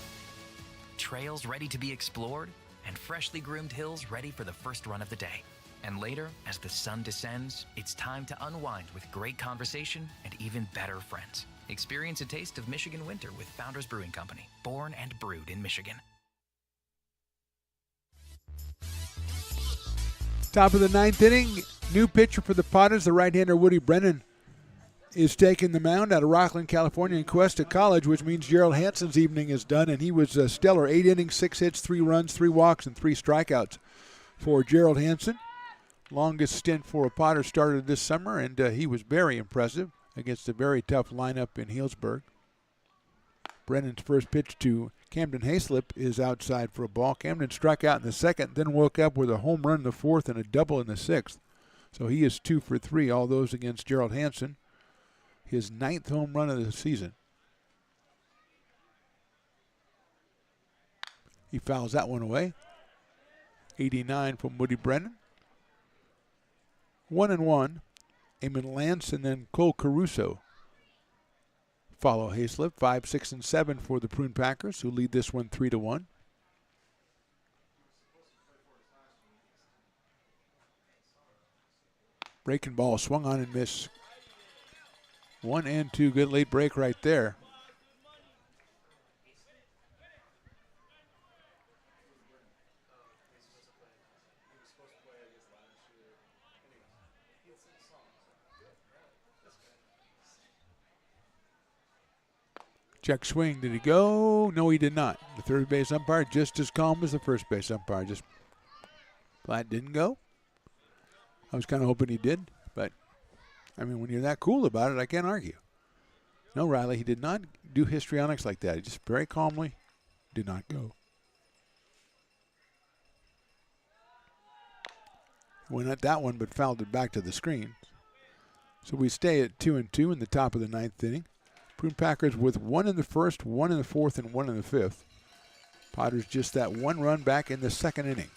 Trails ready to be explored, and freshly groomed hills ready for the first run of the day. And later, as the sun descends, it's time to unwind with great conversation and even better friends. Experience a taste of Michigan winter with Founders Brewing Company, born and brewed in Michigan. Top of the ninth inning, new pitcher for the Potters, the right-hander Woody Brennan, is taking the mound out of Rockland, California in Cuesta College, which means Gerald Hansen's evening is done, and he was stellar. 8 innings, 6 hits, 3 runs, 3 walks, and 3 strikeouts for Gerald Hansen. Longest stint for a Potter started this summer, and he was very impressive against a very tough lineup in Healdsburg. Brennan's first pitch to Camden Hayslip is outside for a ball. Camden struck out in the second, then woke up with a home run in the fourth and a double in the sixth. So he is 2 for 3, all those against Gerald Hansen. His 9th home run of the season. He fouls that one away. 89 from Woody Brennan. 1-1. Eamon Lance and then Cole Caruso follow Hayslip. 5, 6, and 7 for the Prune Packers, who lead this one 3-1. Breaking ball swung on and missed. 1-2, good late break right there. Check swing. Did he go? No, he did not. The third base umpire just as calm as the first base umpire. Just flat didn't go. I was kind of hoping he did, but I mean, when you're that cool about it, I can't argue. No, Riley, he did not do histrionics like that. He just very calmly did not go. Went at that one, but fouled it back to the screen. So we stay at 2-2 in the top of the ninth inning. Prune Packers with 1 in the first, 1 in the fourth, and 1 in the fifth. Potters just that 1 run back in the second inning.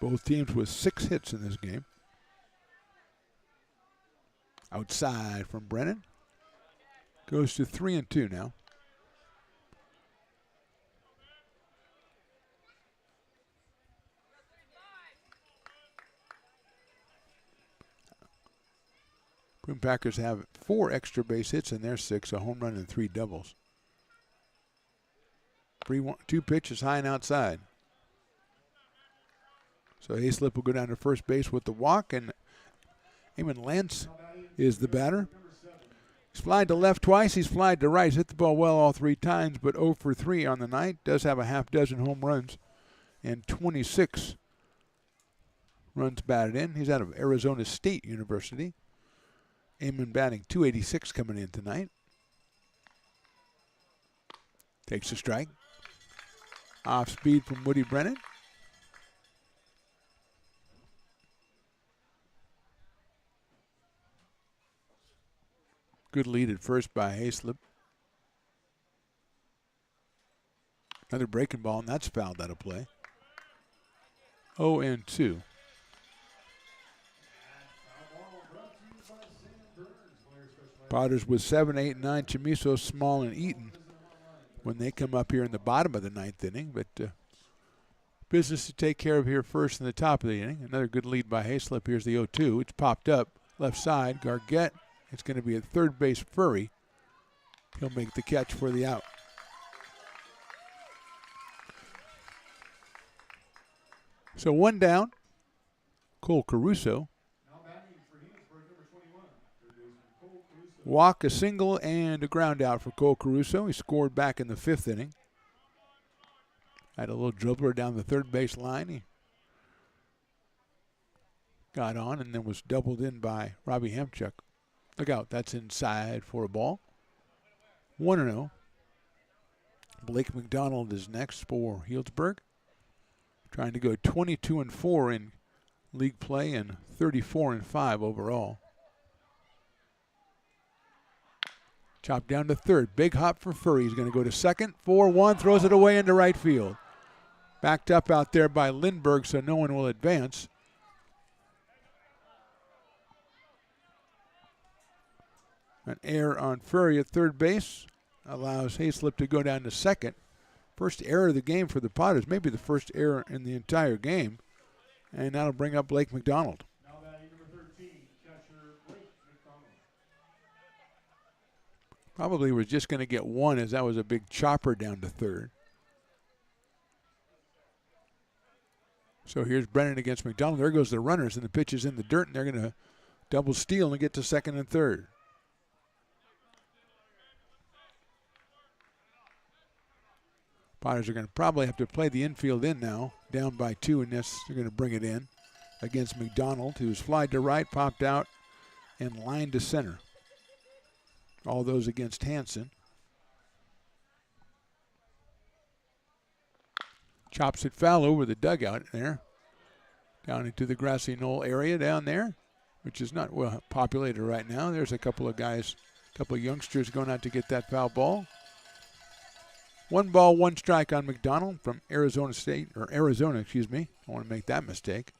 Both teams with 6 hits in this game. Outside from Brennan. Goes to 3-2 now. Prune Packers have 4 extra base hits in their 6, a home run and 3 doubles. 2 pitches high and outside. So Hayslip will go down to first base with the walk, and Eamon Lance is the batter. He's flied to left twice. He's flied to right. He's hit the ball well all 3 times, but 0 for 3 on the night. Does have a half dozen home runs and 26 runs batted in. He's out of Arizona State University. Eamon batting .286 coming in tonight. Takes a strike. Off speed from Woody Brennan. Good lead at first by Hayslip. Another breaking ball, and that's fouled out of play. 0-2. Potters with 7, 8, 9, Chamiso, Small, and Eaton when they come up here in the bottom of the ninth inning. But business to take care of here first in the top of the inning. Another good lead by Hayslip. Here's the 0-2. It's popped up. left side. Gargett, it's going to be at third base. Furry. He'll make the catch for the out. So one down. Cole Caruso. Walk, a single, and a ground out for Cole Caruso. He scored back in the 5th inning. Had a little dribbler down the third base line. He got on and then was doubled in by Robbie Hamchuk. Look out, that's inside for a ball. 1-0. Blake McDonald is next for Healdsburg. Trying to go 22-4 in league play and 34-5 overall. Chopped down to third. Big hop for Furry. He's going to go to second. 4-1. Throws it away into right field. Backed up out there by Lindbergh, so no one will advance. An error on Furry at third base allows Hayslip to go down to second. First error of the game for the Potters. Maybe the first error in the entire game. And that'll bring up Blake McDonald. Probably was just going to get one, as that was a big chopper down to third. So here's Brennan against McDonald. There goes the runners, and the pitch is in the dirt, and they're going to double steal and get to second and third. Potters are going to probably have to play the infield in now, down by 2, and this they're going to bring it in against McDonald, who's flied to right, popped out, and lined to center. All those against Hansen. Chops it foul over the dugout there. Down into the grassy knoll area down there, which is not well populated right now. There's a couple of guys, a couple of youngsters going out to get that foul ball. 1 ball, 1 strike on McDonald from Arizona, excuse me. I want to make that mistake.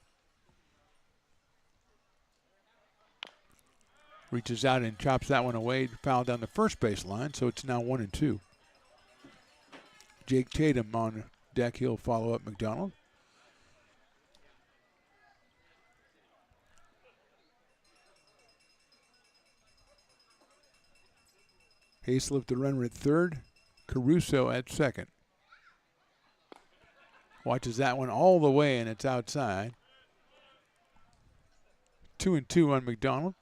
Reaches out and chops that one away. Foul down the first base line, so it's now 1-2. Jake Tatum on deck. He'll follow up McDonald. Hayslip the runner at third. Caruso at second. Watches that one all the way, and it's outside. 2-2 on McDonald.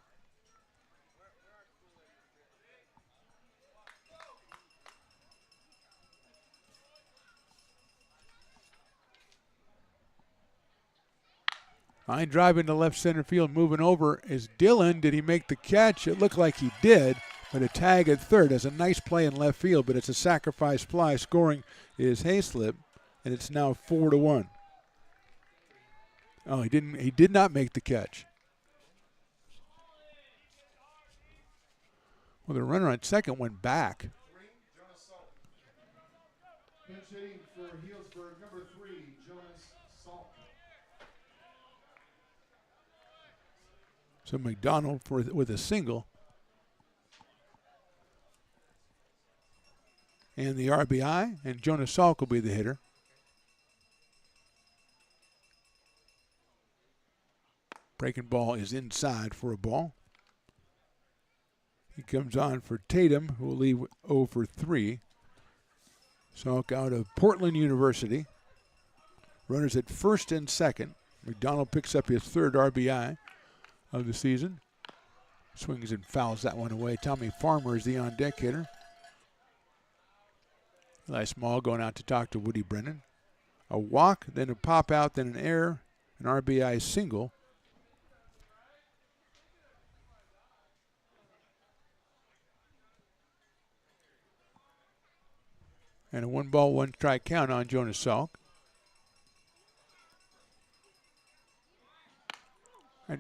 Line drive into left center field. Moving over is Dillon. Did he make the catch? It looked like he did, but a tag at third. Has a nice play in left field, but it's a sacrifice fly. Scoring is Hayslip, and it's now 4-1. Oh, he did not make the catch. Well, the runner on second went back. Pinch hitting for Healdsburg, number 3, Jonas Salk. So McDonald with a single. And the RBI, and Jonas Salk will be the hitter. Breaking ball is inside for a ball. He comes on for Tatum, who will leave 0 for 3. Salk out of Portland University. Runners at first and second. McDonald picks up his 3rd RBI of the season. Swings and fouls that one away. Tommy Farmer is the on-deck hitter. Eli Small going out to talk to Woody Brennan. A walk, then a pop out, then an error, an RBI single. And a 1 ball, 1 strike count on Jonas Salk. I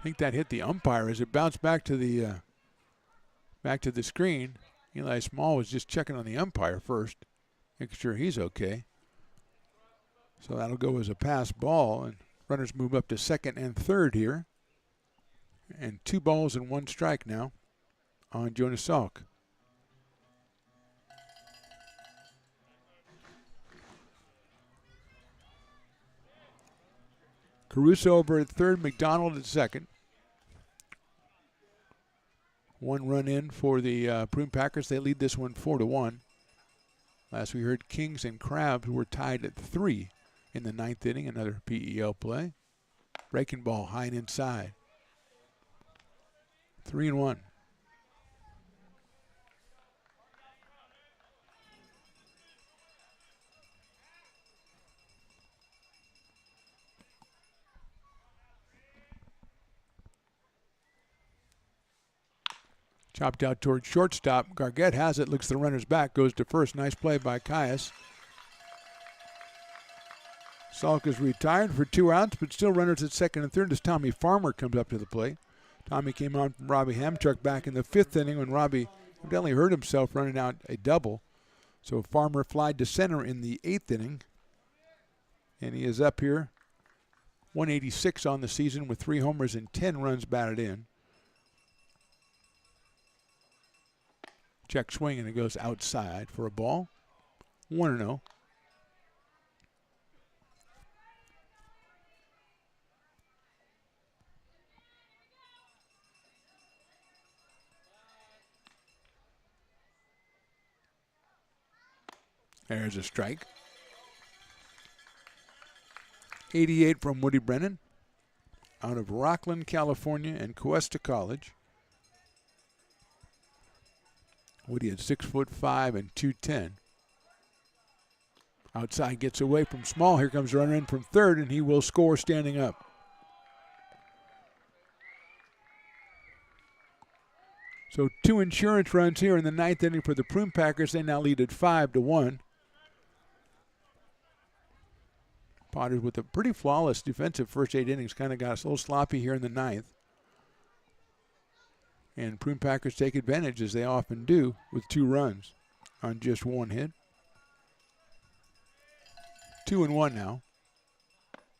think that hit the umpire as it bounced back to the screen. Eli Small was just checking on the umpire first, making sure he's okay. So that'll go as a pass ball, and runners move up to second and third here. And 2 balls and 1 strike now on Jonas Salk. Caruso over at third, McDonald at second. One run in for the Prune Packers. They lead this one 4-1. Last we heard, Kings and Crabs were tied at 3 in the 9th inning. Another PEL play. Breaking ball high and inside. 3-1. Chopped out towards shortstop. Gargett has it, looks the runner's back, goes to first. Nice play by Caius. Salk is retired for 2 outs, but still runners at second and third as Tommy Farmer comes up to the plate. Tommy came on from Robbie Hamchuk back in the 5th inning when Robbie evidently hurt himself running out a double. So Farmer flied to center in the 8th inning. And he is up here, 186 on the season with 3 homers and 10 runs batted in. Check swing, and it goes outside for a ball. 1-0. There's a strike. 88 from Woody Brennan out of Rockland, California, and Cuesta College. Woody at 6'5" and 210. Outside gets away from Small. Here comes the runner in from third, and he will score standing up. So 2 insurance runs here in the 9th inning for the Prune Packers. They now lead at 5-1. Potters with a pretty flawless defensive first 8 innings. Kind of got us a little sloppy here in the 9th. And Prune Packers take advantage, as they often do, with 2 runs on just 1 hit. 2-1 now.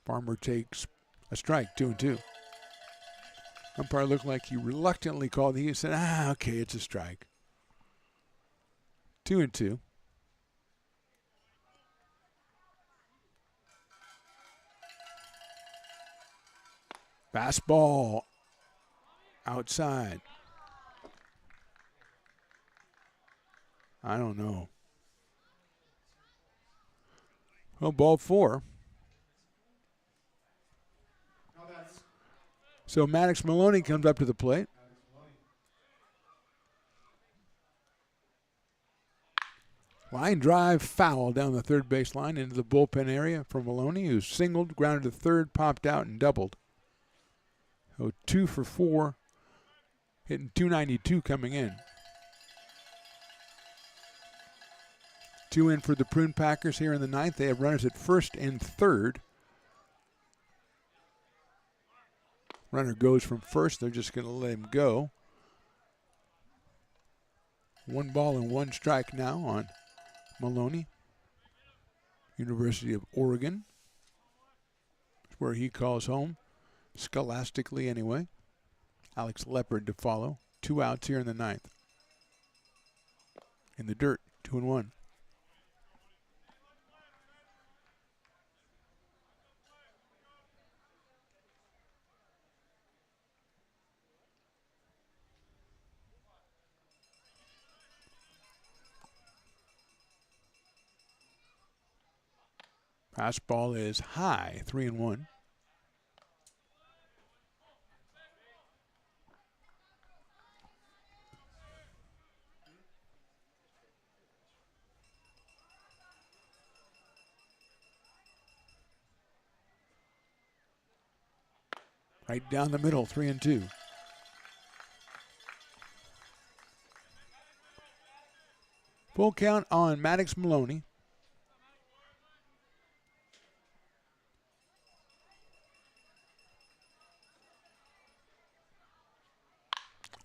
Farmer takes a strike, 2-2. Umpire looked like he reluctantly called. He said, okay, it's a strike. 2-2. Fastball outside. I don't know. Well, ball 4. So Maddox Maloney comes up to the plate. Line drive foul down the third base line into the bullpen area for Maloney, who singled, grounded to third, popped out, and doubled. So 2 for 4, hitting .292 coming in. 2 in for the Prune Packers here in the 9th. They have runners at first and third. Runner goes from first. They're just going to let him go. 1 ball and 1 strike now on Maloney. University of Oregon. That's where he calls home. Scholastically anyway. Alex Leopard to follow. 2 outs here in the 9th. In the dirt, 2-1. Fastball is high, 3-1. Right down the middle, 3-2. Full count on Maddox Maloney.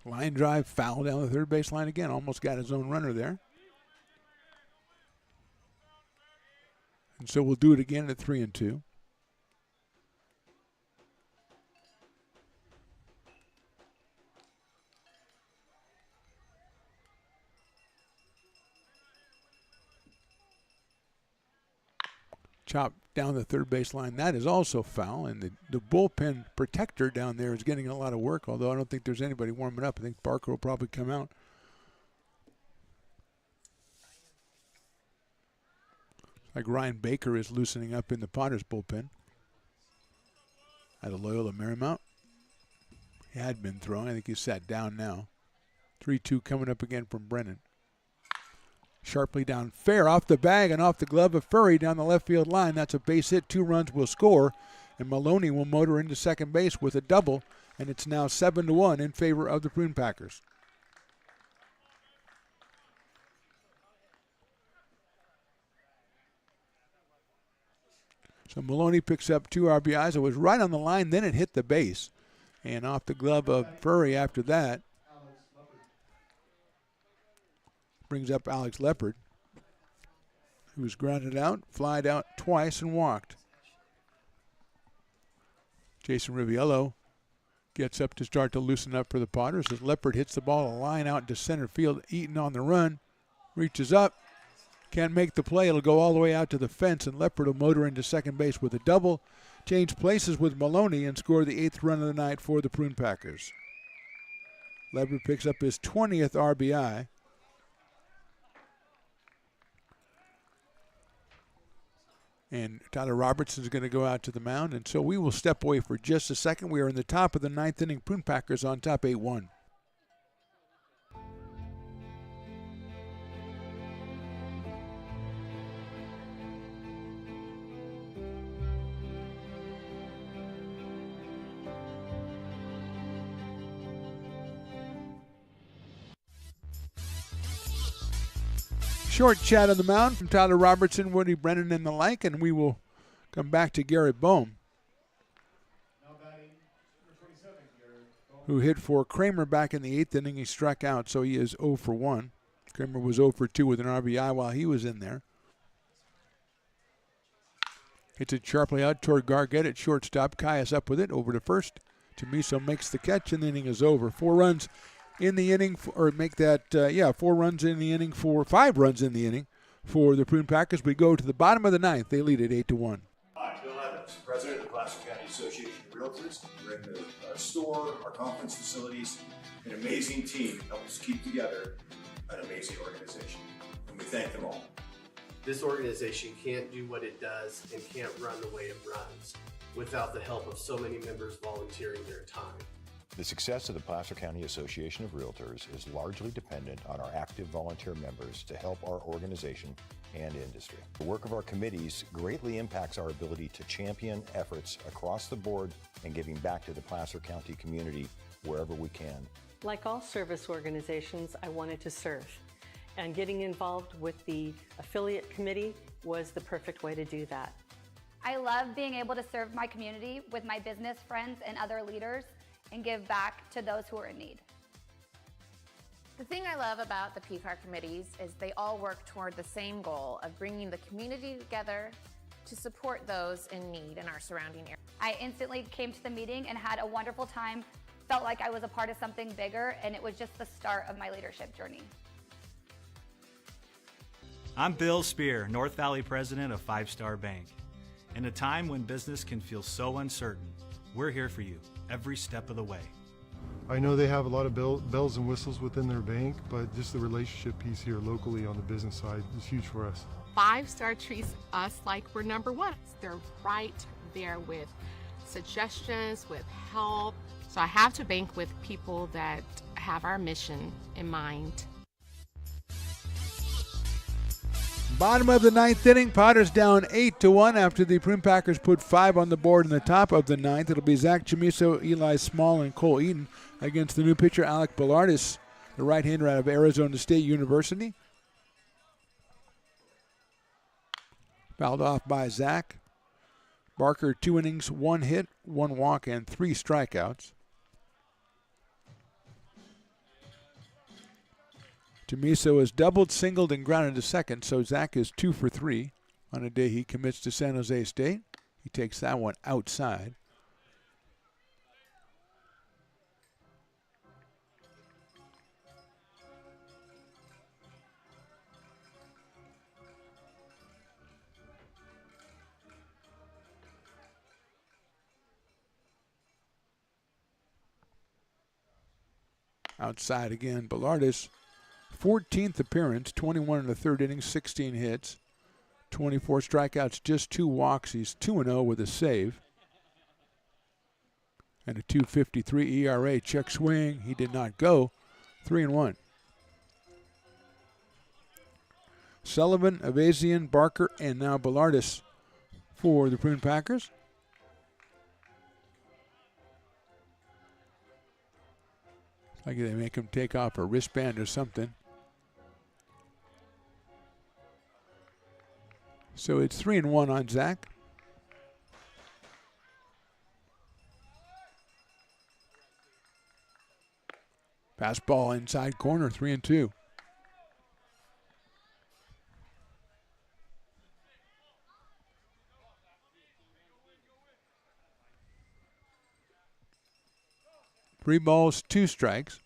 Line drive foul down the third base line again. Almost got his own runner there. And so we'll do it again at 3-2. chopped down the third base line. That is also foul, and the bullpen protector down there is getting a lot of work, although I don't think there's anybody warming up. I think Barker will probably come out. Like Ryan Baker is loosening up in the Potters bullpen. Out of Loyola Marymount. He had been throwing. I think he's sat down now. 3-2 coming up again from Brennan. Sharply down fair, off the bag and off the glove of Furry down the left field line. That's a base hit. 2 runs will score, and Maloney will motor into second base with a double, and it's now 7-1 in favor of the Prune Packers. So Maloney picks up 2 RBIs. It was right on the line, then it hit the base, and off the glove of Furry after that. Brings up Alex Leopard, who was grounded out, flied out twice, and walked. Jason Riviello gets up to start to loosen up for the Potters as Leopard hits the ball a line out into center field. Eaton on the run, reaches up, can't make the play. It'll go all the way out to the fence, and Leopard will motor into second base with a double, change places with Maloney, and score the 8th run of the night for the Prune Packers. Leopard picks up his 20th RBI. And Tyler Robertson's going to go out to the mound, and so we will step away for just a second. We are in the top of the 9th inning. Prune Packers on top 8-1. Short chat on the mound from Tyler Robertson, Woody Brennan, and the like, and we will come back to Garrett Bohm, who hit for Kramer back in the 8th inning. He struck out, so he is 0 for 1. Kramer was 0 for 2 with an RBI while he was in there. Hits it sharply out toward Gargett at shortstop. Caius up with it, over to first. Chamiso makes the catch, and the inning is over. 4 runs in the inning, 4 runs in the inning for 5 runs in the inning for the Prune Packers. We go to the bottom of the 9th. They lead it 8-1. Hi, Bill Evans, President of the Placer County Association of Realtors. We're in the store, our conference facilities, an amazing team helps keep together an amazing organization, and we thank them all. This organization can't do what it does and can't run the way it runs without the help of so many members volunteering their time. The success of the Placer County Association of Realtors is largely dependent on our active volunteer members to help our organization and industry. The work of our committees greatly impacts our ability to champion efforts across the board and giving back to the Placer County community wherever we can. Like all service organizations, I wanted to serve, and getting involved with the affiliate committee was the perfect way to do that. I love being able to serve my community with my business friends and other leaders and give back to those who are in need. The thing I love about the PCAR committees is they all work toward the same goal of bringing the community together to support those in need in our surrounding area. I instantly came to the meeting and had a wonderful time, felt like I was a part of something bigger, and it was just the start of my leadership journey. I'm Bill Spear, North Valley President of 5 Star Bank. In a time when business can feel so uncertain, we're here for you every step of the way. I know they have a lot of bells and whistles within their bank, but just the relationship piece here locally on the business side is huge for us. 5 Star treats us like we're number 1. They're right there with suggestions, with help. So I have to bank with people that have our mission in mind. Bottom of the 9th inning, Potters down 8-1 after the Prune Packers put 5 on the board in the top of the 9th. It'll be Zach Chamiso, Eli Small, and Cole Eaton against the new pitcher Alec Bellardis, the right-hander out of Arizona State University. Fouled off by Zach. Barker, 2 innings, 1 hit, 1 walk, and 3 strikeouts. Chamiso is doubled, singled, and grounded to second, so Zach is 2 for 3 on a day he commits to San Jose State. He takes that one outside. Outside again, Bilardis, 14th appearance, 21 in the third inning, 16 hits, 24 strikeouts, just 2 walks. He's 2-0 with a save. And a 2.53 ERA. Check swing. He did not go. 3-1. Sullivan, Avazian, Barker, and now Bilardis for the Prune Packers. Like they make him take off a wristband or something. So it's 3-1 on Zach. Fastball inside corner, 3-2. Three balls, 2 strikes.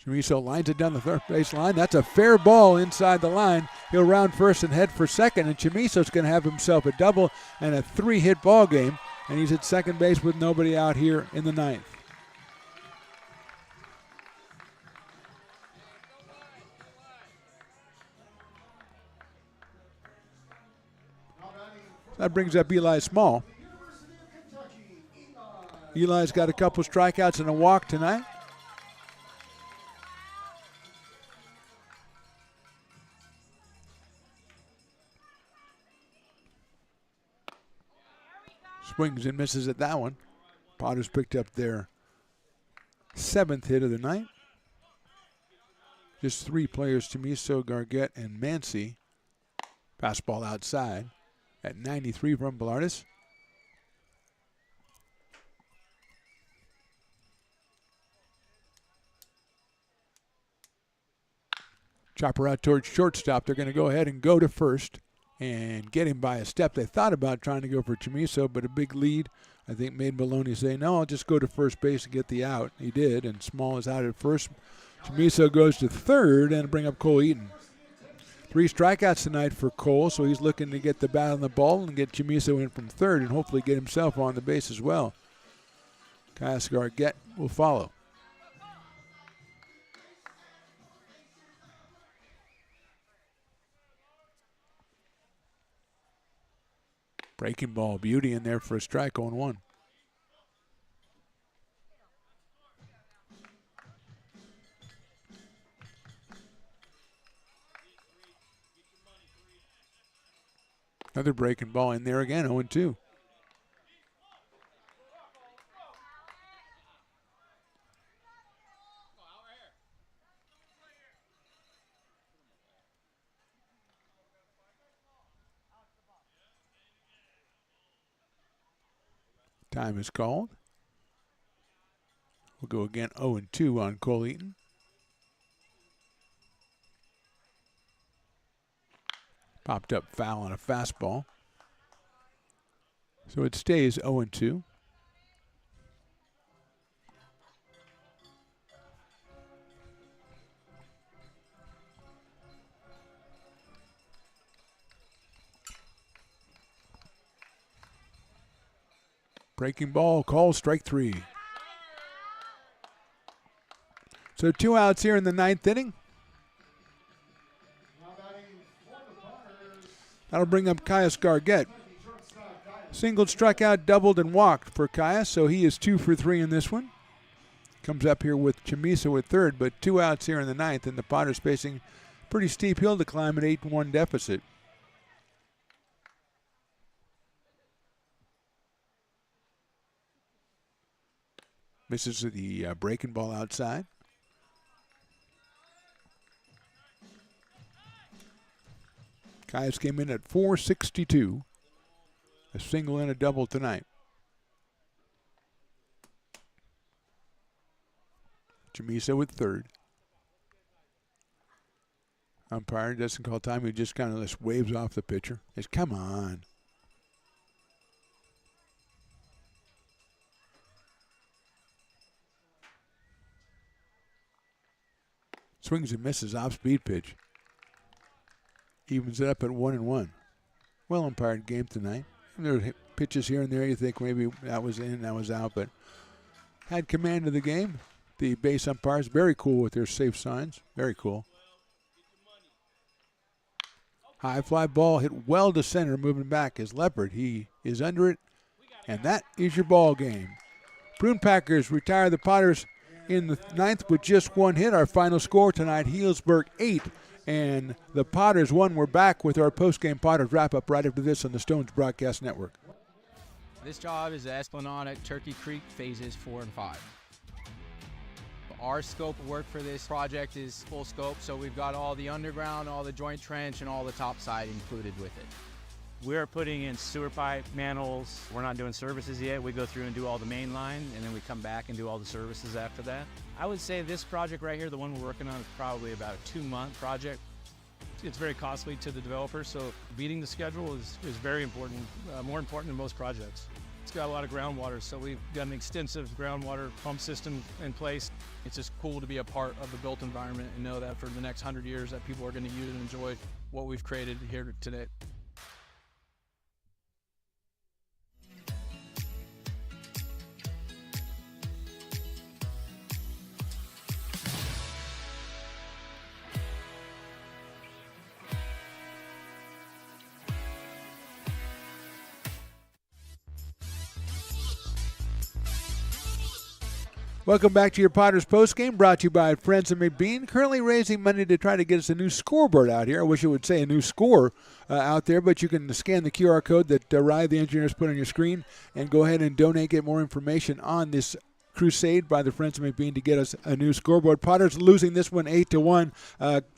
Chamiso lines it down the third base line. That's a fair ball inside the line. He'll round first and head for second, and Chamiso's going to have himself a double and a 3-hit ball game, and he's at second base with nobody out here in the 9th. That brings up Eli Small. Eli's got a couple strikeouts and a walk tonight. Swings and misses at that one. Potters picked up their 7th hit of the night. Just 3 players, Chamiso, Gargett, and Mancy. Fastball outside at 93 from Bilardis. Chopper out towards shortstop. They're going to go ahead and go to first and get him by a step. They thought about trying to go for Chamiso, but a big lead, I think, made Maloney say, no, I'll just go to first base and get the out. He did, and Small is out at first. Chamiso goes to third and bring up Cole Eaton. 3 strikeouts tonight for Cole, so he's looking to get the bat on the ball and get Chamiso in from third and hopefully get himself on the base as well. Caius Gargett will follow. Breaking ball, beauty in there for a strike, 0-1. Another breaking ball in there again, 0-2. Time is called. We'll go again 0-2 on Cole Eaton. Popped up foul on a fastball. So it stays 0-2. Breaking ball, call, strike 3. So 2 outs here in the 9th inning. That'll bring up Caius Gargett. Singled, struck out, doubled, and walked for Caius, so he is 2 for 3 in this one. Comes up here with Chamiso at third, but 2 outs here in the 9th, and the Potters facing a pretty steep hill to climb, an 8-1 deficit. Misses the breaking ball outside. Caius came in at .462. A single and a double tonight. Chamiso with third. Umpire doesn't call time. He just kind of just waves off the pitcher. Says, come on. Swings and misses, off-speed pitch. Evens it up at 1-1. Well umpired game tonight. There were pitches here and there. You think maybe that was in, that was out, but had command of the game. The base umpires, very cool with their safe signs. Very cool. High fly ball hit well to center, moving back is Leopard. He is under it, and that is your ball game. Prune Packers retire the Potters in the 9th with just one hit. Our final score tonight, Healdsburg 8 and the Potters 1. We're back with our postgame Potters wrap-up right after this on the Stones Broadcast Network. This job is the Esplanade at Turkey Creek phases 4 and 5. Our scope of work for this project is full scope, so we've got all the underground, all the joint trench, and all the topside included with it. We're putting in sewer pipe, manholes. We're not doing services yet. We go through and do all the main line, and then we come back and do all the services after that. I would say this project right here, the one we're working on, is probably about a 2-month project. It's very costly to the developer, so beating the schedule is very important, more important than most projects. It's got a lot of groundwater, so we've got an extensive groundwater pump system in place. It's just cool to be a part of the built environment and know that for the next 100 years that people are going to use and enjoy what we've created here today. Welcome back to your Potters postgame, brought to you by Friends of McBean. Currently raising money to try to get us a new scoreboard out here. I wish it would say a new score out there, but you can scan the QR code that Riley, the engineer, has put on your screen and go ahead and donate, get more information on this crusade by the Friends of McBean to get us a new scoreboard. Potters losing this one 8-1.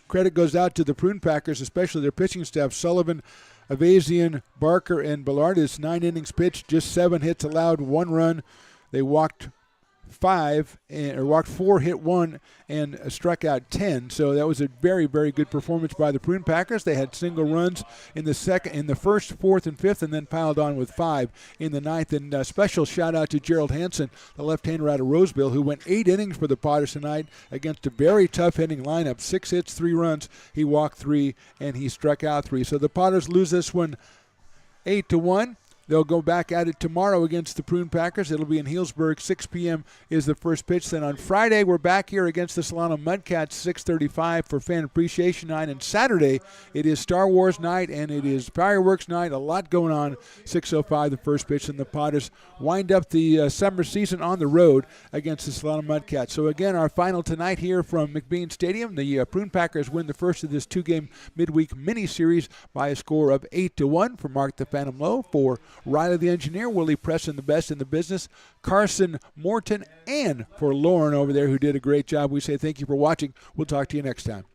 Credit goes out to the Prune Packers, especially their pitching staff. Sullivan, Avazian, Barker, and Ballardis. 9 innings pitched, just 7 hits allowed, 1 run. They walked 4, hit 1, and struck out 10. So that was a very, very good performance by the Prune Packers. They had single runs in the first, 4th, and 5th, and then piled on with 5 in the 9th. And a special shout out to Gerald Hansen, the left-hander out of Roseville, who went 8 innings for the Potters tonight against a very tough hitting lineup. 6 hits, 3 runs. He walked 3, and he struck out 3. So the Potters lose this one 8-1. They'll go back at it tomorrow against the Prune Packers. It'll be in Healdsburg. 6 p.m. is the first pitch. Then on Friday, we're back here against the Solano Mudcats, 6:35 for Fan Appreciation Night. And Saturday, it is Star Wars night, and it is fireworks night. A lot going on. 6:05 the first pitch, and the Potters wind up the summer season on the road against the Solano Mudcats. So again, our final tonight here from McBean Stadium. The Prune Packers win the first of this 2-game midweek mini-series by a score of 8-1. For Mark the Phantom Lowe, for Riley the engineer, Willie Preston, the best in the business, Carson Morton, and for Lauren over there who did a great job, we say thank you for watching. We'll talk to you next time.